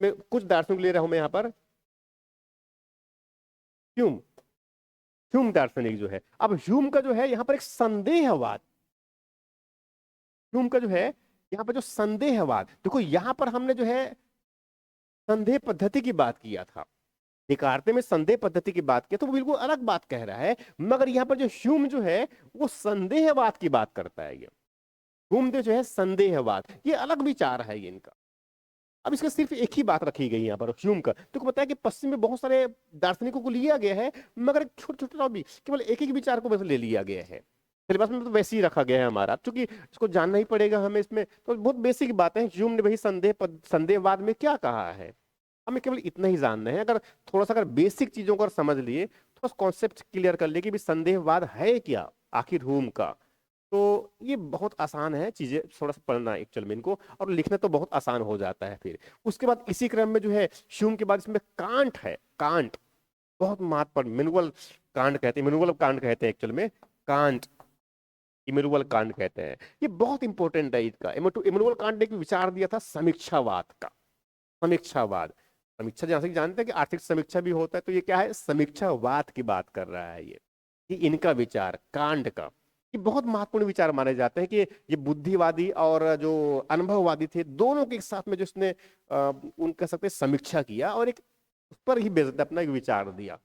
में कुछ दार्शनिक ले रहा हूं मैं यहाँ पर, ह्यूम, ह्यूम दार्शनिक जो है, अब ह्यूम का जो है यहाँ पर एक संदेहवाद, ह्यूम का जो है यहाँ पर जो संदेहवाद, देखो यहाँ पर हमने जो है संदेह पद्धति की बात किया था, देकार्ते में संदेह पद्धति की बात की, तो वो बिल्कुल अलग बात कह रहा है। मगर यहाँ पर जो ह्यूम जो है वो संदेहवाद की बात करता है। ये ह्यूम जो है संदेहवाद, ये अलग विचार है ये इनका। अब इसका सिर्फ एक ही बात रखी गई यहाँ पर ह्यूम का, तो बताया कि पश्चिम में बहुत सारे दार्शनिकों को लिया गया है, मगर छोटे छोटे टॉपिक केवल एक एक विचार को बस ले लिया गया है। सिलेबस में तो वैसे ही रखा गया है हमारा, क्योंकि इसको जानना ही पड़ेगा हमें इसमें, तो बहुत बेसिक बात है। ह्यूम ने वही संदेहवाद में क्या कहा है, हमें केवल इतना ही जानना है। अगर थोड़ा सा अगर बेसिक चीजों को समझ लिए, थोड़ा सा कॉन्सेप्ट क्लियर कर लिए कि भी संदेहवाद है क्या आखिर ह्यूम का, तो ये बहुत आसान है चीजें थोड़ा सा पढ़ना एक्चुअल में इनको, और लिखना तो बहुत आसान हो जाता है फिर। उसके बाद इसी क्रम में जो है ह्यूम के बाद इसमें कांट है, कांट बहुत महत्वपूर्ण, इमैनुअल कांट कहते हैं, इमैनुअल कांट कहते हैं एक्चुअल में, कांट इमैनुअल कांट कहते हैं, ये बहुत इंपॉर्टेंट है इसका। इमैनुअल कांट ने एक विचार दिया था समीक्षावाद का, समीक्षावाद, समीक्षा जैसे कि जानते हैं कि आर्थिक समीक्षा भी होता है, तो ये क्या है, समीक्षावाद की बात कर रहा है ये इनका विचार कांट का। ये बहुत महत्वपूर्ण विचार माने जाते हैं कि ये बुद्धिवादी और जो अनुभववादी थे, दोनों के साथ में जो इसने उनका सकते समीक्षा किया, और एक उस पर ही बेस्ड अपना एक विचार दिया,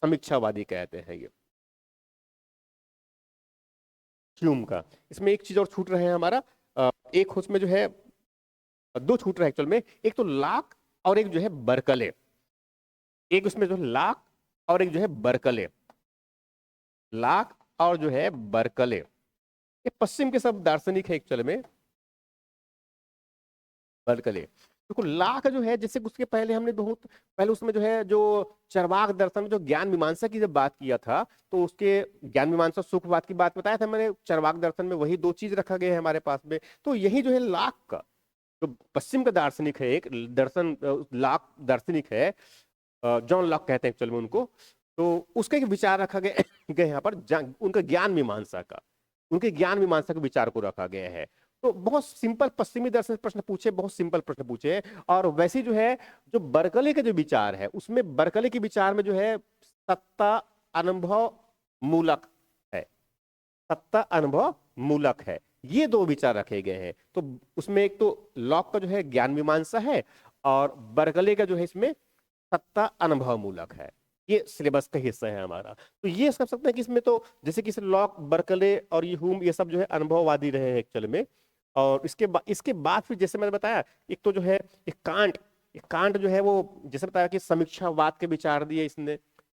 समीक्षावादी कहते हैं ये ह्यूम का। इसमें एक चीज और छूट रहे हैं हमारा, एक उसमें जो है दो छूट रहे हैं एक्चुअल में, एक तो लाक और एक जो है बर्कले, एक उसमें जो लाक और एक जो है बर्कले, लाक और जो है बर्कले, ये पश्चिम के सब दार्शनिक है एक्चुअल में। बर्कले देखो लाक जो है, जैसे उसके पहले हमने बहुत पहले उसमें जो है जो चरवाक दर्शन में जो ज्ञान मीमांसा की जब बात किया था, तो उसके ज्ञान मीमांसा सुखवाद की बात बताया था मैंने, चरवाक दर्शन में वही दो चीज रखा गया है हमारे पास में। तो यही जो है लाक का जो पश्चिम का दार्शनिक है, एक दर्शन लॉक दार्शनिक है, जॉन लॉक कहते हैं एक्चुअल में उनको, तो उसका एक विचार रखा गया यहाँ पर, उनका ज्ञान मीमांसा का, उनके ज्ञान मीमांसा के विचार को रखा गया है। तो बहुत सिंपल पश्चिमी दर्शन प्रश्न पूछे, बहुत सिंपल प्रश्न पूछे। और वैसे जो है जो बर्कले के जो विचार है, उसमें बर्कले के विचार में जो है सत्ता अनुभव मूलक है, सत्ता अनुभव मूलक है, ये दो विचार रखे गए हैं। तो उसमें एक तो लॉक का जो है ज्ञान मीमांसा है, और बर्कले का जो है इसमें सत्ता अनुभव मूलक है। ये सिलेबस का हिस्सा है हमारा। तो ये समझ सकते हैं कि इसमें तो जैसे कि लॉक बर्कले और ये ह्यूम ये सब जो है अनुभववादी रहे हैं एक्चुअल में। और इसके बाद फिर जैसे मैंने बताया, एक तो जो है एक कांट जो है वो जैसे बताया कि समीक्षावाद के विचार दिए इसने,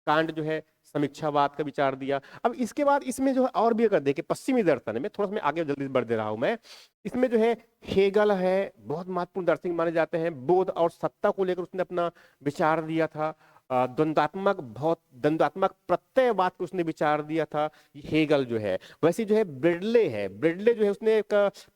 कांट जो है समीक्षावाद का विचार दिया। अब इसके बाद इसमें जो है और भी अगर देखें पश्चिमी दर्शन में, थोड़ा सा मैं आगे जल्दी बढ़ दे रहा हूं मैं, इसमें जो है हेगल है, बहुत महत्वपूर्ण दार्शनिक माने जाते हैं। बोध और सत्ता को लेकर उसने अपना विचार दिया था। द्वंद्वात्मक प्रत्ययवाद को उसने विचार दिया था, हेगल जो है। वैसे जो है ब्रेडले जो है उसने एक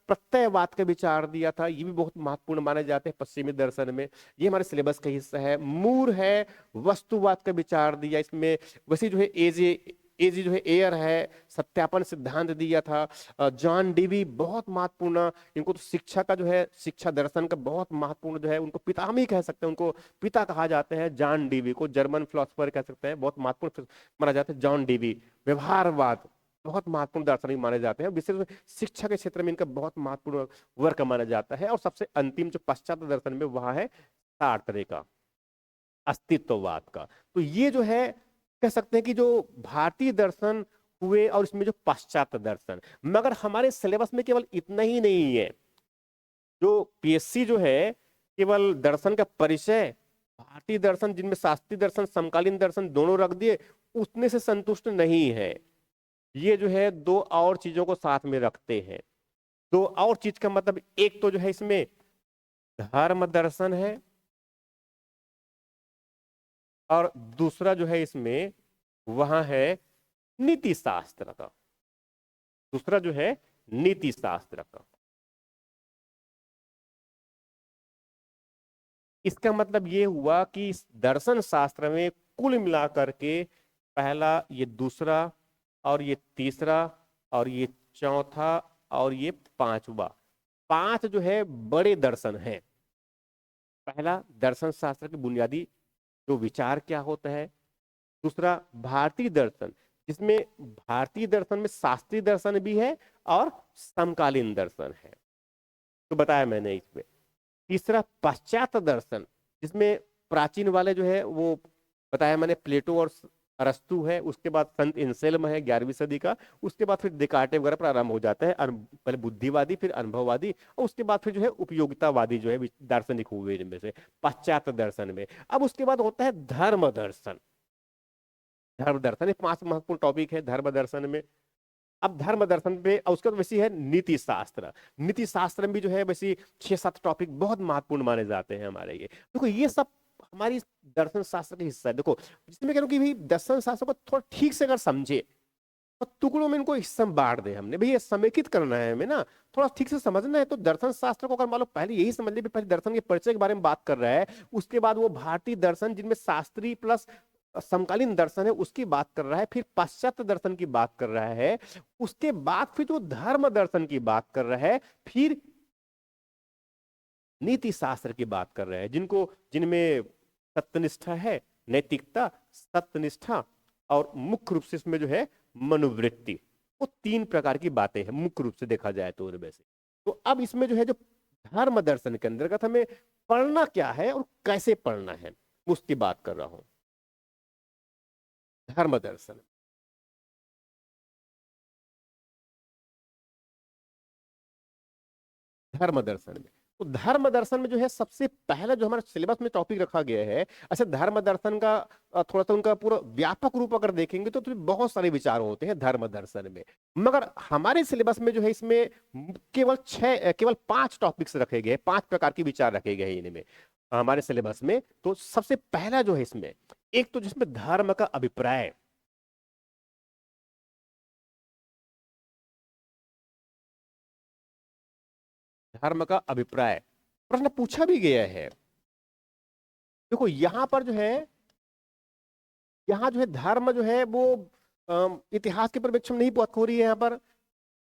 प्रत्ययवाद का विचार दिया था, ये भी बहुत महत्वपूर्ण माने जाते हैं पश्चिमी दर्शन में। ये हमारे सिलेबस का हिस्सा है। मूर है, वस्तुवाद का विचार दिया इसमें। वैसे जो है एजे एजी जो है एयर है, सत्यापन सिद्धांत दिया था। जॉन डीवी बहुत महत्वपूर्ण, इनको तो शिक्षा का जो है, शिक्षा दर्शन का बहुत महत्वपूर्ण जो है, उनको पितामही कह सकते हैं, उनको पिता कहा जाते हैं। जॉन डीवी को जर्मन फिलोसफर कह सकते हैं, बहुत महत्वपूर्ण माना जाता है जॉन डीवी। व्यवहारवाद बहुत महत्वपूर्ण दार्शनिक माने जाते हैं, विशेष रूप से शिक्षा के क्षेत्र में इनका बहुत महत्वपूर्ण वर्क माना जाता है। और सबसे अंतिम जो पश्चात दर्शन में वह है सार्त्रे का अस्तित्ववाद का। तो ये जो है कह सकते हैं कि जो भारतीय दर्शन हुए और इसमें जो पाश्चात्य दर्शन, मगर हमारे सिलेबस में केवल इतना ही नहीं है। जो पीएससी जो है केवल दर्शन का परिचय, भारतीय दर्शन जिनमें शास्त्रीय दर्शन समकालीन दर्शन दोनों रख दिए, उतने से संतुष्ट नहीं है। ये जो है दो और चीजों को साथ में रखते हैं। दो और चीज का मतलब, एक तो जो है इसमें धर्म दर्शन है, और दूसरा जो है इसमें वहां है नीति शास्त्र का। दूसरा जो है नीति शास्त्र का। इसका मतलब ये हुआ कि इस दर्शन शास्त्र में कुल मिलाकर के पहला, ये दूसरा, और ये तीसरा, और ये चौथा, और ये पांचवा, पांच जो है बड़े दर्शन हैं। पहला दर्शन शास्त्र के बुनियादी जो विचार क्या होता है। दूसरा भारतीय दर्शन, जिसमें भारतीय दर्शन में शास्त्रीय दर्शन भी है और समकालीन दर्शन है, तो बताया मैंने इसमें। तीसरा पाश्चात्य दर्शन, जिसमें प्राचीन वाले जो है वो बताया मैंने, प्लेटो और अरस्तु है। उसके बाद संत इंसेल्म है 11वीं सदी का। उसके बाद फिर देकार्टे वगैरह प्रारंभ हो जाता है, पहले बुद्धिवादी, फिर अनुभववादी, और उसके बाद फिर जो है उपयोगितावादी जो है दार्शनिक हुए इनमें से पाश्चात्य दर्शन में। अब उसके बाद होता है धर्म दर्शन। धर्म दर्शन, ये 5 महत्वपूर्ण टॉपिक है धर्म दर्शन में। अब धर्म दर्शन पे, और उसके बाद वैसी है नीति शास्त्र। नीति शास्त्र में भी जो है वैसी 6-7 टॉपिक बहुत महत्वपूर्ण माने जाते हैं हमारे। ये देखो, ये सब हमारी दर्शन शास्त्र का हिस्सा है। देखो, जिसमें कह रहा हूं कि भाई दर्शन शास्त्र को थोड़ा ठीक से अगर समझे, तो टुकड़ों में इनको हिस्सा में बांट दे हमने, भाई ये समेकित करना है हमें ना, थोड़ा ठीक से समझना है। तो दर्शन शास्त्र को अगर मान लो पहले यही समझ ले, पहले दर्शन के परिचय के बारे में बात कर रहा है, उसके बाद वो भारतीय दर्शन जिनमें शास्त्रीय प्लस समकालीन दर्शन है उसकी बात कर रहा है, फिर पाश्चात्य दर्शन की बात कर रहा है, उसके बाद फिर वो धर्म दर्शन की बात कर रहा है, फिर नीति शास्त्र की बात कर रहे हैं, जिनमें सत्यनिष्ठा है, नैतिकता, सत्यनिष्ठा, और मुख्य रूप से इसमें जो है मनोवृत्ति। वो 3 प्रकार की बातें हैं मुख्य रूप से देखा जाए तो वैसे। तो अब इसमें जो है जो धर्म दर्शन के अंतर्गत हमें पढ़ना क्या है और कैसे पढ़ना है, उसकी बात कर रहा हूं। धर्म दर्शन, धर्म दर्शन में, तो धर्म दर्शन में जो है सबसे पहला जो हमारे सिलेबस में टॉपिक रखा गया है, अच्छा धर्म दर्शन का थोड़ा सा उनका पूरा व्यापक रूप अगर देखेंगे तो बहुत सारे विचार होते हैं धर्म दर्शन में। मगर हमारे सिलेबस में जो है इसमें केवल 5 टॉपिक्स रखे गए, 5 प्रकार के विचार रखे गए हैं इनमें हमारे सिलेबस में। तो सबसे पहला जो है इसमें, एक तो जिसमें धर्म का अभिप्राय, धर्म का अभिप्राय प्रश्न पूछा भी गया है। देखो यहां पर जो है, यहाँ जो है धर्म जो है वो इतिहास के परिप्रेक्ष्य में नहीं बात हो रही है।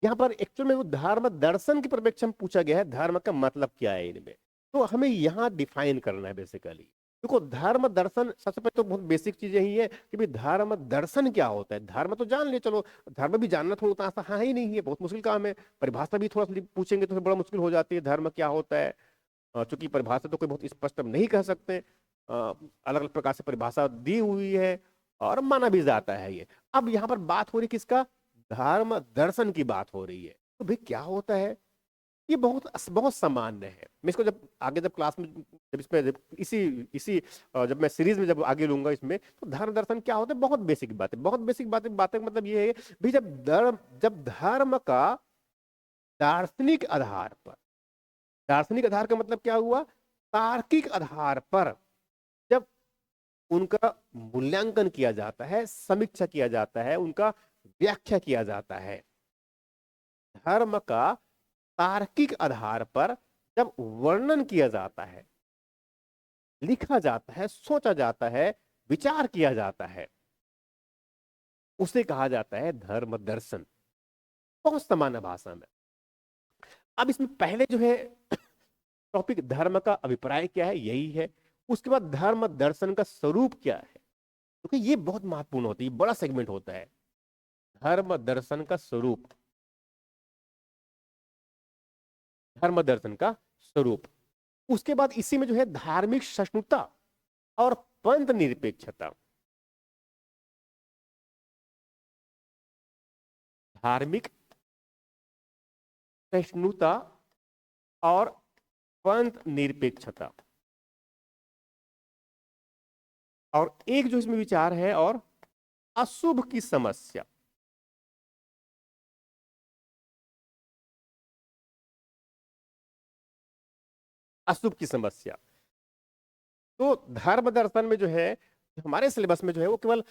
यहाँ पर एक्चुअल में वो धर्म दर्शन के परिप्रेक्ष्य में पूछा गया है, धर्म का मतलब क्या है इनमें, तो हमें यहाँ डिफाइन करना है बेसिकली। देखो धर्म दर्शन, सबसे पहले तो बहुत बेसिक चीज यही है कि भाई धर्म दर्शन क्या होता है। धर्म तो जान ले चलो, धर्म भी जानना थोड़ा उतना आसान ही नहीं है, बहुत मुश्किल काम है। परिभाषा भी थोड़ा सा पूछेंगे तो फिर बड़ा मुश्किल हो जाती है, धर्म क्या होता है। चूंकि परिभाषा तो कोई बहुत स्पष्ट नहीं कह सकते, अलग अलग प्रकार से परिभाषा दी हुई है और माना भी जाता है ये। अब यहाँ पर बात हो रही किसका, धर्म दर्शन की बात हो रही है। तो भाई क्या होता है, ये बहुत बहुत सामान्य है। मैं इसको जब आगे जब क्लास में जब इसमें इसी इसी जब मैं सीरीज में जब आगे लूंगा इसमें, तो धर्म दर्शन क्या होता है, बहुत बेसिक बातें, बहुत बेसिक बातें बातें मतलब ये है भाई, जब धर्म का दार्शनिक आधार पर, दार्शनिक आधार का मतलब क्या हुआ, तार्किक आधार पर जब उनका मूल्यांकन किया जाता है, समीक्षा किया जाता है, उनका व्याख्या किया जाता है, धर्म का तार्किक आधार पर जब वर्णन किया जाता है, लिखा जाता है, सोचा जाता है, विचार किया जाता है, उसे कहा जाता है धर्म दर्शन। बहुत सामान्य भाषा में। अब इसमें पहले जो है टॉपिक धर्म का अभिप्राय क्या है, यही है। उसके बाद धर्म दर्शन का स्वरूप क्या है, क्योंकि ये बहुत महत्वपूर्ण होती है, बड़ा सेगमेंट होता है। धर्म दर्शन का स्वरूप, धर्म दर्शन का स्वरूप। उसके बाद इसी में जो है धार्मिक सहिष्णुता और पंथ निरपेक्षता, धार्मिक सहिष्णुता और पंथ निरपेक्षता, और एक जो इसमें विचार है और अशुभ की समस्या। अशुभ की समस्या। तो धर्म दर्शन में जो है हमारे सिलेबस में जो है वो केवल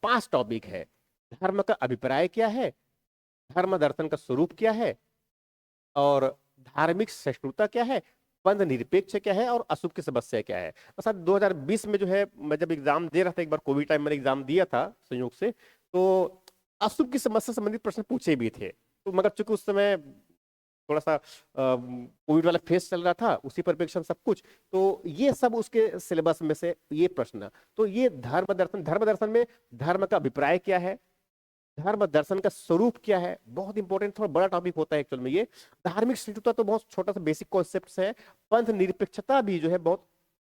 5 टॉपिक है। धर्म का अभिप्राय क्या है, धर्म दर्शन का स्वरूप क्या है, और धार्मिक सहिष्णुता क्या है, पंथ निरपेक्ष क्या है, और अशुभ की समस्या क्या है। और साथ 2020 में जो है मैं जब एग्जाम दे रहा था, एक बार कोविड टाइम मैंने एग्जाम दिया था संयोग से, तो अशुभ की समस्या संबंधित प्रश्न पूछे भी थे। तो मगर चूंकि उस समय थोड़ा सा कोविड वाला फेस चल रहा था, उसी परिप्रेक्ष्य में सब कुछ, तो ये सब उसके सिलेबस में से ये प्रश्न। तो ये धर्म दर्शन, धर्म दर्शन में धर्म का अभिप्राय क्या है, धर्म दर्शन का स्वरूप क्या है, बहुत इंपॉर्टेंट, थोड़ा बड़ा टॉपिक होता है एक्चुअल में ये। धार्मिक सहिष्णुता तो बहुत छोटा सा बेसिक कॉन्सेप्ट है। पंथ निरपेक्षता भी जो है बहुत,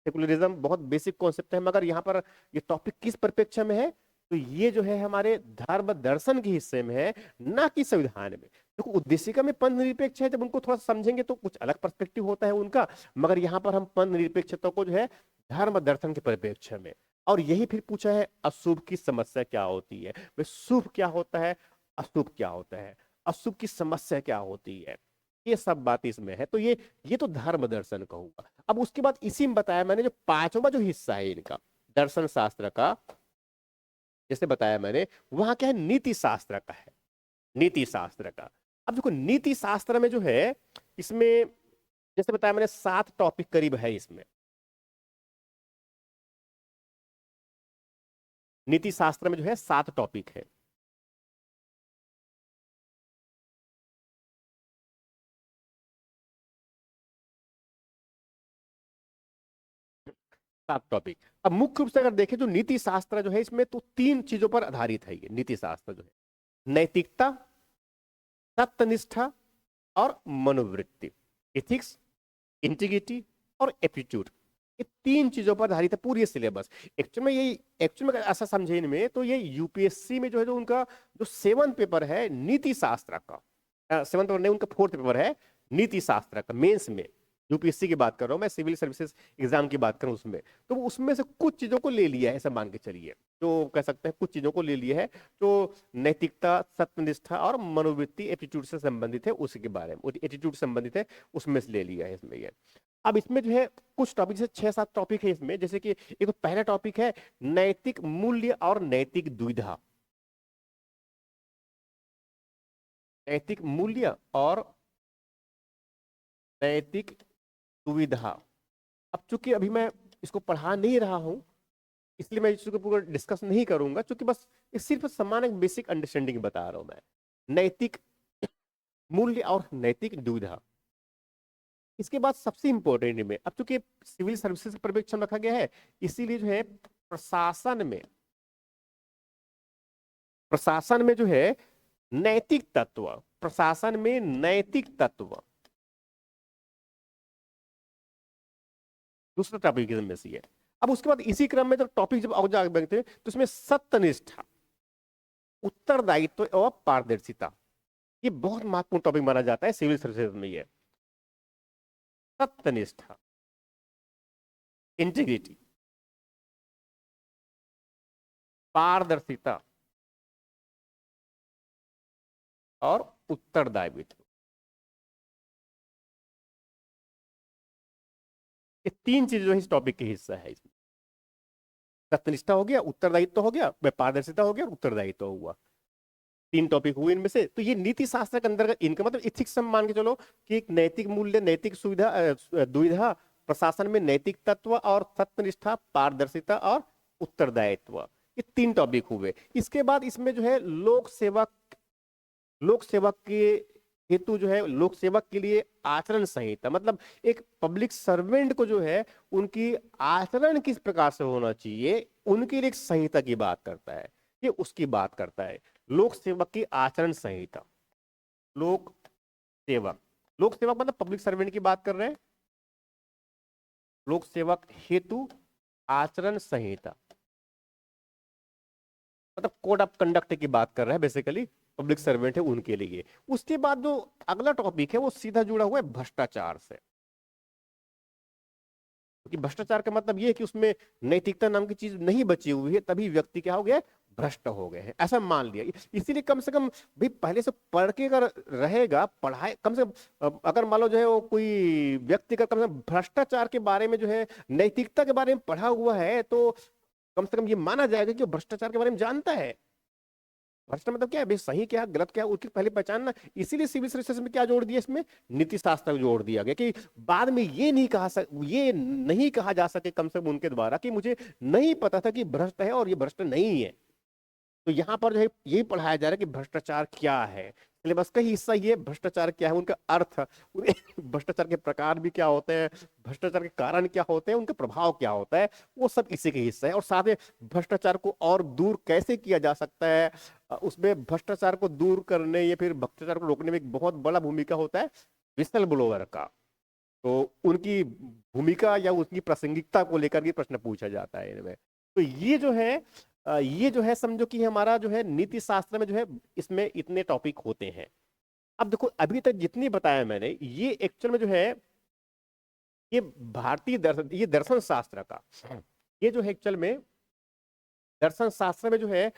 सेकुलरिज्म बहुत बेसिक कॉन्सेप्ट है, मगर यहाँ पर ये टॉपिक किस परिप्रेक्ष्य में है, तो ये जो है हमारे धर्म दर्शन के हिस्से में है, ना कि संविधान में। देखो उद्देशिका में पंथ निरपेक्ष है, जब उनको थोड़ा समझेंगे तो कुछ अलग पर्सपेक्टिव होता है उनका, मगर यहाँ पर हम पंथ निरपेक्षता को जो है धर्म दर्शन के परिप्रेक्ष्य में। और यही फिर पूछा है अशुभ की समस्या क्या होती है, भाई शुभ क्या होता है, अशुभ क्या होता है, अशुभ की समस्या क्या होती है, ये सब बात इसमें है। तो ये तो धर्म दर्शन का हुआ। अब उसके बाद इसी में बताया मैंने जो पांचवा जो हिस्सा है इनका दर्शन शास्त्र का, जैसे बताया मैंने, वहां क्या है, नीति शास्त्र का है, नीति शास्त्र का। अब देखो नीति शास्त्र में जो है इसमें जैसे बताया मैंने 7 टॉपिक करीब है इसमें। नीति शास्त्र में जो है 7 टॉपिक है। 7 टॉपिक। अब मुख्य रूप से अगर देखें जो नीति शास्त्र जो है इसमें तो 3 चीजों पर आधारित है ये नीति शास्त्र जो है, नैतिकता, सत्यनिष्ठा और मनोवृत्ति, एथिक्स, इंटीग्रिटी और एप्टीट्यूड। ये 3 चीजों पर आधारित है पूरी सिलेबस। एक्चुअल में ऐसा समझे इनमें, तो ये यूपीएससी में जो है जो उनका जो 7th पेपर है नीति शास्त्र का, 7th पेपर नहीं, उनका 4th पेपर है नीति शास्त्र का मेंस में। यूपीएससी की बात कर रहा हूं मैं, सिविल सर्विसेज एग्जाम की बात करूं उसमें, तो उसमें से कुछ चीजों को ले लिया है, ऐसा मान के चलिए, जो कह सकते हैं कुछ चीजों को ले लिया है, जो नैतिकता, सत्यनिष्ठा और मनोवृत्ति एटीट्यूड से संबंधित है, उसी के बारे में एटीट्यूड संबंधित है, उसमें से ले लिया है इसमें ये। अब इसमें जो है कुछ टॉपिक, जैसे 6-7 टॉपिक है इसमें, जैसे कि एक तो पहला टॉपिक है नैतिक मूल्य और नैतिक दुविधा, नैतिक मूल्य और नैतिक दुविधा। अब चूंकि अभी मैं इसको पढ़ा नहीं रहा हूं, इसलिए मैं इसको पूरा डिस्कस नहीं करूंगा, क्योंकि बस ये सिर्फ सामान्य बेसिक अंडरस्टैंडिंग बता रहा हूं मैं। नैतिक मूल्य और नैतिक दुविधा। इसके बाद सबसे इंपॉर्टेंट में, अब चूंकि सिविल सर्विसेज का पर्यवेक्षण रखा गया है, इसीलिए जो है प्रशासन में जो है नैतिक तत्व, प्रशासन में नैतिक तत्व दूसरा टॉपिक में से है। अब उसके बाद इसी क्रम में जब टॉपिक जब आगे बढ़ते हैं तो इसमें सत्यनिष्ठा, उत्तरदायित्व और पारदर्शिता, ये बहुत महत्वपूर्ण टॉपिक माना जाता है सिविल सर्विसेज में। ये सत्यनिष्ठा, इंटीग्रिटी, पारदर्शिता और उत्तरदायित्व। ये तीन चीजें जो है इस टॉपिक के हिस्सा है। इसमें सत्यनिष्ठा हो गया, उत्तरदायित्व हो गया, पारदर्शिता हो गया और उत्तरदायित्व हुआ। तीन टॉपिक हुए इनमें से। तो ये नीति शास्त्र के अंतर्गत इनका मतलब इथिक्स हम मान के चलो कि एक नैतिक मूल्य, नैतिक सुविधा, दुविधा, प्रशासन में नैतिक तत्व और सत्यनिष्ठा, पारदर्शिता और उत्तरदायित्व, ये तीन टॉपिक हुए। इसके बाद इसमें जो है लोक सेवक के हेतु जो है लोक सेवक के लिए आचरण संहिता, मतलब एक पब्लिक सर्वेंट को जो है उनकी आचरण किस प्रकार से होना चाहिए, उनके लिए एक संहिता की बात करता है। ये उसकी बात करता है, लोक सेवक की आचरण संहिता। लोक सेवक, लोक सेवक मतलब पब्लिक सर्वेंट की बात कर रहे हैं। लोक सेवक हेतु आचरण संहिता मतलब कोड ऑफ कंडक्ट की बात कर रहे हैं, बेसिकली पब्लिक सर्वेंट है उनके लिए। उसके बाद जो अगला टॉपिक है वो सीधा जुड़ा हुआ है भ्रष्टाचार से। क्योंकि भ्रष्टाचार का मतलब ये है कि उसमें नैतिकता नाम की चीज नहीं बची हुई है, तभी व्यक्ति क्या हो गया, भ्रष्ट हो गए हैं, ऐसा मान लिया। इसीलिए कम से कम भाई पहले से पढ़ के अगर रहेगा, पढ़ाई कम से कम, अगर मान लो जो है वो कोई व्यक्ति का कम से कम भ्रष्टाचार के बारे में जो है, नैतिकता के बारे में पढ़ा हुआ है, तो कम से कम ये माना जाएगा कि वो भ्रष्टाचार के बारे में जानता है। भ्रष्ट मतलब क्या है भाई, सही क्या है गलत क्या है उसकी पहले पहचानना। इसीलिए सिविल सर्विसेज में क्या जोड़ दिया, इसमें नीति शास्त्र जोड़ दिया गया कि बाद में ये नहीं कहा जा सके कम से कम उनके द्वारा कि मुझे नहीं पता था कि भ्रष्ट है और ये भ्रष्ट नहीं है। तो यहाँ पर जो है यही पढ़ाया जा रहा है कि भ्रष्टाचार क्या है। सिलेबस का ही हिस्सा ये भ्रष्टाचार क्या है, उनका अर्थ, भ्रष्टाचार के प्रकार भी क्या होते हैं, भ्रष्टाचार के कारण क्या होते हैं, उनका प्रभाव क्या होता है, वो सब इसी के हिस्सा है। और साथ में भ्रष्टाचार को और दूर कैसे किया जा सकता है, उसमें भ्रष्टाचार को दूर करने या फिर भ्रष्टाचार को रोकने में एक बहुत बड़ा भूमिका होता है विसल ब्लोअर का। तो उनकी भूमिका या उनकी प्रासंगिकता को लेकर के प्रश्न पूछा जाता है इनमें। तो ये जो है समझो कि हमारा जो है नीति शास्त्र में जो है इसमें इतने टॉपिक होते हैं। अब देखो अभी तक जितनी बताया मैंने, ये एक्चुअल में जो है ये भारतीय दर्शन, ये दर्शन शास्त्र का, ये जो है एक्चुअल में दर्शन शास्त्र में जो है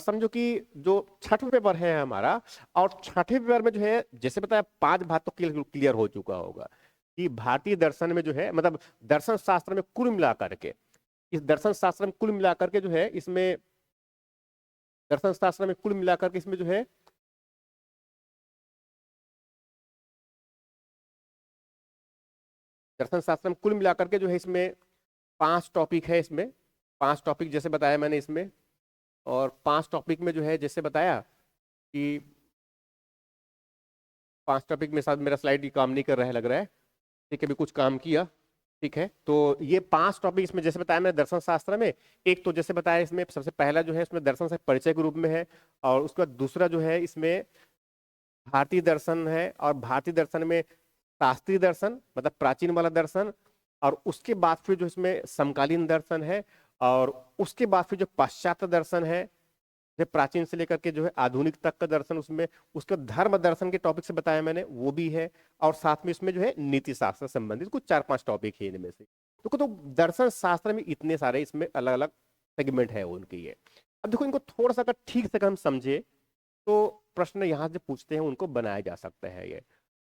समझो कि जो छठवें पेपर है हमारा, और छठवें पेपर में जो है जैसे बताया 5 बात तो क्लियर हो चुका होगा कि भारतीय दर्शन में जो है मतलब दर्शन शास्त्र में कुल मिलाकर के, इस दर्शन शास्त्र में कुल मिलाकर के जो है इसमें दर्शन शास्त्र में कुल मिलाकर के इसमें जो है दर्शन शास्त्र में कुल मिलाकर के जो है इसमें 5 टॉपिक है। इसमें 5 टॉपिक जैसे बताया मैंने इसमें, और 5 टॉपिक में जो है जैसे बताया कि 5 टॉपिक में साथ मेरा स्लाइड काम नहीं कर रहा है लग रहा है, ठीक है, भी कुछ काम किया, ठीक है। तो ये 5 टॉपिक इसमें जैसे बताया मैंने दर्शन शास्त्र में, एक तो जैसे बताया इसमें सबसे पहला जो है इसमें दर्शन से परिचय के रूप में है, और उसके बाद दूसरा जो है इसमें भारतीय दर्शन है, और भारतीय दर्शन में शास्त्रीय दर्शन मतलब प्राचीन वाला दर्शन, और उसके बाद फिर जो इसमें समकालीन दर्शन है, और उसके बाद फिर जो पाश्चात्य दर्शन है, जो प्राचीन से लेकर के जो है आधुनिक तक का दर्शन, उसमें उसका धर्म दर्शन के टॉपिक से बताया मैंने वो भी है, और साथ में इसमें जो है नीति शास्त्र संबंधित कुछ 4-5 टॉपिक है इनमें से। तो दर्शन शास्त्र में इतने सारे इसमें अलग अलग सेगमेंट है उनके ये। अब देखो इनको थोड़ा सा अगर ठीक से हम समझे तो प्रश्न यहाँ से पूछते हैं उनको बनाया जा सकता है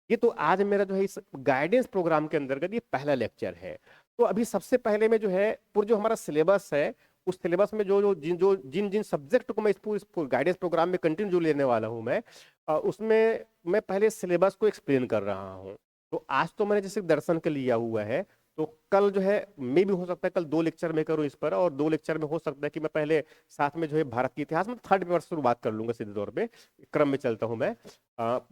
ये तो आज मेरा जो है इस गाइडेंस प्रोग्राम के अंतर्गत ये पहला लेक्चर है। तो अभी सबसे पहले में जो है पूरा जो हमारा सिलेबस है, उस सिलेबस में जिन जिन सब्जेक्ट को मैं इस गाइडेंस प्रोग्राम में कंटिन्यू जो लेने वाला हूँ मैं, उसमें मैं पहले सिलेबस को एक्सप्लेन कर रहा हूँ। तो आज तो मैंने जैसे दर्शन का लिया हुआ है, तो कल जो है मे भी हो सकता है कल 2 लेक्चर में करूँ इस पर, और 2 लेक्चर में हो सकता है कि मैं पहले साथ में जो है भारत के इतिहास में थर्ड पेपर से शुरुआत कर लूंगा सीधे तौर पे, क्रम में चलता हूं मैं।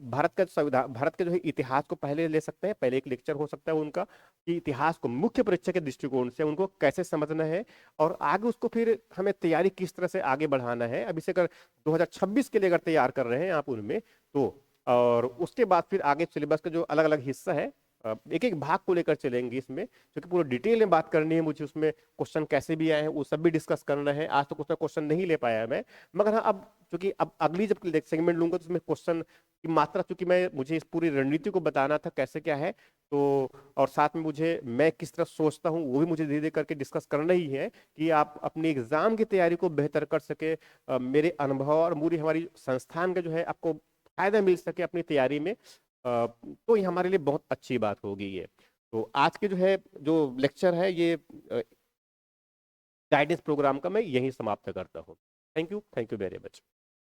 भारत का संविधान, भारत के जो है इतिहास को पहले ले सकते हैं, पहले एक लेक्चर हो सकता है उनका कि इतिहास को मुख्य परीक्षा के दृष्टिकोण से उनको कैसे समझना है, और आगे उसको फिर हमें तैयारी किस तरह से आगे बढ़ाना है। अभी से अगर 2026 के लिए अगर तैयार कर रहे हैं आप उनमें तो, और उसके बाद फिर आगे सिलेबस का जो अलग अलग हिस्सा है एक एक भाग को लेकर चलेंगे इसमें, क्योंकि पूरा डिटेल में बात करनी है मुझे, उसमें क्वेश्चन कैसे भी आए हैं वो सब भी डिस्कस करना है। आज तो कुछ क्वेश्चन नहीं ले पाया मैं, मगर हाँ अब चूंकि अब अगली जब सेगमेंट लूंगा तो उसमें क्वेश्चन की मात्रा, चूंकि मुझे इस पूरी रणनीति को बताना था कैसे क्या है, तो और साथ में मुझे मैं किस तरह सोचता हूँ वो भी मुझे धीरे धीरे करके डिस्कस करना ही है, कि आप अपनी एग्जाम की तैयारी को बेहतर कर सके। मेरे अनुभव और पूरी हमारी संस्थान का जो है आपको फायदा मिल सके अपनी तैयारी में, तो ये हमारे लिए बहुत अच्छी बात होगी ये। तो आज के जो है जो लेक्चर है ये गाइडेंस प्रोग्राम का मैं यही समाप्त करता हूँ। Thank you very much.